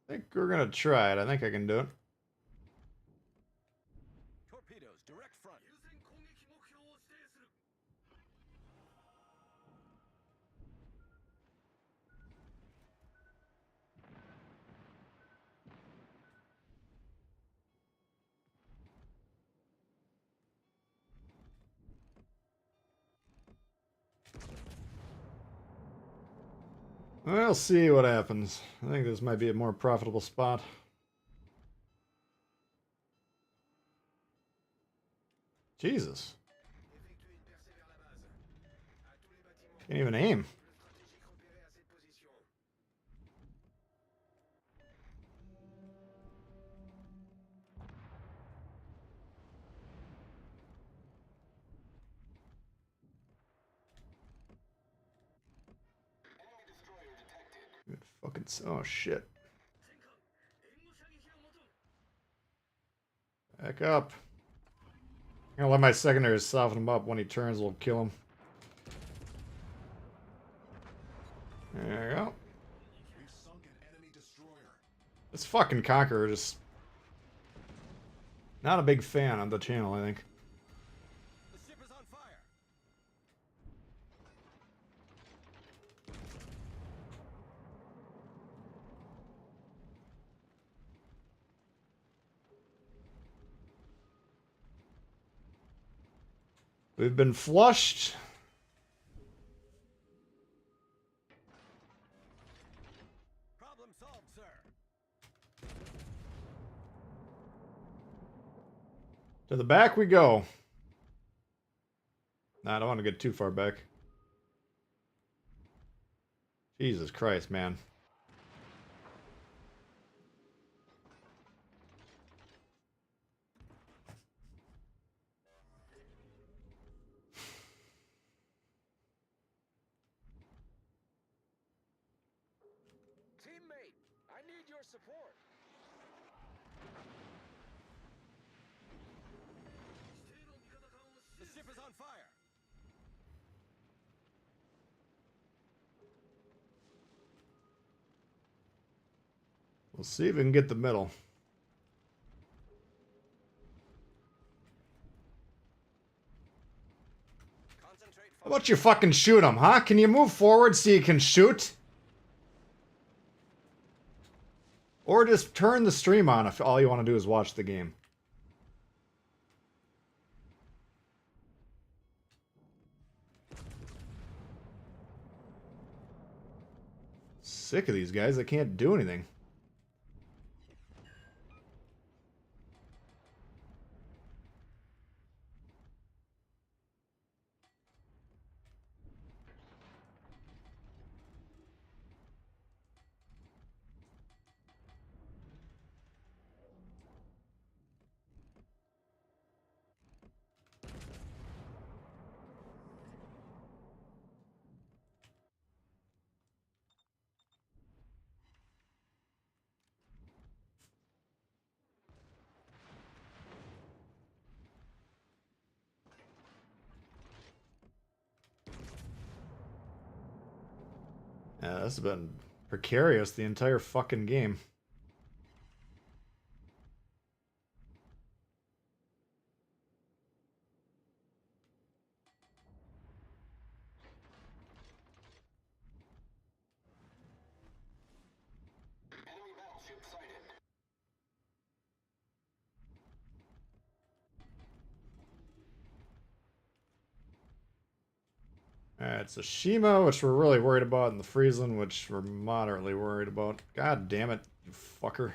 S1: I think we're gonna try it. I think I can do it.
S3: Torpedoes, direct front.
S1: We'll see what happens. I think this might be a more profitable spot. Jesus. Can't even aim. Good fucking. Oh shit. Back up. I'm gonna let my secondaries soften him up. When he turns, we'll kill him. There you go.
S5: We've sunk an enemy destroyer.
S1: This fucking Conqueror just... Not a big fan on the channel, I think.
S3: The ship is on fire.
S1: We've been flushed.
S3: Problem solved, sir.
S1: To the back we go. Nah, I don't want to get too far back. Jesus Christ, man.
S3: Teammate, I need your support. The ship is on fire.
S1: We'll see if we can get the middle.
S3: Concentrate.
S1: How about you fucking shoot him, huh? Can you move forward so you can shoot? Or just turn the stream on if all you want to do is watch the game. Sick of these guys that can't do anything. Yeah, this has been precarious the entire fucking game. Alright, so Shima, which we're really worried about, and the Friesland, which we're moderately worried about. God damn it, you fucker.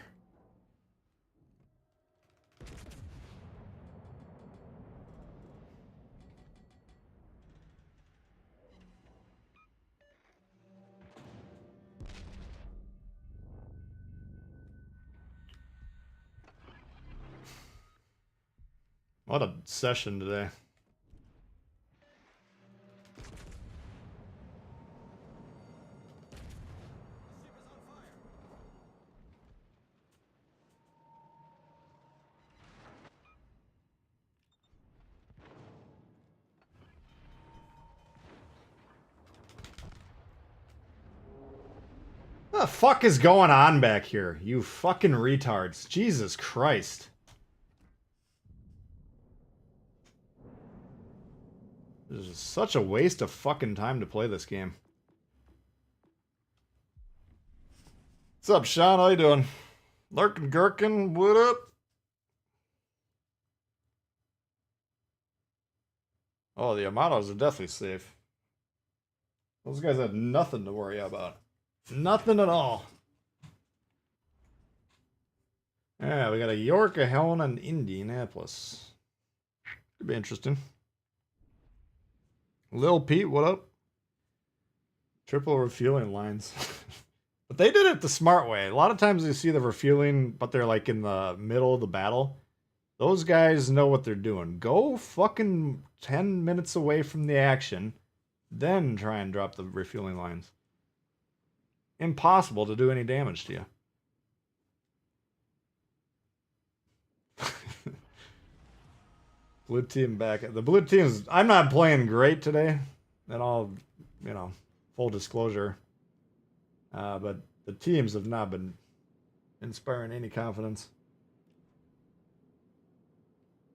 S1: What a session today. What the fuck is going on back here? You fucking retards. Jesus Christ. This is such a waste of fucking time to play this game. What's up, Sean? How you doing? Lurkin Gherkin, what up? Oh, the Amatos are definitely safe. Those guys had nothing to worry about. Nothing at all. Yeah, we got a York, a Helena, and Indianapolis. Could be interesting. Lil Pete, what up? Triple refueling lines. But they did it the smart way. A lot of times you see the refueling, but they're like in the middle of the battle. Those guys know what they're doing. Go fucking 10 minutes away from the action, then try and drop the refueling lines. Impossible to do any damage to you. Blue team back. The blue team's... I'm not playing great today. And all, you know, full disclosure. But the teams have not been inspiring any confidence.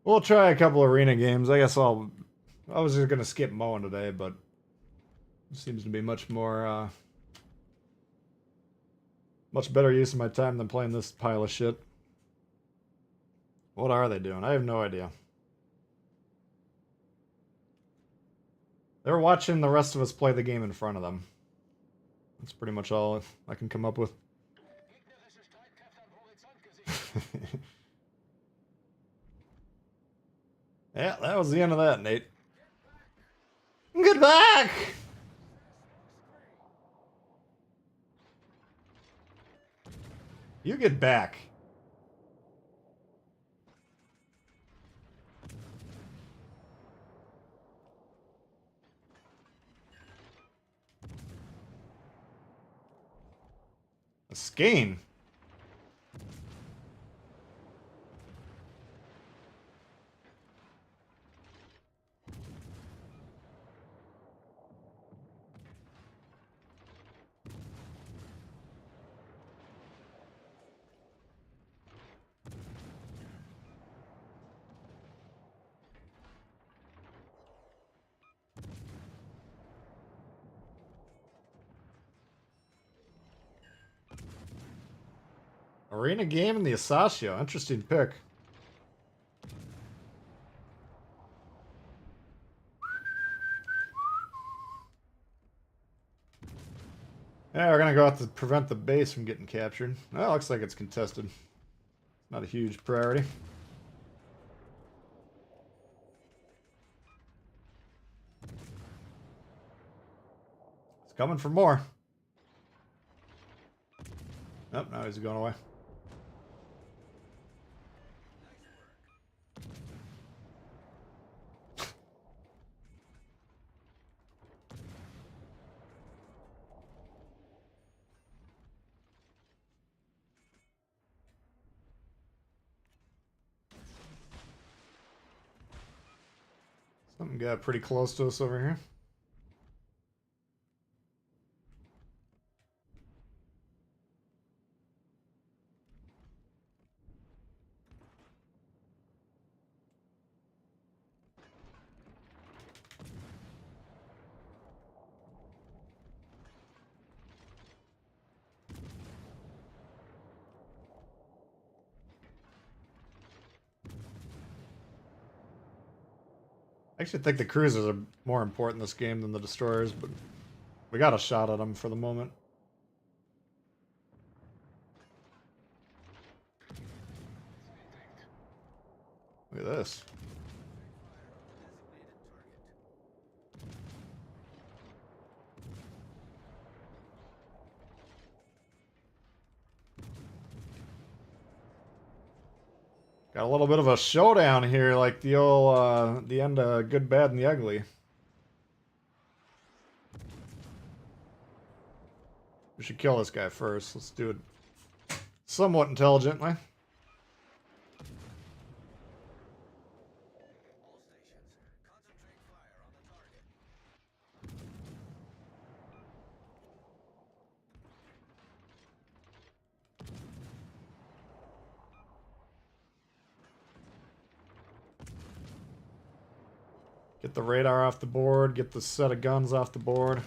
S1: We'll try a couple arena games. I guess I was just going to skip mowing today, but it seems to be much more... much better use of my time than playing this pile of shit. What are they doing? I have no idea. They're watching the rest of us play the game in front of them. That's pretty much all I can come up with. Yeah, that was the end of that, Nate. Get back! You get back. A skein. Arena game in the Asasio. Interesting pick. Yeah, we're gonna go out to prevent the base from getting captured. Well, looks like it's contested. Not a huge priority. It's coming for more. Oh, now he's going away. Something got pretty close to us over here. I actually think the cruisers are more important in this game than the destroyers, but we got a shot at them for the moment. Look at this. Got a little bit of a showdown here, like the old, the end of Good, Bad, and the Ugly. We should kill this guy first. Let's do it somewhat intelligently.
S3: All stations, concentrate fire on the target.
S1: Get the radar off the board, get the set of guns off the board.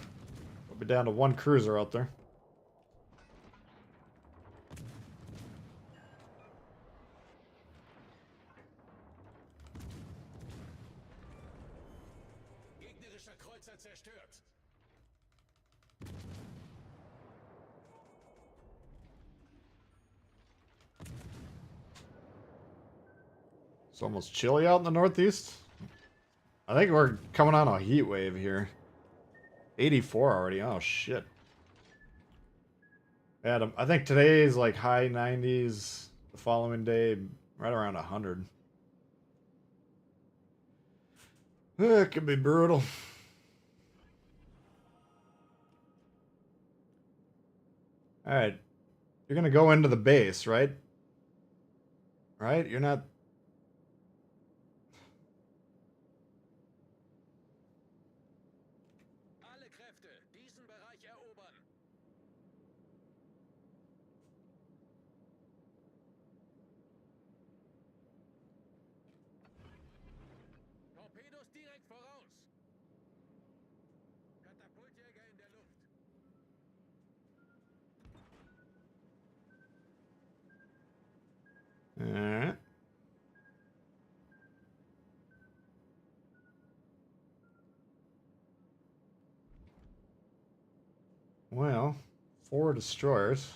S1: We'll be down to one cruiser out there.
S5: Gegnerischer Kreuzer zerstört.
S1: It's almost chilly out in the northeast. I think we're coming on a heat wave here. 84 already. Oh shit. Yeah, I think today's like high 90s. The following day, right around 100. It could be brutal. All right, you're gonna go into the base, right? Right? You're not.
S5: Alle Kräfte, diesen Bereich erobern. Torpedos direkt voraus. Katapultjäger in der Luft.
S1: All right. Well, 4 destroyers.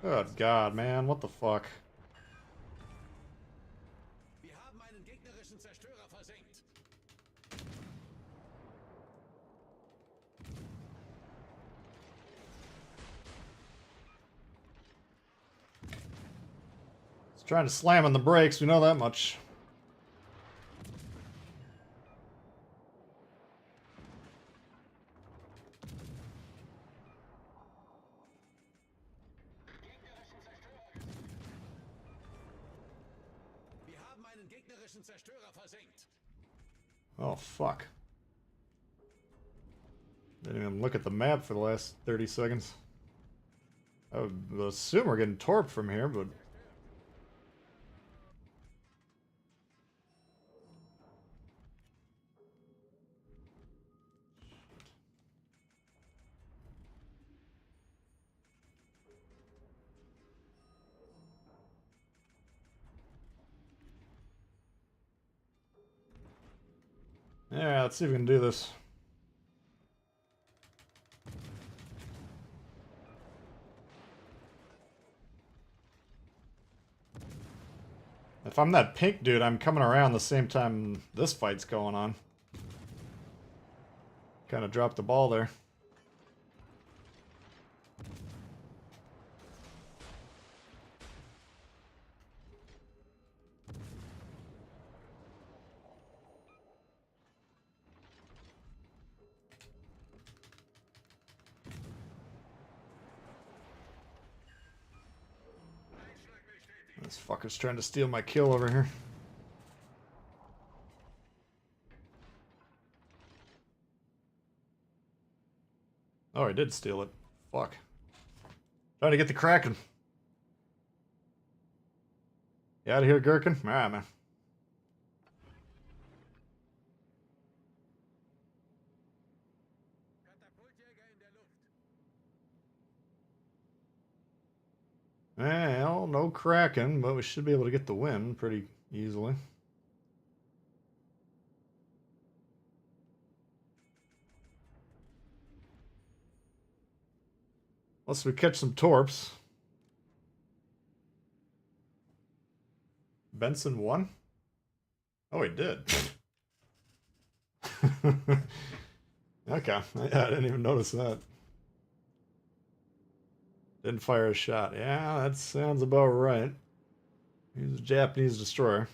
S1: Good God, man, what the fuck?
S5: Wir haben einen gegnerischen Zerstörer versenkt.
S1: It's trying to slam on the brakes, we know that much.
S5: Wir haben einen gegnerischen Zerstörer versenkt.
S1: Oh, fuck. Didn't even look at the map for the last 30 seconds. I would assume we're getting torped from here, but... Yeah, let's see if we can do this. If I'm that pink dude, I'm coming around the same time this fight's going on. Kind of dropped the ball there. This fucker's trying to steal my kill over here. Oh, he did steal it. Fuck. Trying to get the Kraken. You out of here, Gherkin? Alright, man. Well, no Kraken, but we should be able to get the win pretty easily. Unless we catch some torps. Benson won? Oh, he did. Okay, I didn't even notice that. Didn't fire a shot. Yeah, that sounds about right. He's a Japanese destroyer.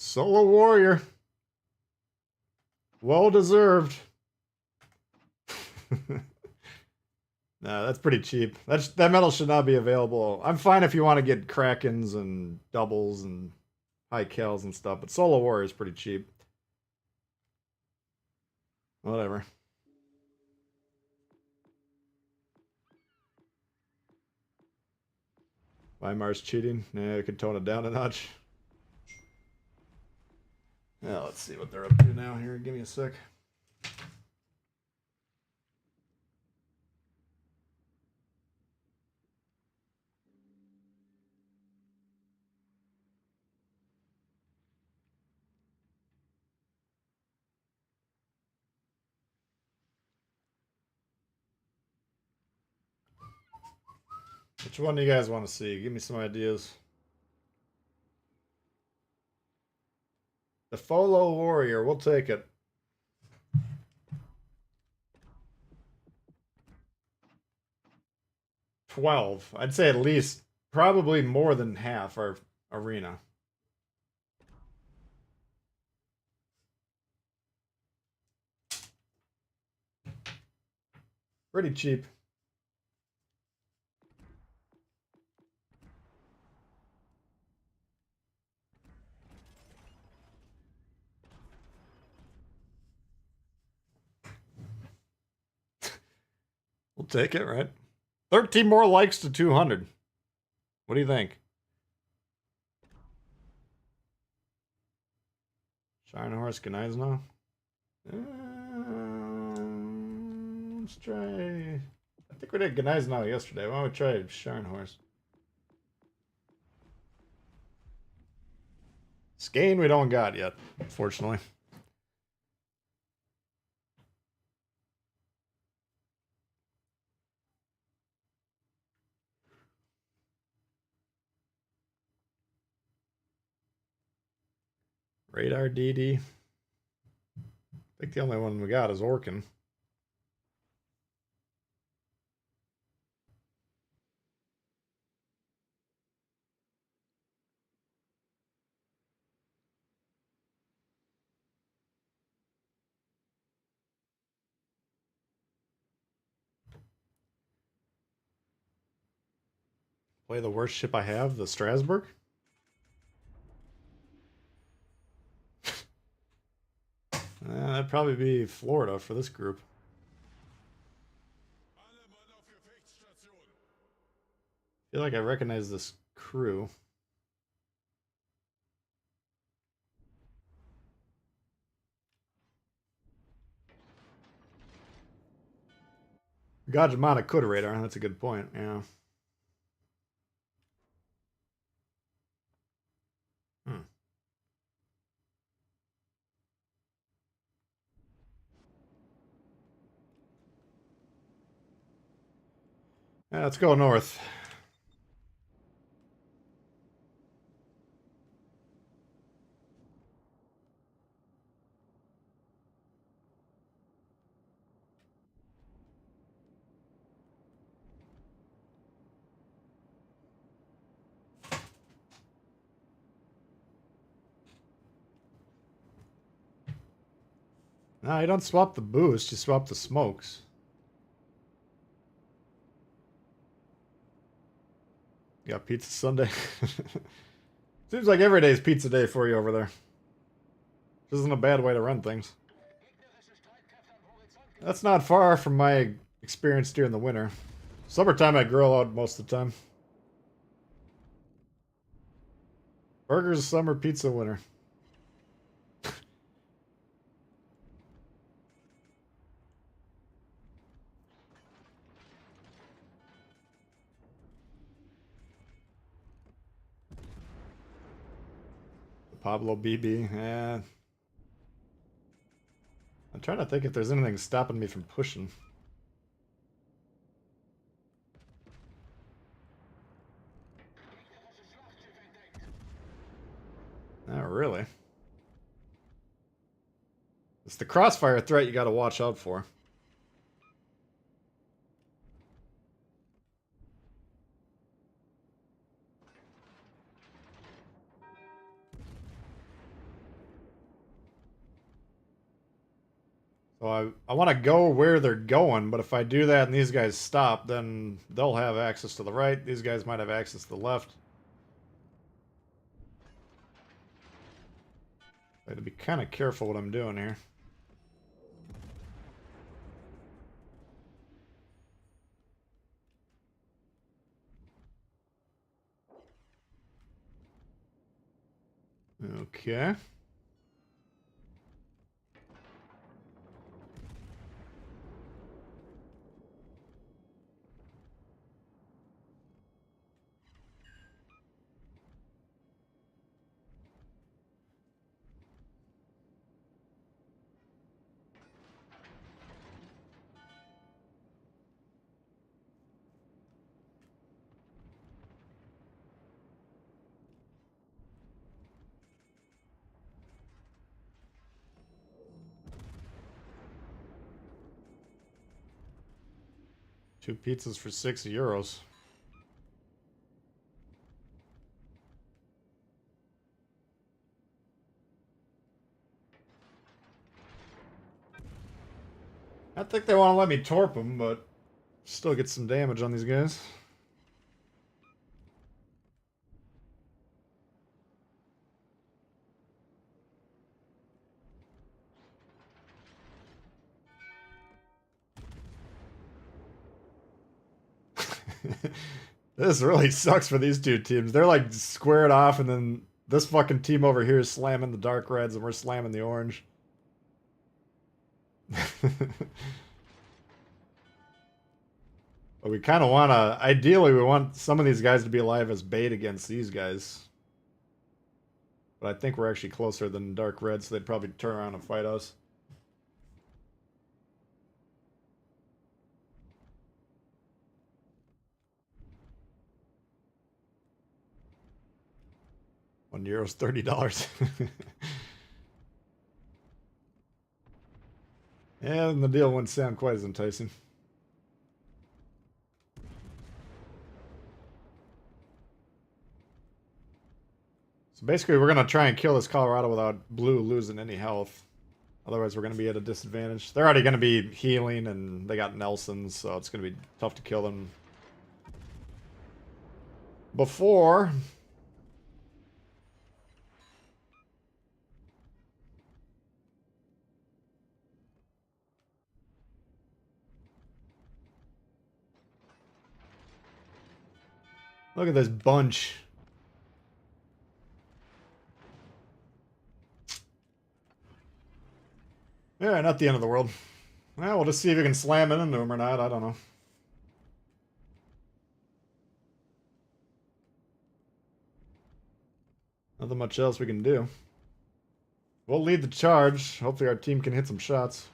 S1: Solo warrior. Well deserved. No, that's pretty cheap. That medal should not be available. I'm fine if you want to get Krakens and doubles and high kills and stuff, but solo warrior is pretty cheap. Whatever. Weimar's cheating. Yeah, we could tone it down a notch. Yeah, let's see what they're up to now here. Give me a sec. Which one do you guys want to see? Give me some ideas. The Folo Warrior, we'll take it. $12. I'd say at least, probably more than half our arena. Pretty cheap. We'll take it, right? 13 more likes to 200. What do you think? Shine Horse Gneisno? Let's try... I think we did Gneisno yesterday. Why don't we try Sharn Horse? Skane we don't got yet, unfortunately. Radar DD. I think the only one we got is Orkin. Play the worst ship I have, the Strasbourg. That'd probably be Florida for this group. I feel like I recognize this crew. Gajimana could radar. That's a good point. Yeah. Yeah, let's go north. No, you don't swap the boost, you swap the smokes. Got pizza Sunday. Seems like every day's pizza day for you over there. This isn't a bad way to run things. That's not far from my experience during the winter. Summertime I grill out most of the time. Burgers summer, pizza winter. Pablo BB, yeah. I'm trying to think if there's anything stopping me from pushing. Not really. It's the crossfire threat you gotta watch out for. So I want to go where they're going, but if I do that and these guys stop, then they'll have access to the right. These guys might have access to the left. I have to be kind of careful what I'm doing here. Okay. Two pizzas for €6. I think they want to let me torp them, but still get some damage on these guys. This really sucks for these two teams. They're like squared off, and then this fucking team over here is slamming the dark reds, and we're slamming the orange. But we kind of want to... Ideally, we want some of these guys to be alive as bait against these guys. But I think we're actually closer than dark reds, so they'd probably turn around and fight us. €1's $30. Yeah, and the deal wouldn't sound quite as enticing. So basically, we're going to try and kill this Colorado without blue losing any health. Otherwise, we're going to be at a disadvantage. They're already going to be healing, and they got Nelsons, so it's going to be tough to kill them. Before... Look at this bunch. Yeah, not the end of the world. Well, we'll just see if we can slam it into them or not. I don't know. Nothing much else we can do. We'll lead the charge. Hopefully our team can hit some shots.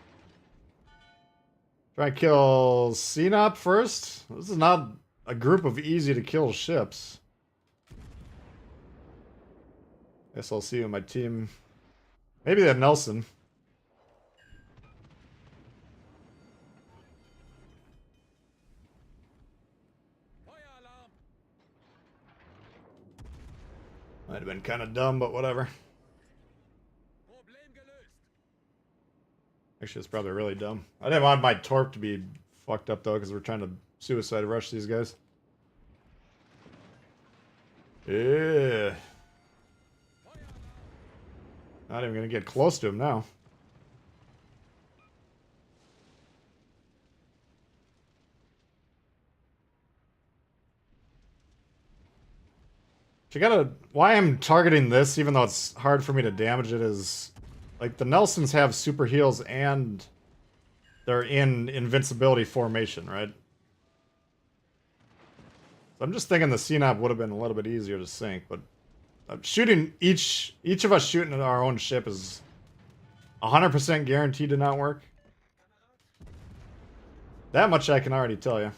S1: Try and kill CNOP first. This is not a group of easy to kill ships. Guess I'll see you on my team. Maybe they have Nelson. Might have been kind of dumb, but whatever. Actually, it's probably really dumb. I didn't want my torp to be fucked up, though, because we're trying to suicide rush these guys. Yeah. Not even gonna get close to him now. You gotta. Why I'm targeting this, even though it's hard for me to damage it, is like the Nelsons have super heals and they're in invincibility formation, right? So I'm just thinking the CNAP would have been a little bit easier to sink, but shooting each of us shooting at our own ship is 100% guaranteed to not work. That much I can already tell you.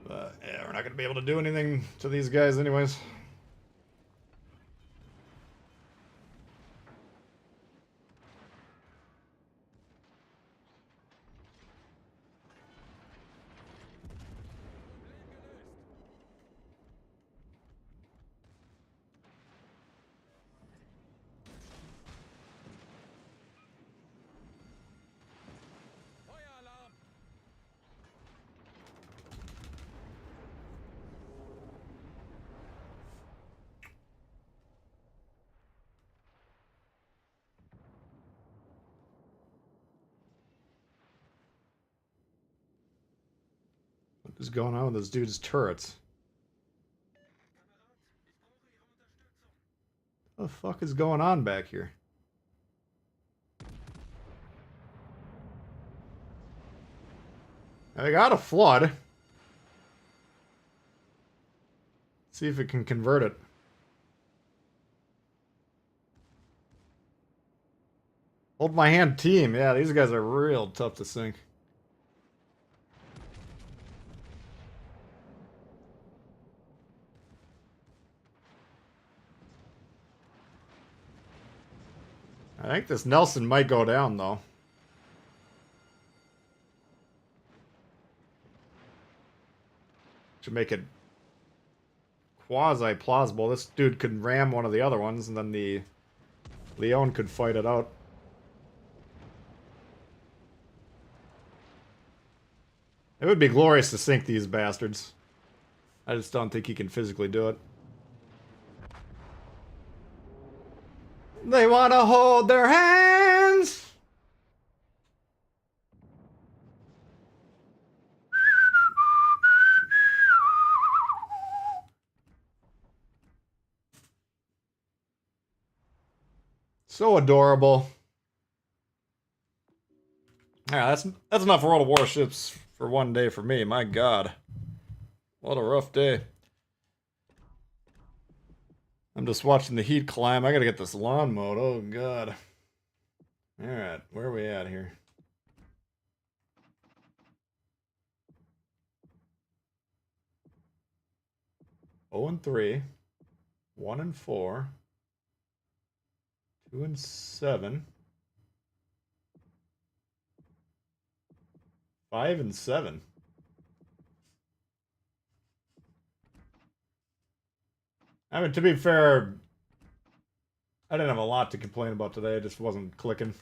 S1: But yeah, we're not going to be able to do anything to these guys anyways.
S4: Feueralarm!
S1: What is going on with this dude's turrets? What the fuck is going on back here? I got a flood. See if it can convert it. Hold my hand team. Yeah, these guys are real tough to sink. I think this Nelson might go down, though. Should make it quasi-plausible. This dude could ram one of the other ones, and then the Leon could fight it out. It would be glorious to sink these bastards. I just don't think he can physically do it. They want to hold their hands! So adorable. Yeah, that's enough World of Warships for one day for me. My God. What a rough day. I'm just watching the heat climb. I gotta get this lawn mowed. Oh, God. Alright, where are we at here? Oh and 3. 1 and 4. 2 and 7. 5 and 7. I mean, to be fair, I didn't have a lot to complain about today. It just wasn't clicking.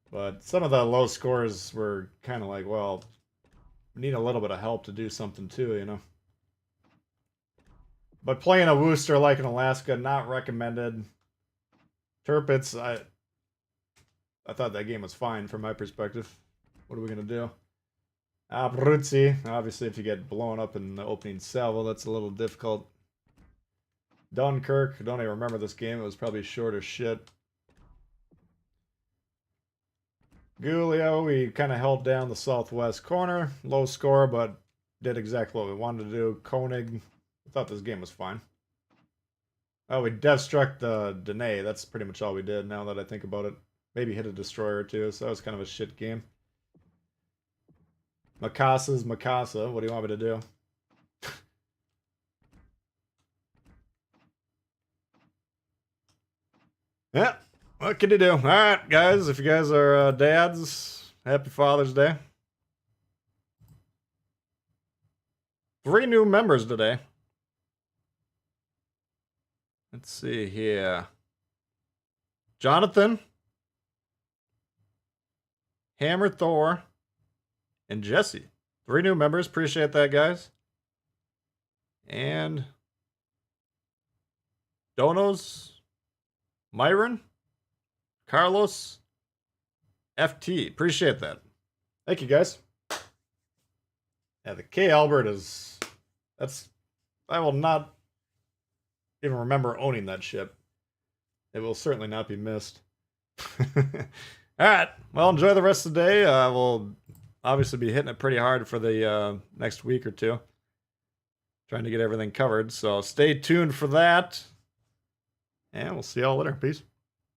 S1: But some of the low scores were kind of like, well, we need a little bit of help to do something too, you know? But playing a Wooster like in Alaska, not recommended. Turpits, I thought that game was fine from my perspective. What are we going to do? Abruzzi. Obviously, if you get blown up in the opening salvo, that's a little difficult. Dunkirk. Don't even remember this game. It was probably short as shit. Gulio, we kind of held down the southwest corner. Low score, but did exactly what we wanted to do. Koenig. I thought this game was fine. Oh, we dev struck the Danae. That's pretty much all we did now that I think about it. Maybe hit a destroyer too, so that was kind of a shit game. Makasa's Makasa. What do you want me to do? Yeah, what can you do? Alright, guys, if you guys are dads, happy Father's Day. 3 new members today. Let's see here. Jonathan, Hammer Thor, and Jesse. 3 new members. Appreciate that, guys. And Donos, Myron, Carlos, FT. Appreciate that. Thank you, guys. Yeah, the K. Albert is... I will not even remember owning that ship. It will certainly not be missed. Alright, well, enjoy the rest of the day. We'll obviously be hitting it pretty hard for the next week or two. Trying to get everything covered, so stay tuned for that. And we'll see y'all later. Peace.